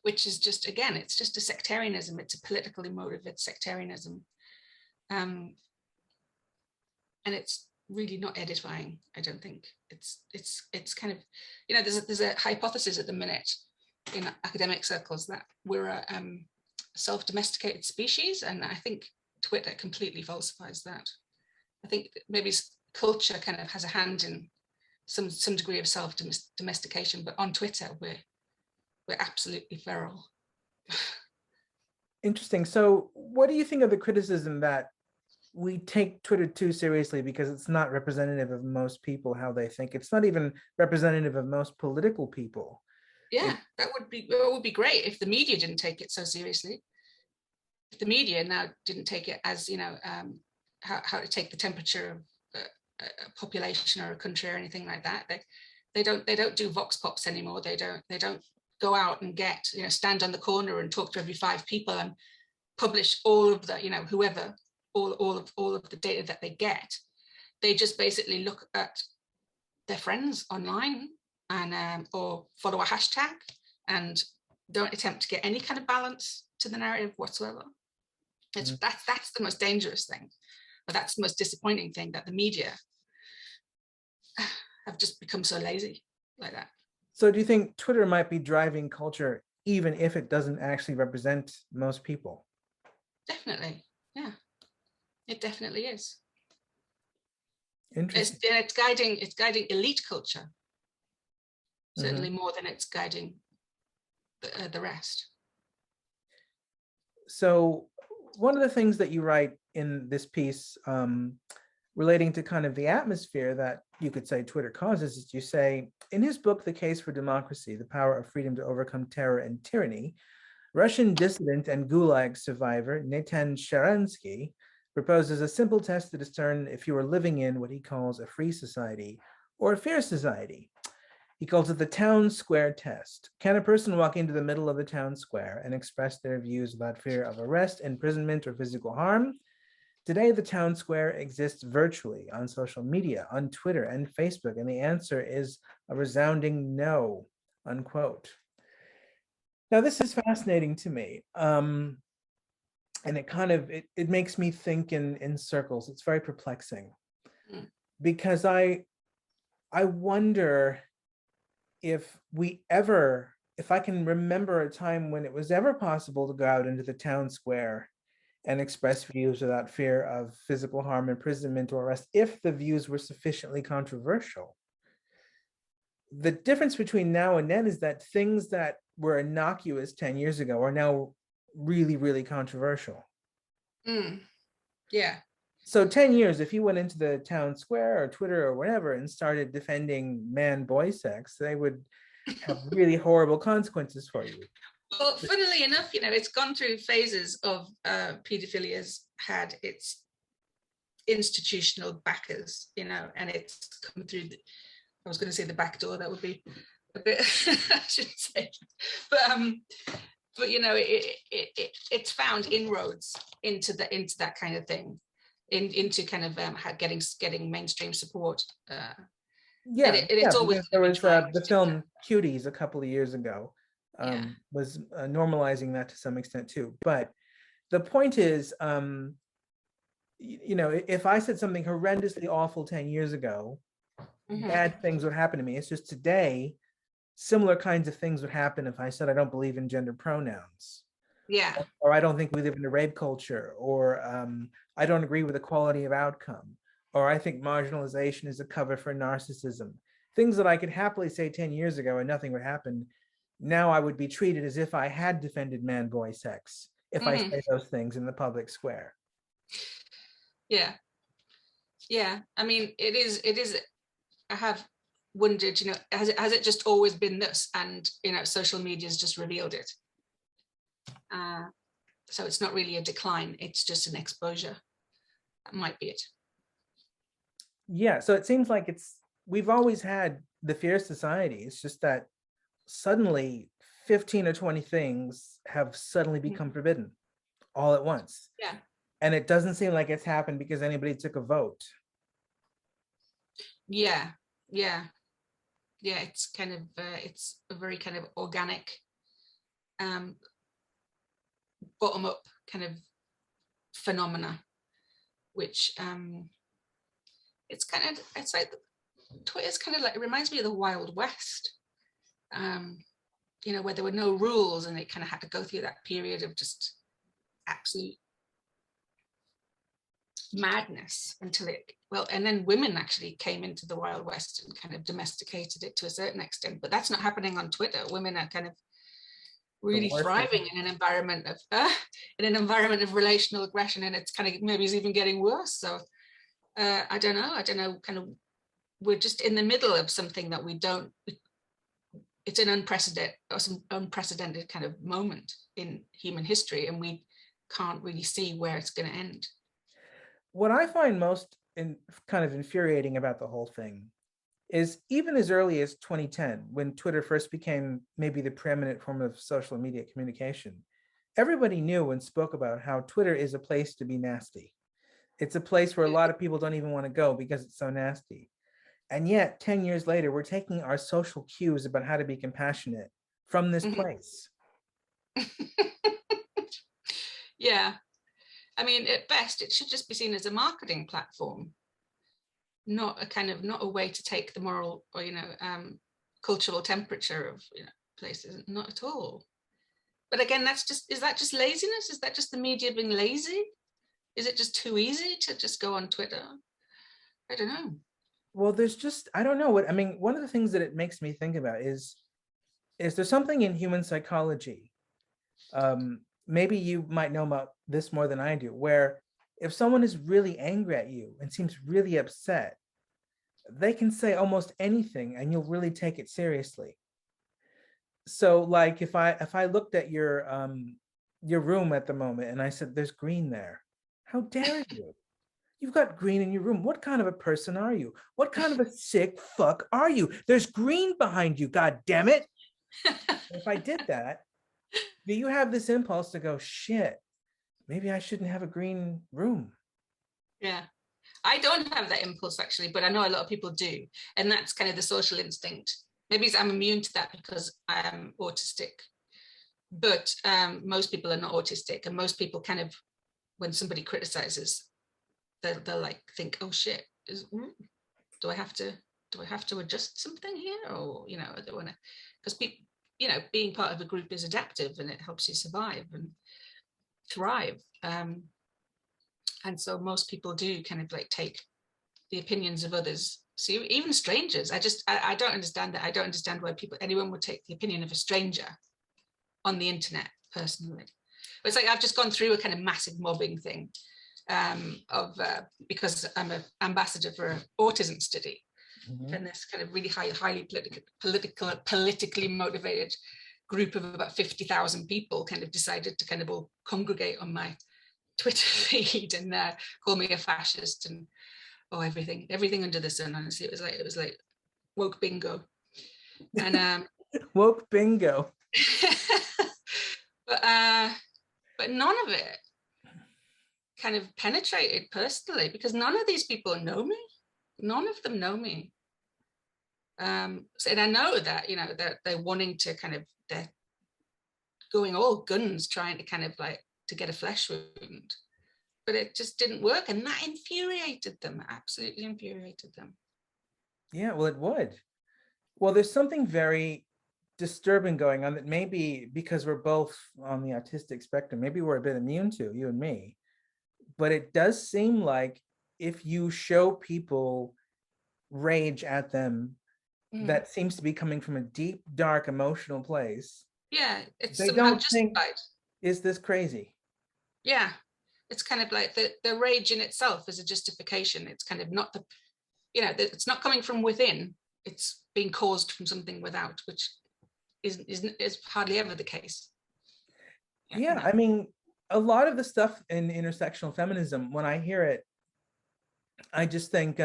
Speaker 3: Which is just, again, it's just a sectarianism. It's a politically motivated sectarianism. And it's really not edifying, I don't think. It's kind of, you know, there's a hypothesis at the minute in academic circles that we're a self-domesticated species, and I think Twitter completely falsifies that. I think maybe culture kind of has a hand in some degree of self-domestication, but on Twitter we're absolutely feral.
Speaker 2: Interesting. So what do you think of the criticism that we take Twitter too seriously because it's not representative of most people, how they think? It's not even representative of most political people.
Speaker 3: Yeah, that would be great if the media didn't take it so seriously. If the media now didn't take it as, you know, how to take the temperature of a population or a country or anything like that. They don't do vox pops anymore. They don't go out and get, you know, stand on the corner and talk to every 5 people and publish all of the, you know, whoever, all of the data that they get. They just basically look at their friends online and or follow a hashtag and don't attempt to get any kind of balance to the narrative whatsoever. That's the most dangerous thing, but that's the most disappointing thing, that the media have just become so lazy like that.
Speaker 2: So do you think Twitter might be driving culture even if it doesn't actually represent most people?
Speaker 3: Definitely, yeah, it definitely is.
Speaker 2: Interesting.
Speaker 3: It's guiding elite culture, certainly more than it's guiding the rest.
Speaker 2: So one of the things that you write in this piece relating to kind of the atmosphere that you could say Twitter causes is, you say, in his book, The Case for Democracy, The Power of Freedom to Overcome Terror and Tyranny, Russian dissident and Gulag survivor Natan Sharansky proposes a simple test to discern if you are living in what he calls a free society or a fair society. He calls it the town square test. Can a person walk into the middle of the town square and express their views without fear of arrest, imprisonment, or physical harm? Today, the town square exists virtually on social media, on Twitter and Facebook, and the answer is a resounding no, unquote. Now, this is fascinating to me. And it kind of, it makes me think in circles. It's very perplexing because I wonder if I can remember a time when it was ever possible to go out into the town square and express views without fear of physical harm, imprisonment, or arrest, if the views were sufficiently controversial. The difference between now and then is that things that were innocuous 10 years ago are now really, really controversial.
Speaker 3: Yeah.
Speaker 2: So 10 years, if you went into the town square or Twitter or whatever and started defending man-boy sex, they would have really horrible consequences for you.
Speaker 3: Well, funnily enough, you know, it's gone through phases of paedophilia's had its institutional backers, you know, and it's come through, I was going to say the back door, that would be a bit. I shouldn't say, but you know, it's found inroads into that kind of thing, into kind of getting mainstream support. It's always
Speaker 2: because there was
Speaker 3: trying
Speaker 2: the film Cuties a couple of years ago,
Speaker 3: Yeah.
Speaker 2: was normalizing that to some extent too. But the point is, you know, if I said something horrendously awful 10 years ago, bad things would happen to me. It's just today, similar kinds of things would happen if I said I don't believe in gender pronouns.
Speaker 3: Yeah.
Speaker 2: Or I don't think we live in a rape culture, or I don't agree with equality of outcome, or I think marginalization is a cover for narcissism. Things that I could happily say 10 years ago and nothing would happen. Now I would be treated as if I had defended man-boy sex if I say those things in the public square.
Speaker 3: Yeah. Yeah. I mean, it is, I have wondered, you know, has it just always been this, and, you know, social media has just revealed it? So it's not really a decline, it's just an exposure. That might be it.
Speaker 2: Yeah, so it seems like we've always had the fierce society. It's just that suddenly 15 or 20 things have suddenly become forbidden all at once.
Speaker 3: Yeah.
Speaker 2: And it doesn't seem like it's happened because anybody took a vote.
Speaker 3: Yeah. It's kind of it's a very kind of organic, bottom up kind of phenomena, which it's like Twitter's kind of like, it reminds me of the Wild West, you know, where there were no rules and it kind of had to go through that period of just absolute madness until and then women actually came into the Wild West and kind of domesticated it to a certain extent, but that's not happening on Twitter. Women are kind of really thriving in an environment of relational aggression, and it's kind of maybe is even getting worse. So I don't know, kind of, we're just in the middle of something that it's an unprecedented kind of moment in human history, and we can't really see where it's going to end.
Speaker 2: What I find most kind of infuriating about the whole thing is, even as early as 2010, when Twitter first became maybe the preeminent form of social media communication, everybody knew and spoke about how Twitter is a place to be nasty. It's a place where a lot of people don't even want to go because it's so nasty. And yet 10 years later, we're taking our social cues about how to be compassionate from this place.
Speaker 3: Yeah. I mean, at best, it should just be seen as a marketing platform, not a way to take the moral or, you know, cultural temperature of, you know, places. Not at all. But again, is that just laziness? Is that just the media being lazy? Is it just too easy to just go on Twitter? I don't know.
Speaker 2: Well, I don't know what, I mean, one of the things that it makes me think about is there something in human psychology? Maybe you might know about this more than I do, where if someone is really angry at you and seems really upset, they can say almost anything and you'll really take it seriously. So like if I looked at your room at the moment and I said, there's green there, how dare you? You've got green in your room. What kind of a person are you? What kind of a sick fuck are you? There's green behind you, God damn it. If I did that, do you have this impulse to go, shit, maybe I shouldn't have a green room?
Speaker 3: Yeah, I don't have that impulse actually, but I know a lot of people do. And that's kind of the social instinct. Maybe I'm immune to that because I am autistic. But most people are not autistic. And most people kind of, when somebody criticizes, they'll like think, oh shit, do I have to adjust something here? Or, you know, I don't want to, because people, you know, being part of a group is adaptive and it helps you survive and thrive. And so most people do kind of like take the opinions of others. So even strangers, I don't understand that. I don't understand why anyone would take the opinion of a stranger on the internet personally. But it's like, I've just gone through a kind of massive mobbing thing because I'm an ambassador for an autism study. And this kind of really highly politically motivated group of about 50,000 people kind of decided to kind of all congregate on my Twitter feed and call me a fascist and everything under the sun. Honestly, it was like woke bingo. And
Speaker 2: Woke bingo.
Speaker 3: but none of it kind of penetrated personally, because none of these people know me. None of them know me. And I know that, you know, that they're wanting to kind of, they're going all guns trying to kind of like to get a flesh wound, but it just didn't work. And that infuriated them, absolutely infuriated them.
Speaker 2: Yeah, well, it would. Well, there's something very disturbing going on that maybe because we're both on the autistic spectrum, maybe we're a bit immune to, you and me. But it does seem like if you show people rage at them, that seems to be coming from a deep, dark, emotional place.
Speaker 3: Yeah, it's
Speaker 2: They
Speaker 3: somehow
Speaker 2: don't think,
Speaker 3: justified.
Speaker 2: is this crazy?
Speaker 3: Yeah, it's kind of like the rage in itself is a justification. It's kind of not the, you know, it's not coming from within. It's being caused from something without, which is hardly ever the case.
Speaker 2: Yeah,
Speaker 3: No.
Speaker 2: I mean, a lot of the stuff in intersectional feminism, when I hear it, I just think,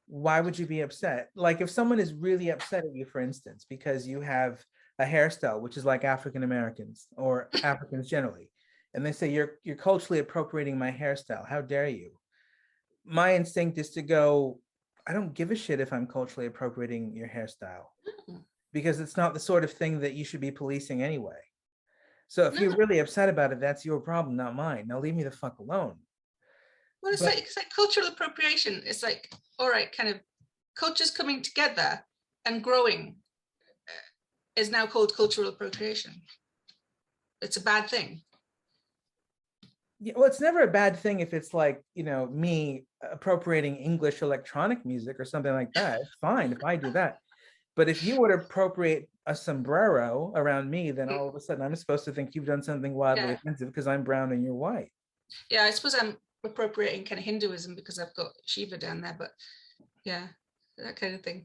Speaker 2: why would you be upset? Like if someone is really upset at you, for instance, because you have a hairstyle which is like African Americans or Africans generally, and they say you're culturally appropriating my hairstyle, how dare you? My instinct is to go, I don't give a shit if I'm culturally appropriating your hairstyle, because it's not the sort of thing that you should be policing anyway. So if you're really upset about it, that's your problem, not mine. Now leave me the fuck alone.
Speaker 3: Well, it's like cultural appropriation. It's like, all right, kind of cultures coming together and growing is now called cultural appropriation. It's a bad thing.
Speaker 2: Yeah, well, it's never a bad thing if it's like, you know, me appropriating English electronic music or something like that. It's fine if I do that. But if you were to appropriate a sombrero around me, then all of a sudden I'm supposed to think you've done something wildly offensive because I'm brown and you're white.
Speaker 3: Yeah, I suppose I'm appropriating kind of Hinduism because I've got Shiva down there, but yeah, that kind of thing.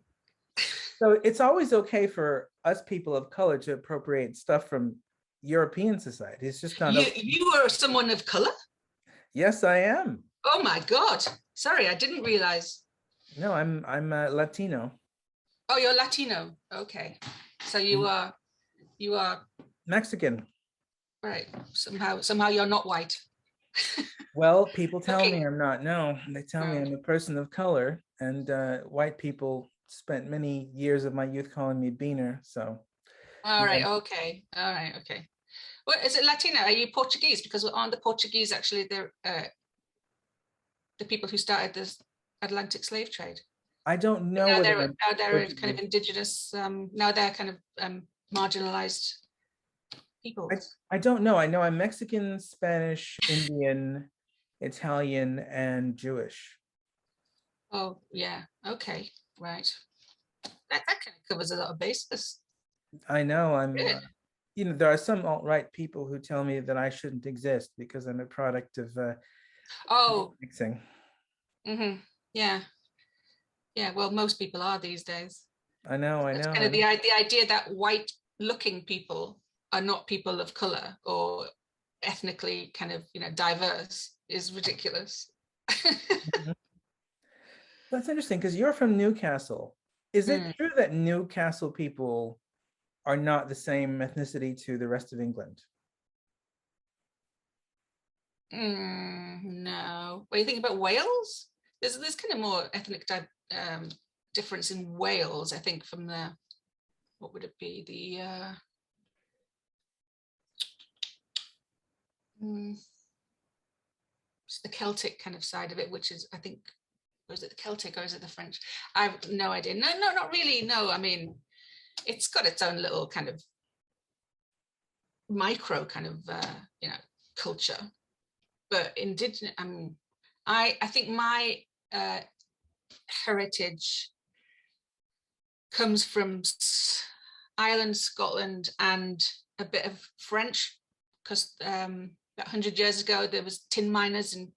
Speaker 2: So it's always okay for us people of color to appropriate stuff from European society. It's just not okay.
Speaker 3: You are someone of color?
Speaker 2: Yes, I am.
Speaker 3: Oh my God. Sorry, I didn't realize.
Speaker 2: No, I'm Latino.
Speaker 3: Oh, you're Latino. Okay. So you are
Speaker 2: Mexican.
Speaker 3: right. Somehow you're not white.
Speaker 2: Well, people tell me I'm not. No, they tell me I'm a person of color, and white people spent many years of my youth calling me Beaner. So.
Speaker 3: All right. Okay. All right. Okay. Well, is it Latino? Are you Portuguese? Because aren't the Portuguese actually the people who started this Atlantic slave trade?
Speaker 2: I don't know.
Speaker 3: Now they're kind of indigenous. Now they're kind of marginalized people.
Speaker 2: I don't know. I know I'm Mexican, Spanish, Indian, Italian, and Jewish.
Speaker 3: Oh yeah. Okay. Right. That kind of covers a lot of bases.
Speaker 2: I know. I'm. You know, there are some alt-right people who tell me that I shouldn't exist because I'm a product of mixing.
Speaker 3: Mm-hmm. Yeah. Yeah. Well, most people are these days.
Speaker 2: I know.
Speaker 3: It's kind of the idea that white-looking people are not people of color or ethnically kind of, you know, diverse is ridiculous.
Speaker 2: That's interesting because you're from Newcastle. Is it true that Newcastle people are not the same ethnicity to the rest of England?
Speaker 3: No. What do you think about Wales? There's kind of more ethnic difference in Wales, I think, from the, what would it be? The Celtic kind of side of it, which is, I think, or is it the Celtic or is it the French? I have no idea. No, not really. No, I mean, it's got its own little kind of micro kind of, you know, culture. But indigenous, I think my heritage comes from Ireland, Scotland, and a bit of French, because about 100 years ago there was tin miners and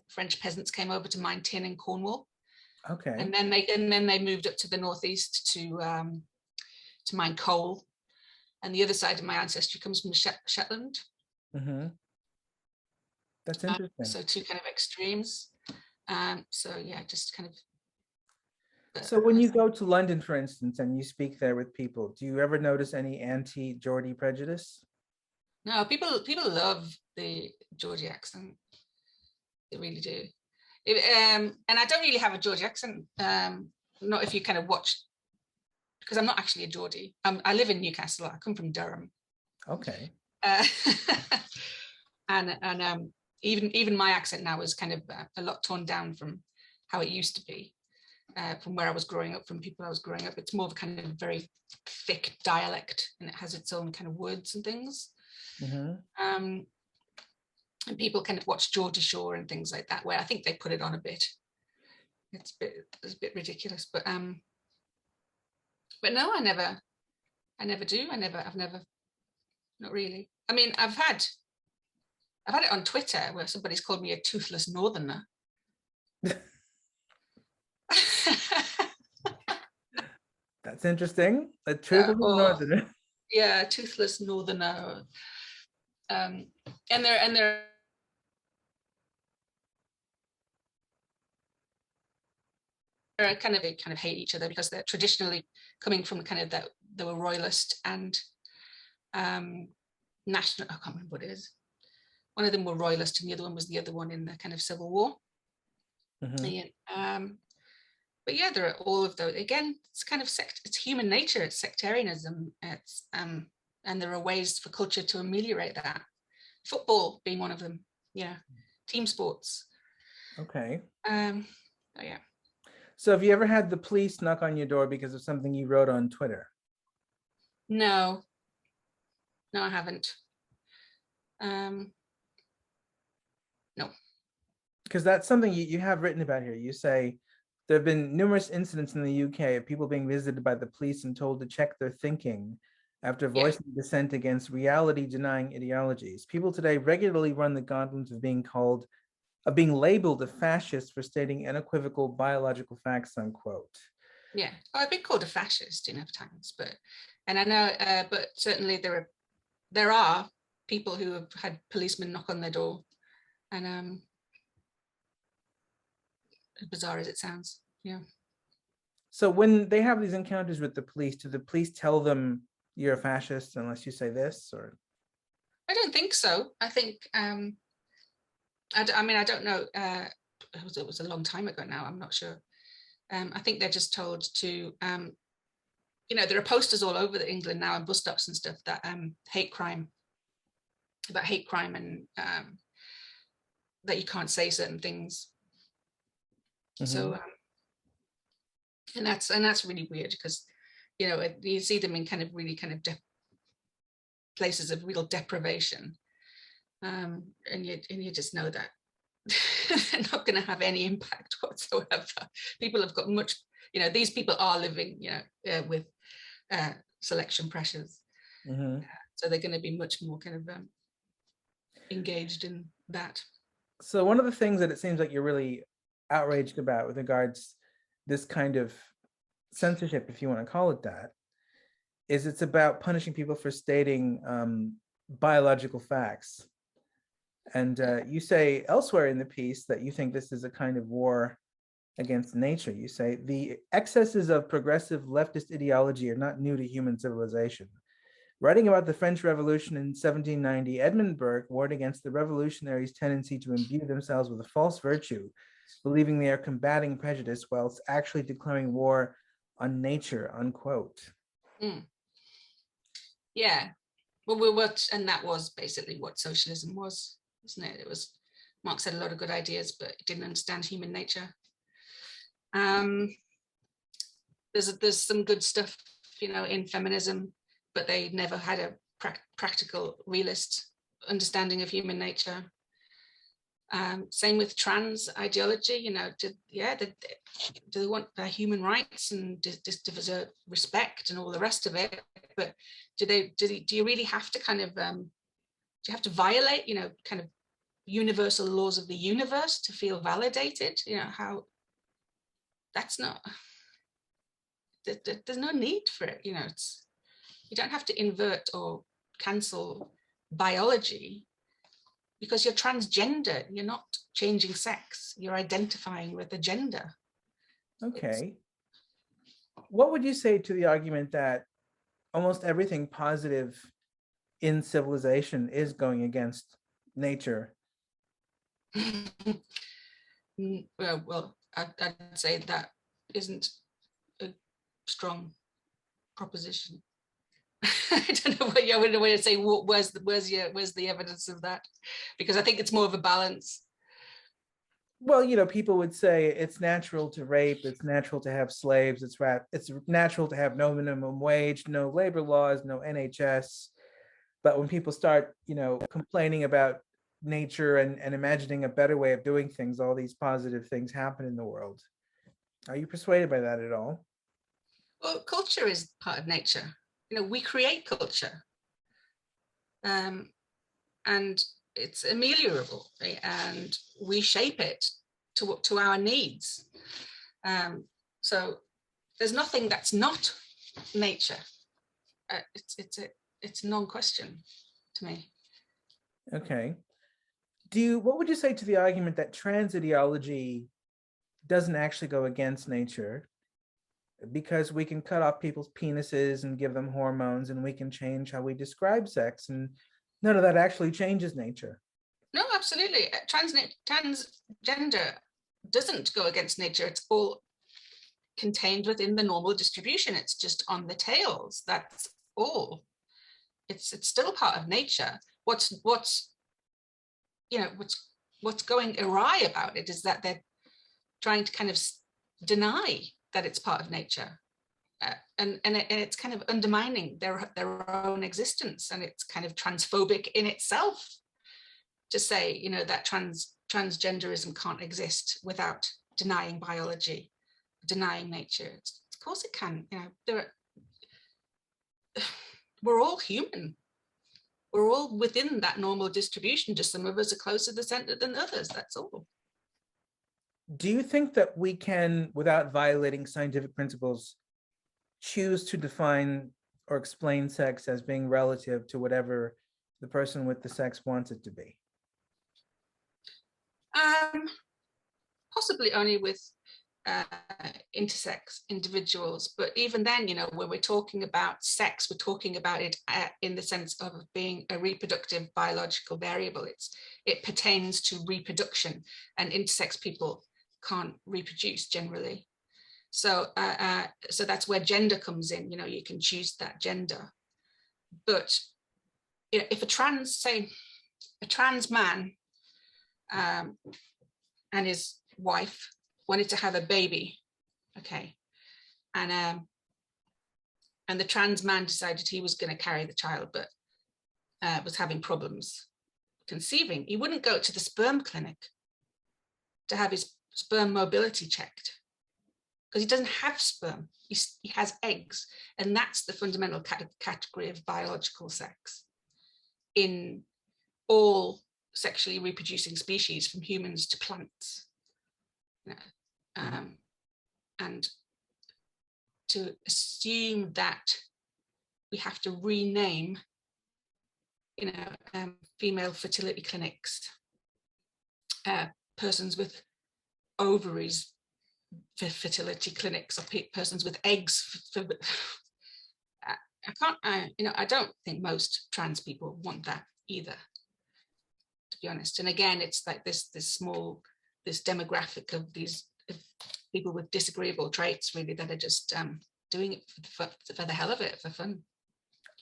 Speaker 3: French peasants came over to mine tin in Cornwall.
Speaker 2: Okay.
Speaker 3: And then they moved up to the northeast to mine coal. And the other side of my ancestry comes from Shetland.
Speaker 2: Mm-hmm. That's interesting.
Speaker 3: So two kind of extremes. So yeah, just kind of.
Speaker 2: So when you go to London, for instance, and you speak there with people, do you ever notice any anti-Geordie prejudice?
Speaker 3: No, people love the Geordie accent. They really do. And I don't really have a Geordie accent. Not if you kind of watch, because I'm not actually a Geordie. I live in Newcastle. I come from Durham.
Speaker 2: Okay.
Speaker 3: And even my accent now is kind of a lot toned down from how it used to be, from where I was growing up, from people I was growing up. It's more of a kind of very thick dialect, and it has its own kind of words and things. And people kind of watch Geordie Shore and things like that, where I think they put it on a bit. It's a bit ridiculous, but no, I never do. I've never, not really. I mean, I've had it on Twitter where somebody's called me a toothless northerner.
Speaker 2: That's interesting. A toothless northerner.
Speaker 3: Yeah, toothless northerner. And they're kind of hate each other because they're traditionally coming from kind of that they were royalist and national. I can't remember what it is. One of them were royalist, and the other one was the other one in the kind of Civil War. But yeah, there are all of those. Again, it's kind of it's human nature. It's sectarianism. It's and there are ways for culture to ameliorate that. Football being one of them. Yeah, team sports.
Speaker 2: Okay.
Speaker 3: Oh yeah.
Speaker 2: So have you ever had the police knock on your door because of something you wrote on Twitter?
Speaker 3: No, I haven't. No.
Speaker 2: Because that's something you have written about here. You say there have been numerous incidents in the UK of people being visited by the police and told to check their thinking after voicing dissent against reality-denying ideologies. People today regularly run the gauntlet of being labeled a fascist for stating unequivocal biological facts, unquote.
Speaker 3: Yeah, I've been called a fascist enough times, and I know, but certainly there are people who have had policemen knock on their door, and as bizarre as it sounds, yeah.
Speaker 2: So when they have these encounters with the police, do the police tell them you're a fascist unless you say this, or?
Speaker 3: I don't think so. I think, I mean, I don't know. It was a long time ago now. I'm not sure. I think they're just told to, there are posters all over England now and bus stops and stuff that hate crime and that you can't say certain things. So, and that's really weird because, you see them in kind of really kind of places of real deprivation, and you just know that they're not going to have any impact whatsoever. People have got much, these people are living, with selection pressures, so they're going to be much more kind of engaged in that.
Speaker 2: So one of the things that it seems like you're really outraged about with regards this kind of censorship, if you want to call it that, is it's about punishing people for stating biological facts. And you say elsewhere in the piece that you think this is a kind of war against nature. You say the excesses of progressive leftist ideology are not new to human civilization. Writing about the French Revolution in 1790, Edmund Burke warned against the revolutionaries' tendency to imbue themselves with a false virtue, believing they are combating prejudice whilst actually declaring war on nature, unquote.
Speaker 3: Yeah, well, and that was basically what socialism was, isn't it? It was, Marx had a lot of good ideas, but he didn't understand human nature. There's some good stuff, in feminism, but they never had a practical realist understanding of human nature. Same with trans ideology, do they want their human rights and deserve respect and all the rest of it? But do you really have to kind of, do you have to violate, kind of universal laws of the universe to feel validated? How that's not, there's no need for it. You don't have to invert or cancel biology because you're transgender. You're not changing sex. You're identifying with a gender.
Speaker 2: Okay. What would you say to the argument that almost everything positive in civilization is going against nature?
Speaker 3: Well, I'd say that isn't a strong proposition. I don't know what you would way to say. Where's the evidence of that? Because I think it's more of a balance.
Speaker 2: Well, you know, people would say it's natural to rape, it's natural to have slaves, it's natural to have no minimum wage, no labor laws, no NHS. But when people start, you know, complaining about nature and imagining a better way of doing things, all these positive things happen in the world. Are you persuaded by that at all?
Speaker 3: Well, culture is part of nature. You know, we create culture, and it's ameliorable, right? And we shape it to our needs. So there's nothing that's not nature. It's a non-question to me.
Speaker 2: Okay. What would you say to the argument that trans ideology doesn't actually go against nature, because we can cut off people's penises and give them hormones, and we can change how we describe sex, and none of that actually changes nature?
Speaker 3: No, absolutely. Transgender doesn't go against nature. It's all contained within the normal distribution. It's just on the tails. That's all. It's still part of nature. What's going awry about it is that they're trying to kind of deny that it's part of nature, and it's kind of undermining their own existence, and it's kind of transphobic in itself to say, you know, that transgenderism can't exist without denying biology, denying nature. Of course it can. You know, we're all human. We're all within that normal distribution. Just some of us are closer to the center than others. That's all.
Speaker 2: Do you think that we can, without violating scientific principles, choose to define or explain sex as being relative to whatever the person with the sex wants it to be?
Speaker 3: Possibly only with intersex individuals, but even then, you know, when we're talking about sex, we're talking about it in the sense of being a reproductive biological variable. It pertains to reproduction, and intersex people can't reproduce generally. So so that's where gender comes in. You know, you can choose that gender, but you know, if a trans man and his wife wanted to have a baby, okay, and the trans man decided he was going to carry the child, but was having problems conceiving, he wouldn't go to the sperm clinic to have his sperm mobility checked, because he doesn't have sperm. He has eggs, and that's the fundamental category of biological sex in all sexually reproducing species, from humans to plants. And to assume that we have to rename, you know, female fertility clinics, persons with ovaries for fertility clinics, or persons with eggs for I can't, you know, I don't think most trans people want that either, to be honest. And again, it's like this demographic of these people with disagreeable traits, really, that are just doing it for the hell of it, for fun.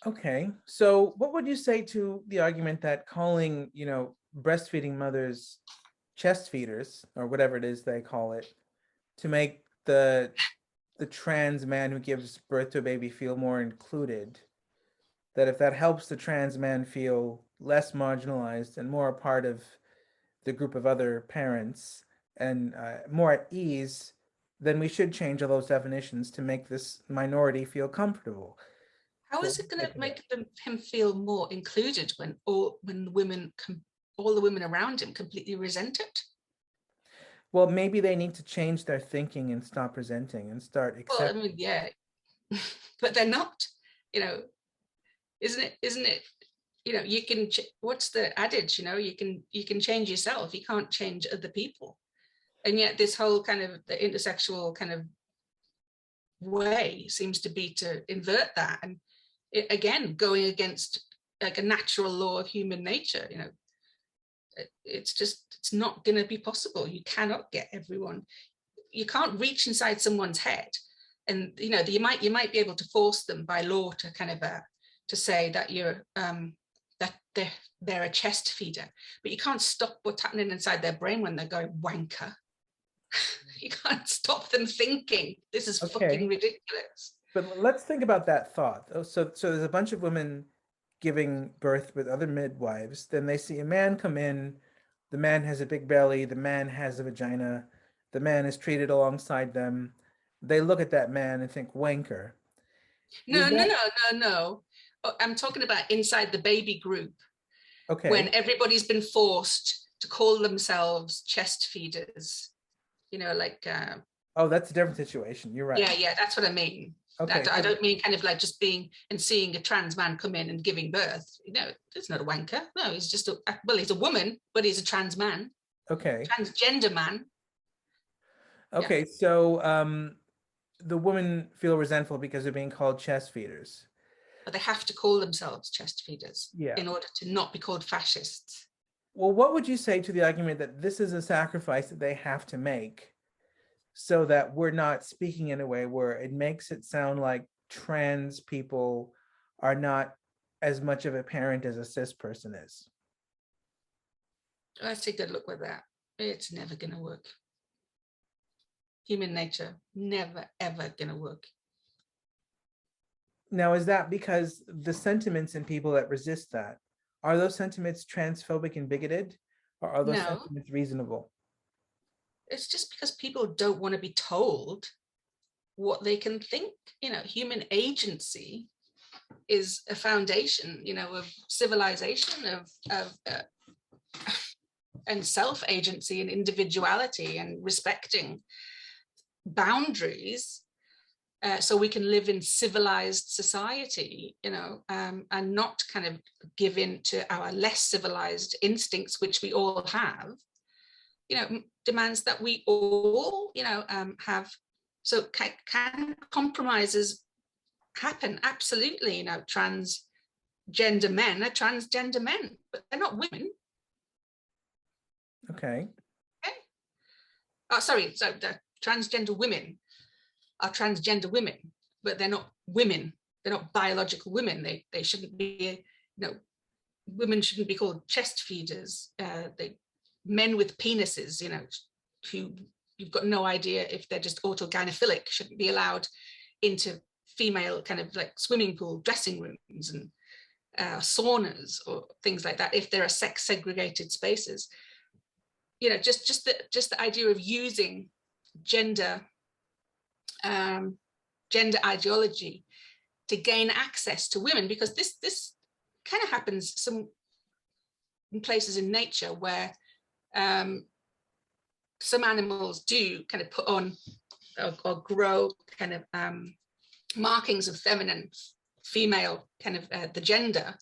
Speaker 2: Okay, so what would you say to the argument that calling, you know, breastfeeding mothers chest feeders, or whatever it is they call it, to make the trans man who gives birth to a baby feel more included, that if that helps the trans man feel less marginalized and more a part of the group of other parents and more at ease, then we should change all those definitions to make this minority feel comfortable?
Speaker 3: How is it going to make him feel more included when all the women around him completely resent it?
Speaker 2: Well, maybe they need to change their thinking and stop resenting and start accepting.
Speaker 3: Well, I mean, yeah, but they're not. You know, isn't it? You know, you can. What's the adage? You know, you can change yourself. You can't change other people. And yet, this whole kind of the intersexual kind of way seems to be to invert that, and again going against like a natural law of human nature. It's not going to be possible. You cannot get everyone. You can't reach inside someone's head, and you might be able to force them by law to kind of to say that you're that they're a chest feeder, but you can't stop what's happening inside their brain when they're going wanker. You can't stop them thinking this is fucking ridiculous.
Speaker 2: But let's think about that thought. So there's a bunch of women giving birth with other midwives. Then they see a man come in. The man has a big belly. The man has a vagina. The man is treated alongside them. They look at that man and think wanker.
Speaker 3: No. I'm talking about inside the baby group.
Speaker 2: Okay.
Speaker 3: When everybody's been forced to call themselves chest feeders. Oh,
Speaker 2: that's a different situation. You're right.
Speaker 3: Yeah, that's what I mean. Okay. I don't mean kind of like just being and seeing a trans man come in and giving birth. It's not a wanker. No, he's just he's a woman, but he's a trans man.
Speaker 2: Okay.
Speaker 3: Transgender man.
Speaker 2: Okay, yeah. So the women feel resentful because they're being called chest feeders.
Speaker 3: But they have to call themselves chest feeders in order to not be called fascists.
Speaker 2: Well, what would you say to the argument that this is a sacrifice that they have to make so that we're not speaking in a way where it makes it sound like trans people are not as much of a parent as a cis person is?
Speaker 3: Let's take a look with that. It's never going to work. Human nature, never, ever going to work.
Speaker 2: Now, is that because the sentiments in people that resist that, are those sentiments transphobic and bigoted, or are those sentiments reasonable?
Speaker 3: It's just because people don't want to be told what they can think. Human agency is a foundation, of civilization, of and self-agency and individuality and respecting boundaries. So we can live in civilized society, and not kind of give in to our less civilized instincts, which we all have, demands that we all, have. So can compromises happen? Absolutely. Transgender men are transgender men, but they're not women.
Speaker 2: Okay.
Speaker 3: Oh, sorry. So the transgender women are transgender women, but they're not women. They're not biological women. They shouldn't be, women shouldn't be called chest feeders. Men with penises, who you've got no idea if they're just autogynephilic, shouldn't be allowed into female kind of like swimming pool dressing rooms and saunas or things like that, if there are sex segregated spaces. Just the idea of using gender ideology to gain access to women, because this kind of happens some in places in nature where some animals do kind of put on or grow kind of markings of feminine, female, kind of the gender,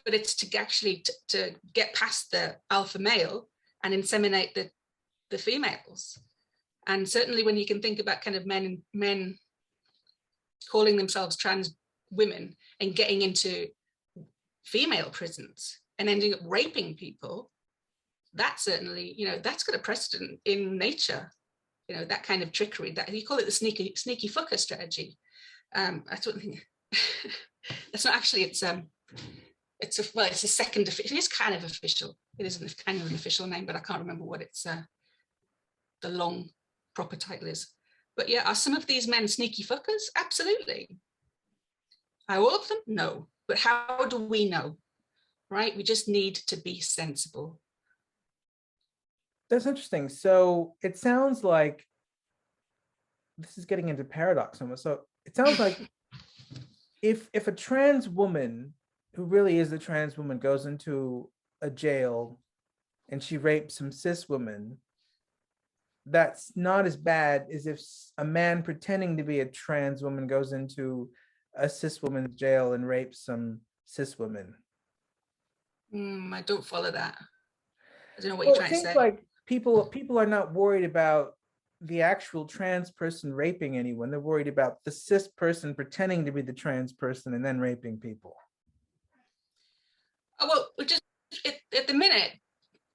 Speaker 3: but it's to actually to get past the alpha male and inseminate the females. And certainly when you can think about kind of men calling themselves trans women and getting into female prisons and ending up raping people, that certainly, that's got a precedent in nature, that kind of trickery, that you call it the sneaky fucker strategy. I don't think that's not actually, it's a second, it is kind of official. It isn't kind of an official name, but I can't remember what it's, the long proper title is. But yeah, are some of these men sneaky fuckers? Absolutely. Are all of them? No. But how do we know? Right? We just need to be sensible.
Speaker 2: That's interesting. So it sounds like this is getting into paradox almost. So it sounds like if a trans woman who really is a trans woman goes into a jail and she rapes some cis women, that's not as bad as if a man pretending to be a trans woman goes into a cis woman's jail and rapes some cis women.
Speaker 3: I don't follow that. I don't know what you're trying to say.
Speaker 2: Like people are not worried about the actual trans person raping anyone. They're worried about the cis person pretending to be the trans person and then raping people.
Speaker 3: Oh, well, just at the minute,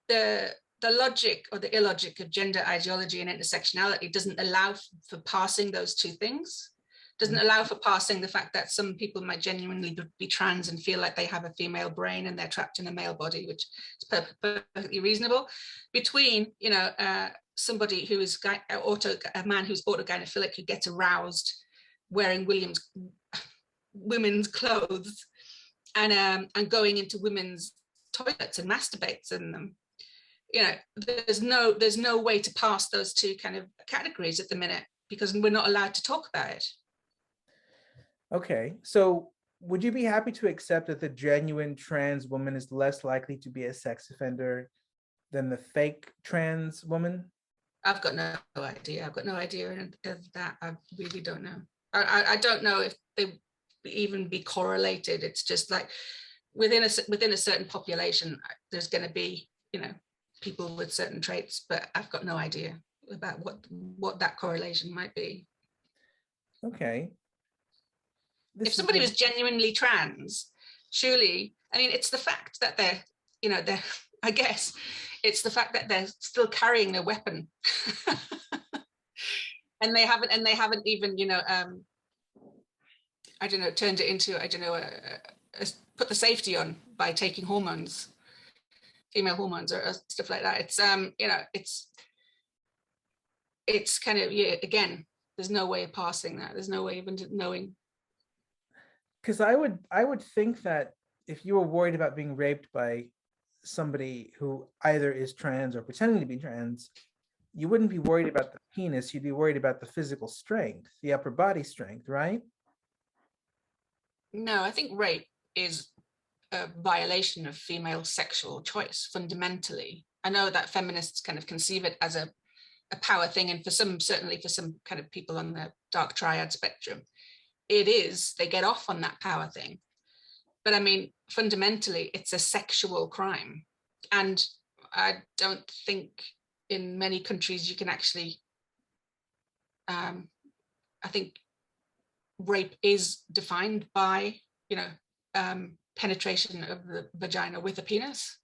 Speaker 3: the logic or the illogic of gender ideology and intersectionality doesn't allow for parsing those two things. Doesn't allow for parsing the fact that some people might genuinely be trans and feel like they have a female brain and they're trapped in a male body, which is perfectly reasonable, between, you know, somebody who is a man who's autogynephilic, who gets aroused wearing women's clothes and going into women's toilets and masturbates in them. You know, there's no way to pass those two kind of categories at the minute because we're not allowed to talk about it.
Speaker 2: Okay, so would you be happy to accept that the genuine trans woman is less likely to be a sex offender than the fake trans woman?
Speaker 3: I've got no idea. I've got no idea of that. I really don't know. I don't know if they even be correlated. It's just like within a certain population, there's going to be, you know, people with certain traits, but I've got no idea about what that correlation might be.
Speaker 2: Okay.
Speaker 3: If somebody was genuinely trans, surely, I mean, it's the fact that they're, you know, I guess it's the fact that they're still carrying their weapon and they haven't even, you know, I don't know, turned it into, I don't know, put the safety on by taking hormones, female hormones or stuff like that. It's, you know, it's kind of, yeah, again, there's no way of passing that. There's no way of knowing.
Speaker 2: Because I would think that if you were worried about being raped by somebody who either is trans or pretending to be trans, you wouldn't be worried about the penis. You'd be worried about the physical strength, the upper body strength, right?
Speaker 3: No, I think rape is a violation of female sexual choice fundamentally. I know that feminists kind of conceive it as a power thing, and certainly for some kind of people on the dark triad spectrum, it is, they get off on that power thing. But I mean, fundamentally, it's a sexual crime. And I don't think in many countries you can actually, I think rape is defined by, you know, penetration of the vagina with a penis.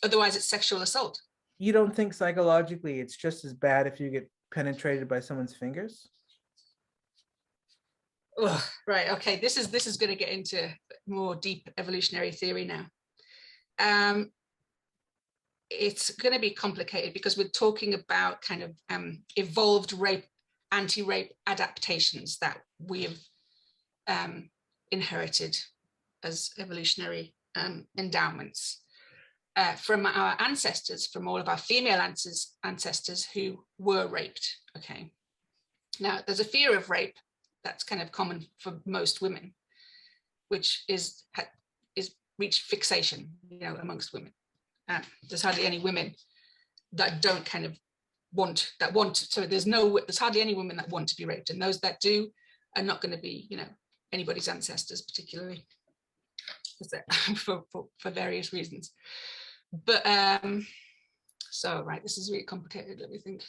Speaker 3: Otherwise, it's sexual assault.
Speaker 2: You don't think psychologically it's just as bad if you get penetrated by someone's fingers?
Speaker 3: Ugh, right, okay, this is going to get into more deep evolutionary theory now. It's going to be complicated because we're talking about kind of evolved rape, anti-rape adaptations that we have inherited as evolutionary endowments from our ancestors, from all of our female ancestors who were raped. Okay, now there's a fear of rape that's kind of common for most women, which is reached fixation, you know, amongst women. There's hardly any women that don't kind of want. So there's hardly any women that want to be raped, and those that do are not going to be, you know, anybody's ancestors particularly, for various reasons. But so right, this is really complicated. Let me think.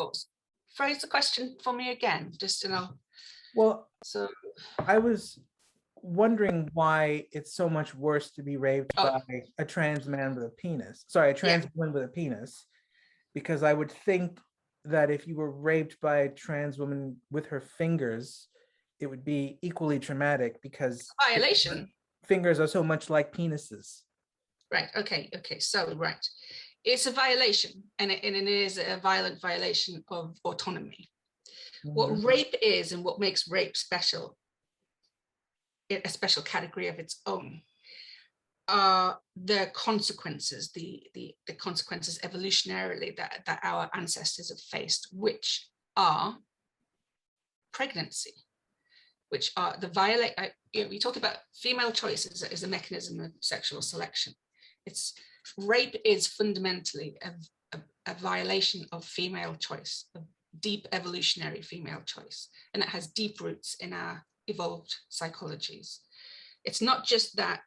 Speaker 3: Oops. Phrase the question for me again, just to know.
Speaker 2: Well,
Speaker 3: so
Speaker 2: I was wondering why it's so much worse to be raped by a trans man with a penis. Sorry, a trans woman with a penis, because I would think that if you were raped by a trans woman with her fingers, it would be equally traumatic because
Speaker 3: violation.
Speaker 2: Fingers are so much like penises.
Speaker 3: Right. Okay. So right. It's a violation, and it is a violent violation of autonomy. Mm-hmm. What rape is and what makes rape special, a special category of its own, are the consequences, the consequences evolutionarily that our ancestors have faced, which are pregnancy, which are we talk about female choice as a mechanism of sexual selection. Rape is fundamentally a violation of female choice, of deep evolutionary female choice, and it has deep roots in our evolved psychologies. It's not just that,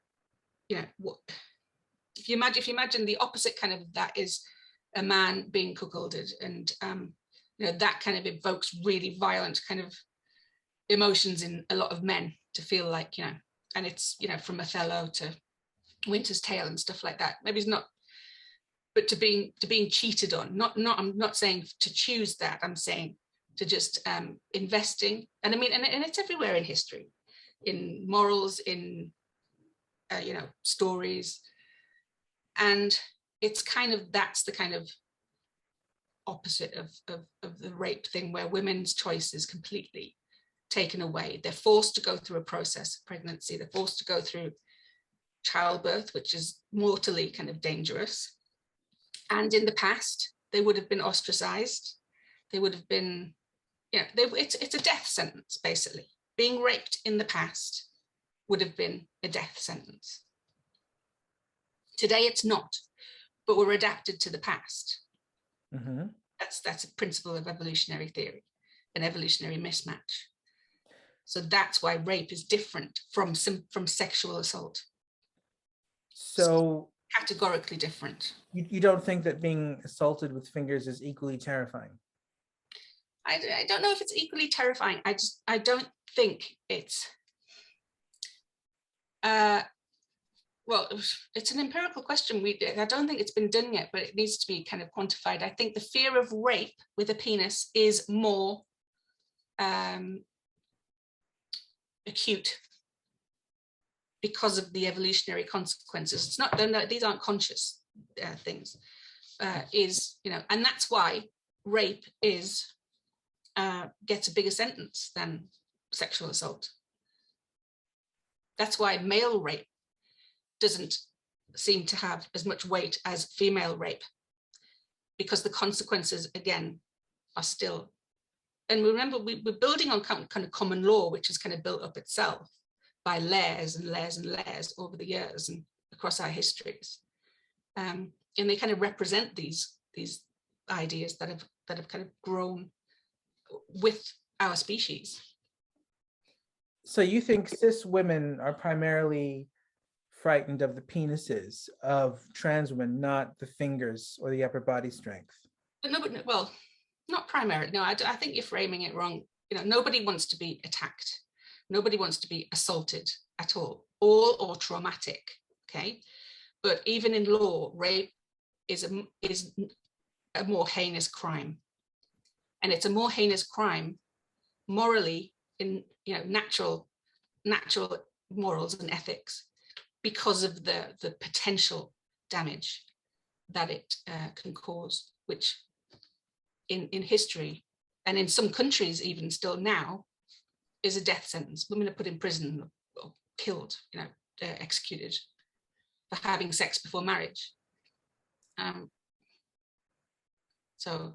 Speaker 3: you know, if you imagine the opposite kind of that is a man being cuckolded, and that kind of evokes really violent kind of emotions in a lot of men, to feel like, and it's, from Othello to Winter's Tale and stuff like that. Maybe it's not, but to being cheated on. I'm not saying to choose that. I'm saying to just investing. And I mean, and it's everywhere in history, in morals, in stories, and it's kind of, that's the kind of opposite of the rape thing, where women's choice is completely taken away. They're forced to go through a process of pregnancy. They're forced to go through childbirth, which is mortally kind of dangerous. And in the past, they would have been ostracized. They would have been, it's a death sentence, basically. Being raped in the past would have been a death sentence. Today, it's not, but we're adapted to the past.
Speaker 2: Mm-hmm.
Speaker 3: That's a principle of evolutionary theory, an evolutionary mismatch. So that's why rape is different from sexual assault.
Speaker 2: So
Speaker 3: categorically different.
Speaker 2: You don't think that being assaulted with fingers is equally terrifying?
Speaker 3: I don't know if it's equally terrifying. I don't think it's well, it's an empirical question. I don't think it's been done yet, but it needs to be kind of quantified. I think the fear of rape with a penis is more acute because of the evolutionary consequences. It's not, these aren't conscious things. And that's why rape is gets a bigger sentence than sexual assault. That's why male rape doesn't seem to have as much weight as female rape, because the consequences, again, are still, and remember, we're building on kind of common law, which has kind of built up itself by layers and layers and layers over the years and across our histories. And they kind of represent these ideas that have kind of grown with our species.
Speaker 2: So you think cis women are primarily frightened of the penises of trans women, not the fingers or the upper body strength?
Speaker 3: But well, not primarily. No, I think you're framing it wrong. Nobody wants to be attacked. Nobody wants to be assaulted at all or traumatic. Okay, but even in law, rape is a more heinous crime, and it's a more heinous crime morally in natural morals and ethics, because of the potential damage that it can cause, which in history and in some countries even still now is a death sentence. Women are put in prison or killed, executed for having sex before marriage. So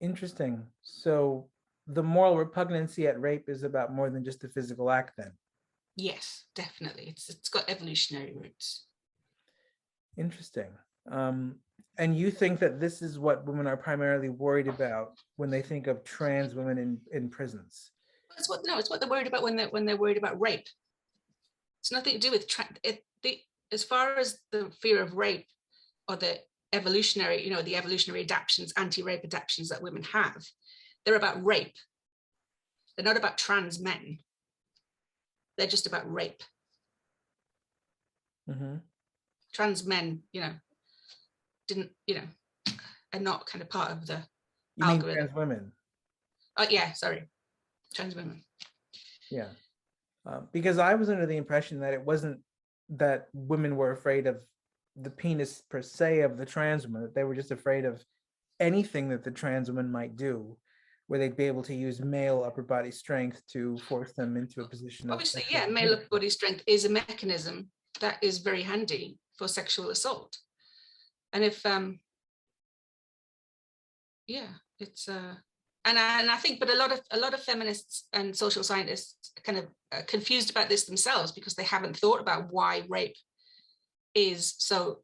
Speaker 2: interesting. So the moral repugnancy at rape is about more than just the physical act then?
Speaker 3: Yes, definitely. It's got evolutionary roots.
Speaker 2: Interesting. And you think that this is what women are primarily worried about when they think of trans women in prisons?
Speaker 3: It's what they're worried about when they're worried about rape. It's nothing to do with as far as the fear of rape or the evolutionary, the evolutionary adaptations, anti-rape adaptations that women have. They're about rape. They're not about trans men. They're just about rape.
Speaker 2: Mm-hmm.
Speaker 3: Trans men, are not kind of part of the
Speaker 2: you
Speaker 3: algorithm.
Speaker 2: Mean trans women?
Speaker 3: Oh yeah, sorry, trans women.
Speaker 2: Yeah, because I was under the impression that it wasn't that women were afraid of the penis per se of the trans woman, that they were just afraid of anything that the trans woman might do, where they'd be able to use male upper body strength to force them into a position of
Speaker 3: obviously, yeah, male upper body strength is a mechanism that is very handy for sexual assault. And if it's and I think, but a lot of feminists and social scientists are kind of confused about this themselves, because they haven't thought about why rape is so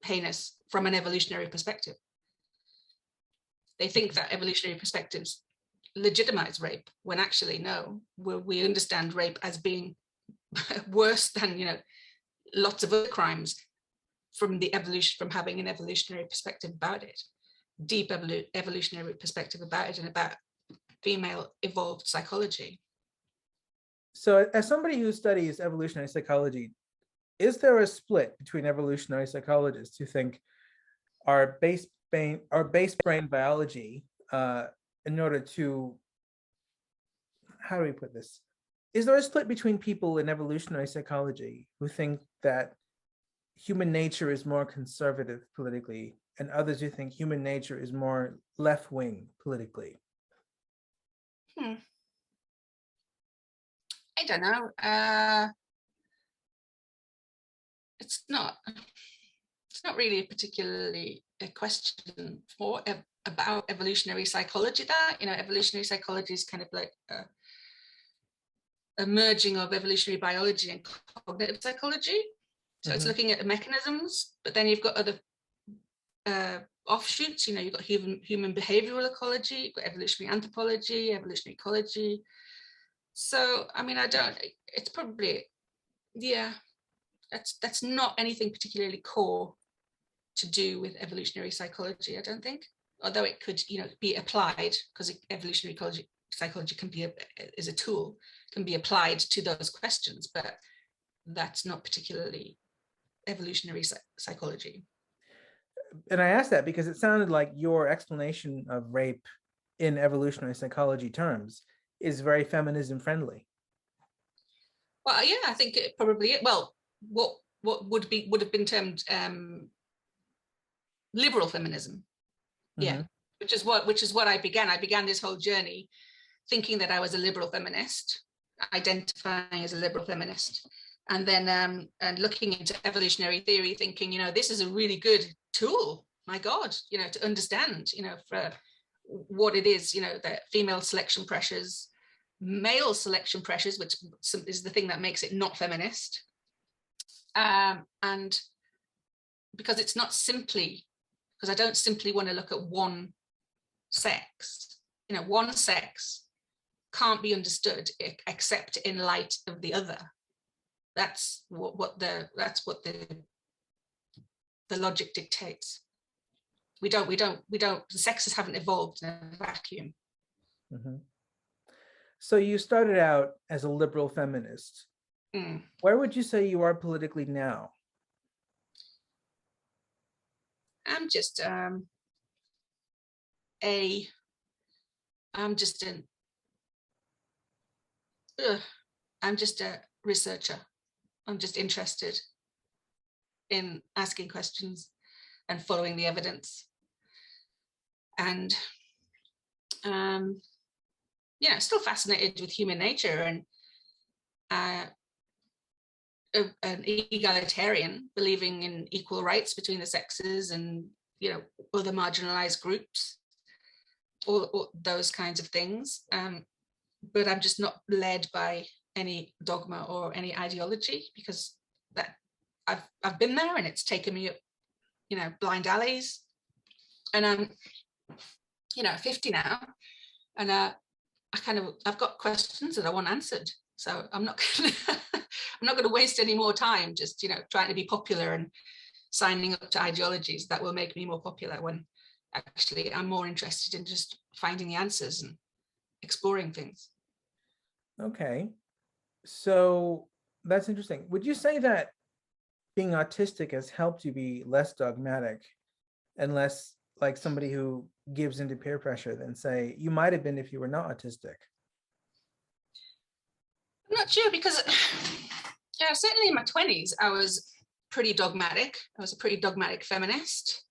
Speaker 3: heinous from an evolutionary perspective. They think that evolutionary perspectives legitimize rape, when actually no, we understand rape as being worse than lots of other crimes from the evolution, from having an evolutionary perspective about it, deep evolutionary perspective about it, and about female evolved psychology.
Speaker 2: So as somebody who studies evolutionary psychology, is there a split between evolutionary psychologists who think our base brain biology, in order to, how do we put this? Is there a split between people in evolutionary psychology who think that human nature is more conservative politically, and others who think human nature is more left-wing politically?
Speaker 3: I don't know. It's not really particularly a question about evolutionary psychology. That, evolutionary psychology is kind of like a merging of evolutionary biology and cognitive psychology. So it's looking at the mechanisms, but then you've got other offshoots. You've got human behavioral ecology, you've got evolutionary anthropology, evolutionary ecology. So it's probably, that's not anything particularly core to do with evolutionary psychology, I don't think, although it could be applied, because evolutionary psychology can be is a tool, can be applied to those questions, but that's not particularly evolutionary psychology.
Speaker 2: And I asked that because it sounded like your explanation of rape in evolutionary psychology terms is very feminism friendly.
Speaker 3: Well, yeah, I think it probably, well, what would have been termed liberal feminism. Yeah, which is what I began. I began this whole journey thinking that I was a liberal feminist, identifying as a liberal feminist, and then and looking into evolutionary theory, thinking, this is a really good tool, my God, to understand, for what it is, that female selection pressures, male selection pressures, which is the thing that makes it not feminist. And because it's not simply, because I don't simply want to look at one sex, one sex can't be understood except in light of the other. That's what the logic dictates. The sexes haven't evolved in a vacuum.
Speaker 2: So you started out as a liberal feminist. Where would you say you are politically now?
Speaker 3: I'm just a researcher. I'm just interested in asking questions and following the evidence, and still fascinated with human nature, and an egalitarian, believing in equal rights between the sexes and other marginalized groups, all those kinds of things, but I'm just not led by any dogma or any ideology, because that I've been there, and it's taken me up blind alleys, and I'm 50 now, and I've got questions that I want answered, so I'm not going to waste any more time just trying to be popular and signing up to ideologies that will make me more popular, when actually I'm more interested in just finding the answers and exploring things.
Speaker 2: Okay, so that's interesting. Would you say that being autistic has helped you be less dogmatic and less like somebody who gives into peer pressure than, say, you might have been if you were not autistic?
Speaker 3: I'm not sure, because certainly in my 20s, I was pretty dogmatic. I was a pretty dogmatic feminist.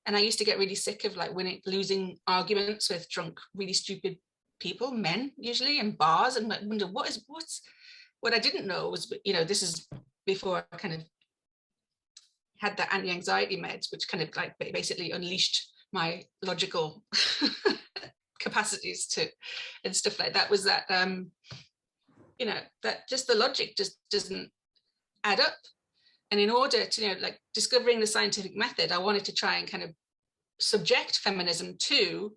Speaker 3: And I used to get really sick of losing arguments with drunk, really stupid people, men usually, in bars, and I wonder what I didn't know was, this is before I kind of had the anti-anxiety meds, which kind of basically unleashed my logical capacities and stuff like that, was that that just the logic just doesn't add up. And in order to discovering the scientific method, I wanted to try and kind of subject feminism to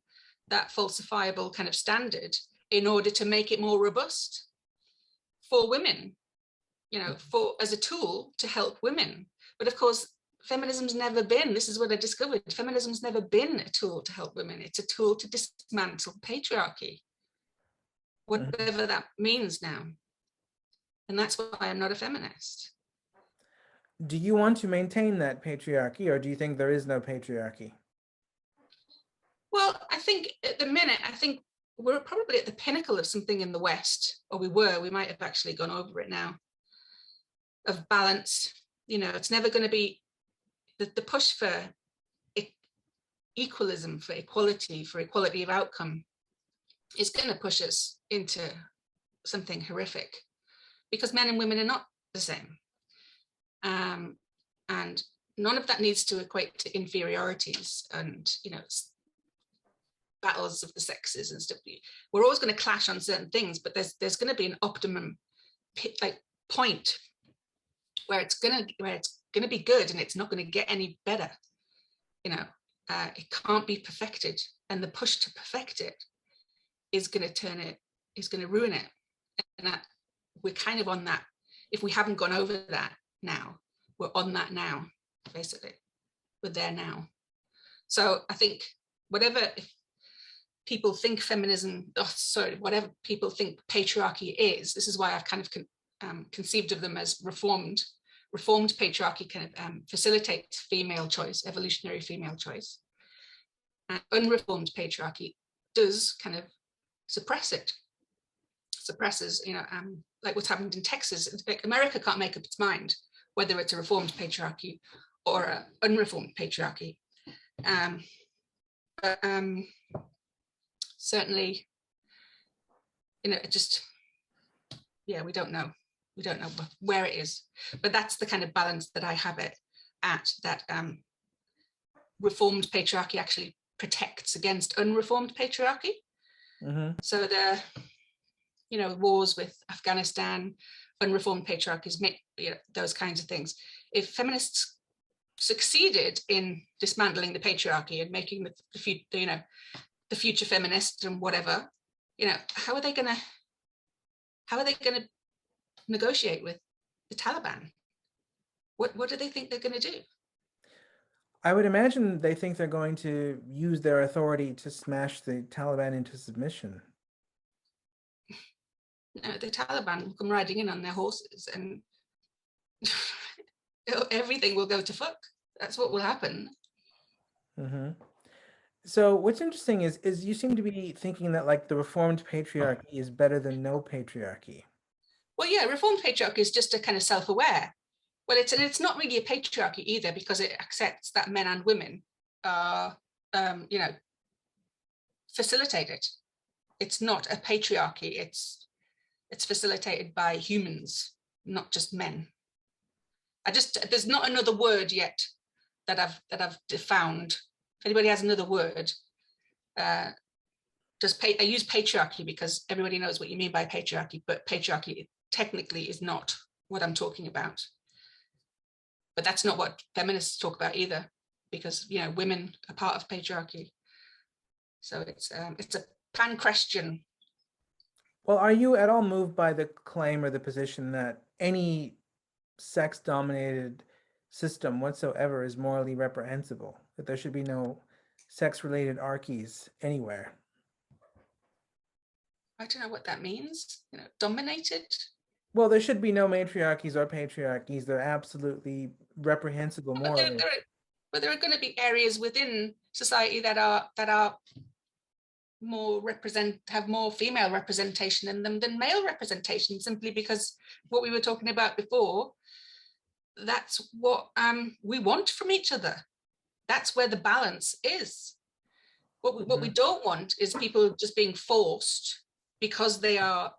Speaker 3: that falsifiable kind of standard in order to make it more robust for women, for as a tool to help women. But of course, feminism's never been, this is what I discovered, feminism's never been a tool to help women. It's a tool to dismantle patriarchy, whatever that means now. And that's why I'm not a feminist.
Speaker 2: Do you want to maintain that patriarchy, or do you think there is no patriarchy?
Speaker 3: Well, I think at the minute, I think we're probably at the pinnacle of something in the West, or we might have actually gone over it now, of balance. You know, it's never going to be the push for equalism, for equality of outcome is going to push us into something horrific, because men and women are not the same. And none of that needs to equate to inferiorities and, you know, battles of the sexes and stuff. We're always going to clash on certain things, but there's going to be an optimum point where it's going to be good, and it's not going to get any better. You know, it can't be perfected, and the push to perfect it is going to ruin it. And that we're kind of on that. If we haven't gone over that now, we're on that now, basically. We're there now. So I think whatever people think feminism, whatever people think patriarchy is, this is why I've kind of conceived of them as reformed patriarchy kind of facilitates female choice, evolutionary female choice. And unreformed patriarchy does kind of suppresses, you know, like what's happened in Texas. Like America can't make up its mind whether it's a reformed patriarchy or an unreformed patriarchy. But certainly, you know, it just, yeah, we don't know where it is, but that's the kind of balance that I have it at, that reformed patriarchy actually protects against unreformed patriarchy. So the, you know, wars with Afghanistan, unreformed patriarchies, you know, those kinds of things. If feminists succeeded in dismantling the patriarchy and making the future feminist and whatever, you know, how are they gonna negotiate with the Taliban? What do they think they're gonna do?
Speaker 2: I would imagine they think they're going to use their authority to smash the Taliban into submission.
Speaker 3: No, the Taliban will come riding in on their horses and everything will go to fuck. That's what will happen.
Speaker 2: So what's interesting is you seem to be thinking that like the reformed patriarchy is better than no patriarchy. Well,
Speaker 3: yeah, reformed patriarchy is just a kind of self-aware. Well, it's not really a patriarchy either, because it accepts that men and women are, you know, facilitated. It's not a patriarchy. It's facilitated by humans, not just men. There's not another word yet that I've found. If anybody has another word, I use patriarchy because everybody knows what you mean by patriarchy, but patriarchy technically is not what I'm talking about. But that's not what feminists talk about either, because, you know, women are part of patriarchy. So it's a pan-Christian.
Speaker 2: Well, are you at all moved by the claim or the position that any sex-dominated system whatsoever is morally reprehensible, that there should be no sex-related archies anywhere?
Speaker 3: I don't know what that means. You know, dominated?
Speaker 2: Well, there should be no matriarchies or patriarchies. They're absolutely reprehensible morally.
Speaker 3: But there are going to be areas within society that are more have more female representation in them than male representation, simply because what we were talking about before, that's what we want from each other. That's where the balance is. What we don't want is people just being forced because they are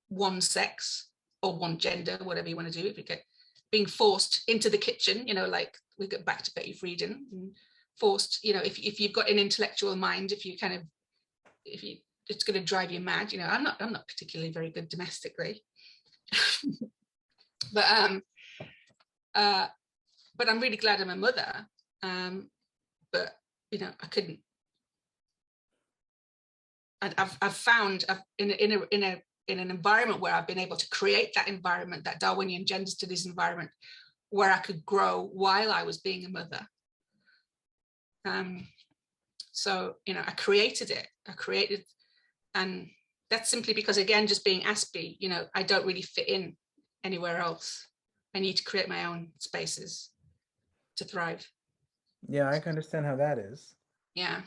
Speaker 3: one sex or one gender, whatever you want to do. If you get being forced into the kitchen, you know, like we get back to Betty Friedan, and forced, you know, if you've got an intellectual mind, it's going to drive you mad. You know, I'm not particularly very good domestically, but I'm really glad I'm a mother. But you know, I couldn't. I've found in an environment where I've been able to create that environment, that Darwinian gender studies environment, where I could grow while I was being a mother. So, you know, I created it. And that's simply because, again, just being Aspie, you know, I don't really fit in anywhere else. I need to create my own spaces to thrive.
Speaker 2: Yeah, I can understand how that is.
Speaker 3: Yeah.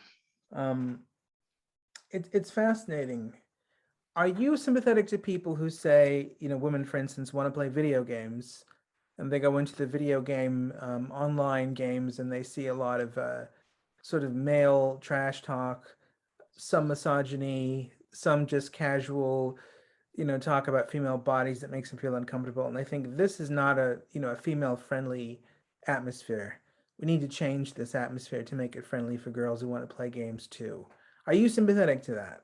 Speaker 2: It's fascinating. Are you sympathetic to people who say, you know, women, for instance, want to play video games, and they go into the video game online games, and they see a lot of sort of male trash talk, some misogyny, some just casual, you know, talk about female bodies that makes them feel uncomfortable, and they think this is not a, you know, a female-friendly atmosphere. We need to change this atmosphere to make it friendly for girls who want to play games too. Are you sympathetic to that?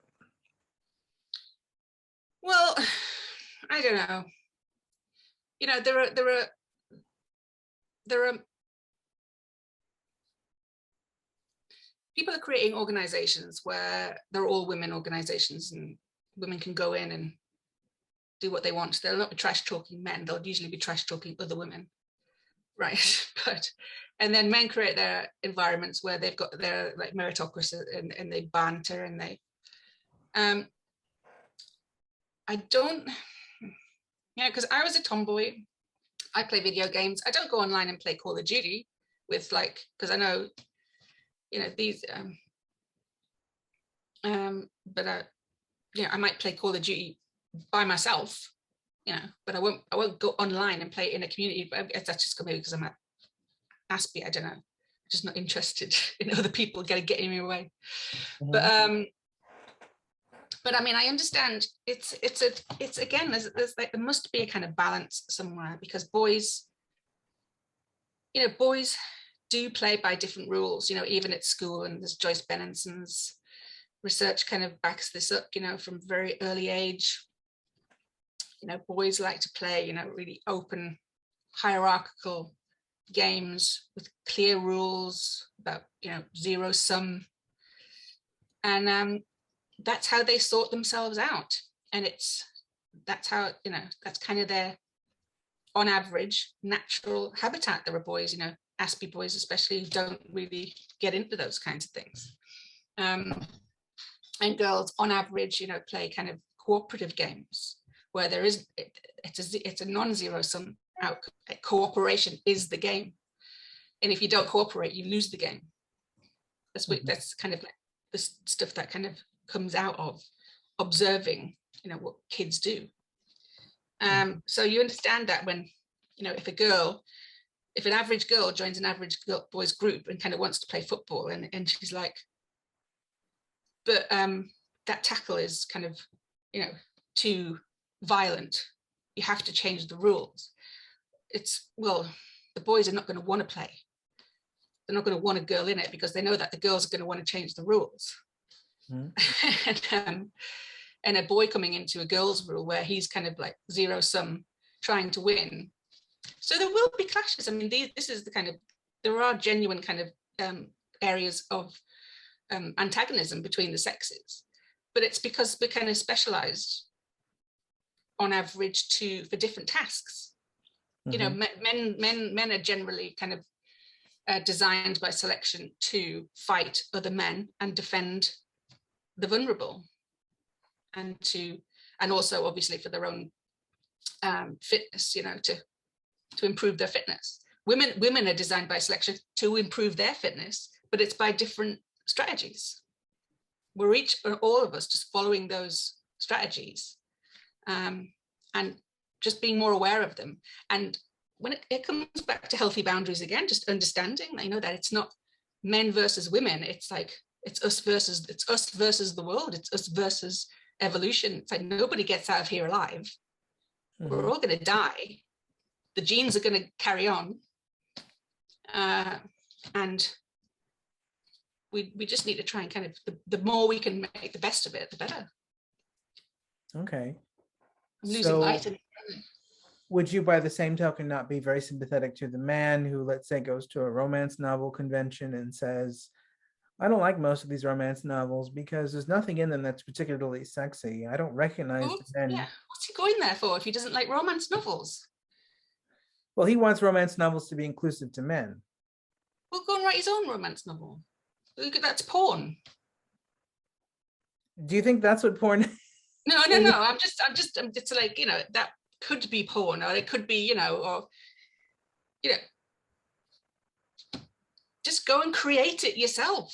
Speaker 3: Well, I don't know. You know, there are people are creating organizations where they're all women organizations, and women can go in and do what they want. They'll not be trash talking men. They'll usually be trash talking other women, right? And then men create their environments where they've got their like meritocracy, and they banter, and they I don't, yeah, because I was a tomboy. I play video games. I don't go online and play Call of Duty with, like, because I know, you know, these but you know, I might play Call of Duty by myself, you know, but I won't go online and play it in a community. But that's just maybe because I'm at Aspie. I don't know, I'm just not interested in other people getting me away.
Speaker 2: Mm-hmm.
Speaker 3: But I mean, I understand it's again, there's like, there must be a kind of balance somewhere, because boys, you know, boys do play by different rules, you know, even at school. And there's Joyce Bennenson's research kind of backs this up, you know, from very early age. You know, boys like to play, you know, really open, hierarchical games with clear rules about, you know, zero sum. And that's how they sort themselves out. And that's how, you know, that's kind of their, on average, natural habitat. There are boys, you know, Aspie boys especially, who don't really get into those kinds of things. And girls, on average, you know, play kind of cooperative games where there is, it's a non-zero sum outcome. Cooperation is the game. And if you don't cooperate, you lose the game. That's kind of like the stuff that kind of comes out of observing, you know, what kids do. So you understand that when, you know, if an average girl joins an average boys group and kind of wants to play football, and she's like, but that tackle is kind of, you know, too violent. You have to change the rules. It's, well, the boys are not going to want to play. They're not going to want a girl in it because they know that the girls are going to want to change the rules. And a boy coming into a girls' rule where he's kind of like zero sum trying to win. So there will be clashes. I mean, this is the kind of, there are genuine kind of areas of antagonism between the sexes, but it's because we're kind of specialized on average for different tasks. You know, men are generally kind of designed by selection to fight other men and defend the vulnerable, and also obviously for their own fitness, you know, to improve their fitness. Women are designed by selection to improve their fitness, but it's by different strategies. All of us just following those strategies, and just being more aware of them. And when it comes back to healthy boundaries again, just understanding, you know, that it's not men versus women. It's like, it's us versus the world. It's us versus evolution. It's like nobody gets out of here alive. We're all going to die. The genes are going to carry on. And we just need to try and kind of, the more we can make the best of it, the better.
Speaker 2: Okay.
Speaker 3: I'm losing light.
Speaker 2: Would you, by the same token, not be very sympathetic to the man who, let's say, goes to a romance novel convention and says, I don't like most of these romance novels because there's nothing in them that's particularly sexy. I don't recognize the men.
Speaker 3: Yeah. What's he going there for if he doesn't like romance novels?
Speaker 2: Well, he wants romance novels to be inclusive to men.
Speaker 3: Well, go and write his own romance novel. That's porn.
Speaker 2: Do you think that's what porn?
Speaker 3: No. I'm just like, that could be porn, or it could be, or, just go and create it yourself.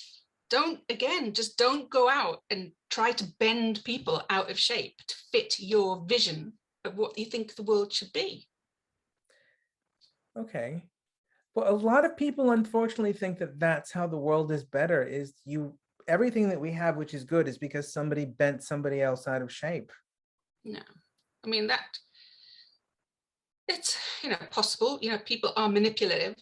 Speaker 3: Just don't go out and try to bend people out of shape to fit your vision of what you think the world should be.
Speaker 2: Okay. Well, a lot of people unfortunately think that that's how the world is better, is everything that we have which is good is because somebody bent somebody else out of shape.
Speaker 3: No, I mean, it's, possible, people are manipulative.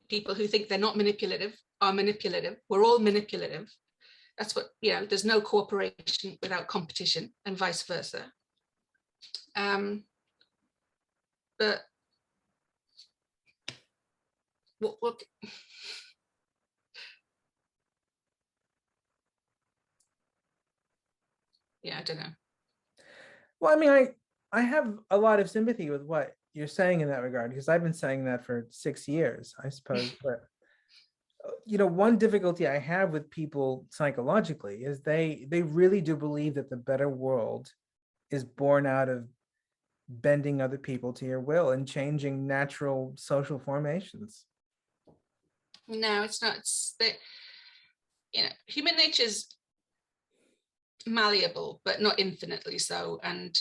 Speaker 3: People who think they're not manipulative are manipulative. We're all manipulative. That's what, there's no cooperation without competition, and vice versa. But what yeah, I don't know.
Speaker 2: Well, I mean, I have a lot of sympathy with what you're saying in that regard, because I've been saying that for 6 years, I suppose. But one difficulty I have with people psychologically is they really do believe that the better world is born out of bending other people to your will and changing natural social formations.
Speaker 3: No, it's not. It's that, human nature's malleable, but not infinitely so. And,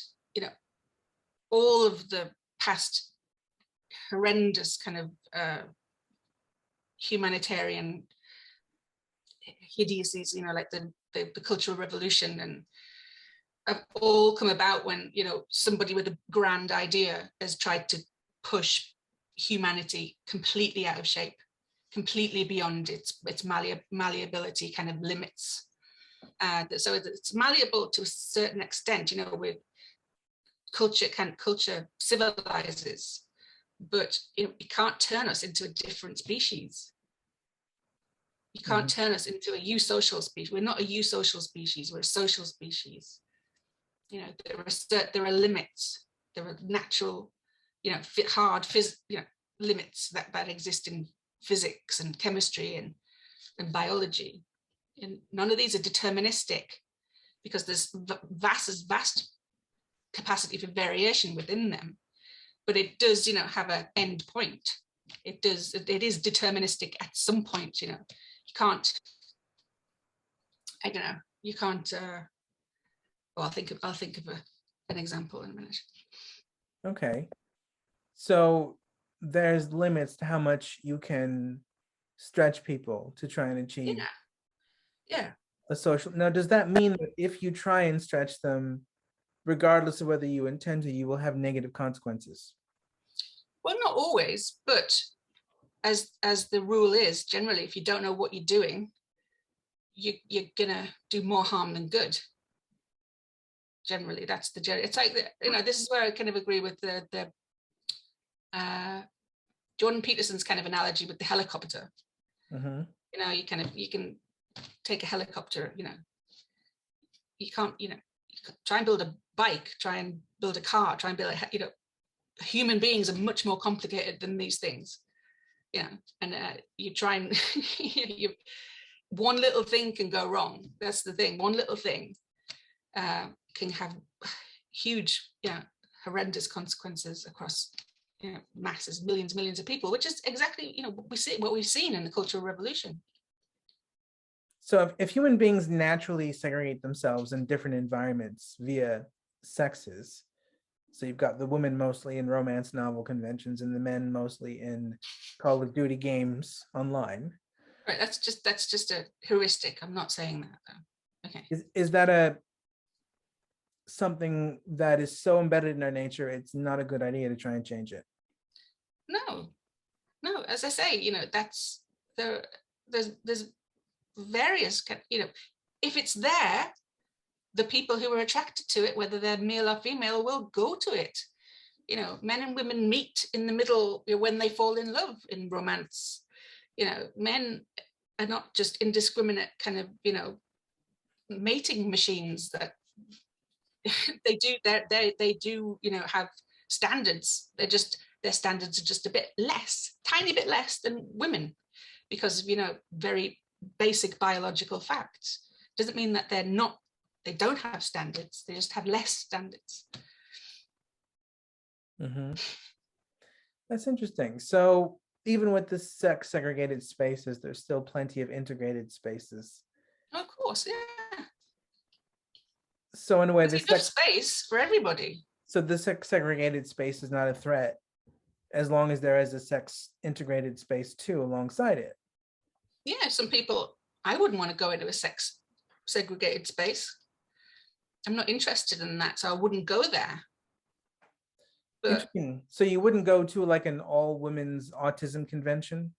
Speaker 3: all of the past horrendous kind of humanitarian idiocies, like the Cultural Revolution, and have all come about when, somebody with a grand idea has tried to push humanity completely out of shape, completely beyond its malleability kind of limits. So it's malleable to a certain extent, with culture civilizes, but it can't turn us into a different species. You can't turn us into a eusocial species. We're not a eusocial species, we're a social species. There are limits, there are natural, hard limits that exist in physics and chemistry and biology. And none of these are deterministic, because there's vast capacity for variation within them. But it does, have an end point. It is deterministic at some point. You can't, I don't know, you can't, well, I'll think of an example in a minute.
Speaker 2: Okay. So there's limits to how much you can stretch people to try and achieve a social. Now, does that mean that if you try and stretch them, regardless of whether you intend to, you will have negative consequences?
Speaker 3: Well, not always, but as the rule is, generally, if you don't know what you're doing, you're gonna do more harm than good. Generally, that's it's like this is where I kind of agree with the Jordan Peterson's kind of analogy with the helicopter.
Speaker 2: Mm-hmm.
Speaker 3: You can take a helicopter. You can't. Try and build a bike. Try and build a car. Try and build human beings are much more complicated than these things. And you try and one little thing can go wrong. That's the thing. One little thing can have huge, horrendous consequences across masses, millions of people, which is exactly what we've seen in the Cultural Revolution.
Speaker 2: So if human beings naturally segregate themselves in different environments via sexes, so you've got the women mostly in romance novel conventions and the men mostly in Call of Duty games online.
Speaker 3: Right, that's just a heuristic. I'm not saying that though. Okay.
Speaker 2: Is that something that is so embedded in our nature, it's not a good idea to try and change it? No. As I say, that's there's various, if it's there, the people who are attracted to it, whether they're male or female, will go to it. Men and women meet in the middle when they fall in love in romance. Men are not just indiscriminate kind of, mating machines that they do have standards. They're just
Speaker 3: their standards are just a bit less, tiny bit less than women because of, very basic biological facts. Doesn't mean that they don't have standards, they just have less standards.
Speaker 2: Mm-hmm. That's interesting. So even with the sex segregated spaces, there's still plenty of integrated spaces.
Speaker 3: Of course, yeah.
Speaker 2: So in a way,
Speaker 3: There's enough space for everybody.
Speaker 2: So the sex segregated space is not a threat as long as there is a sex integrated space too alongside it.
Speaker 3: Yeah, some people, I wouldn't want to go into a sex segregated space. I'm not interested in that, so I wouldn't go there. But
Speaker 2: interesting. So you wouldn't go to like an all women's autism convention?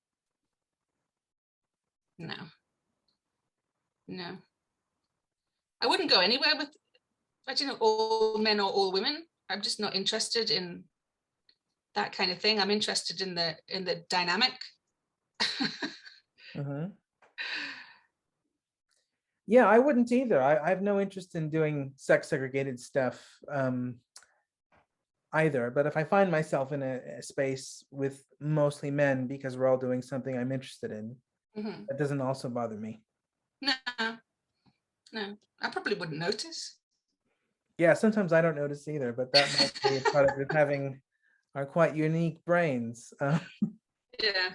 Speaker 3: No. I wouldn't go anywhere with, all men or all women. I'm just not interested in that kind of thing. I'm interested in the dynamic.
Speaker 2: Mm-hmm. Yeah, I wouldn't either. I have no interest in doing sex segregated stuff either. But if I find myself in a space with mostly men because we're all doing something I'm interested in,
Speaker 3: Mm-hmm.
Speaker 2: that doesn't also bother me.
Speaker 3: No, I probably wouldn't notice.
Speaker 2: Yeah, sometimes I don't notice either, but that might be a product of having our quite unique brains.
Speaker 3: Yeah.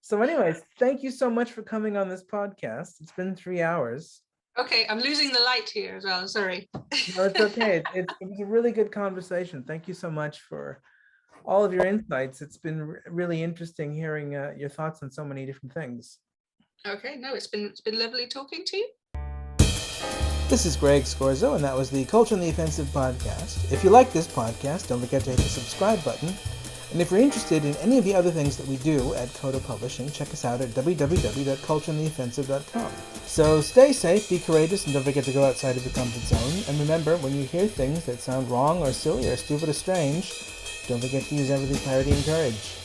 Speaker 2: So anyways, thank you so much for coming on this podcast. It's been 3 hours.
Speaker 3: Okay, I'm losing the light here as well, sorry.
Speaker 2: No, it's okay. It was a really good conversation. Thank you so much for all of your insights. It's been really interesting hearing your thoughts on so many different things.
Speaker 3: Okay, no, it's been lovely talking to you.
Speaker 2: This is Greg Scorzo, and that was the Culture on the Offensive podcast. If you like this podcast, don't forget to hit the subscribe button. And if you're interested in any of the other things that we do at Coda Publishing, check us out at www.cultureontheoffensive.com. So stay safe, be courageous, and don't forget to go outside of your comfort zone. And remember, when you hear things that sound wrong or silly or stupid or strange, don't forget to use empathy, clarity, and courage.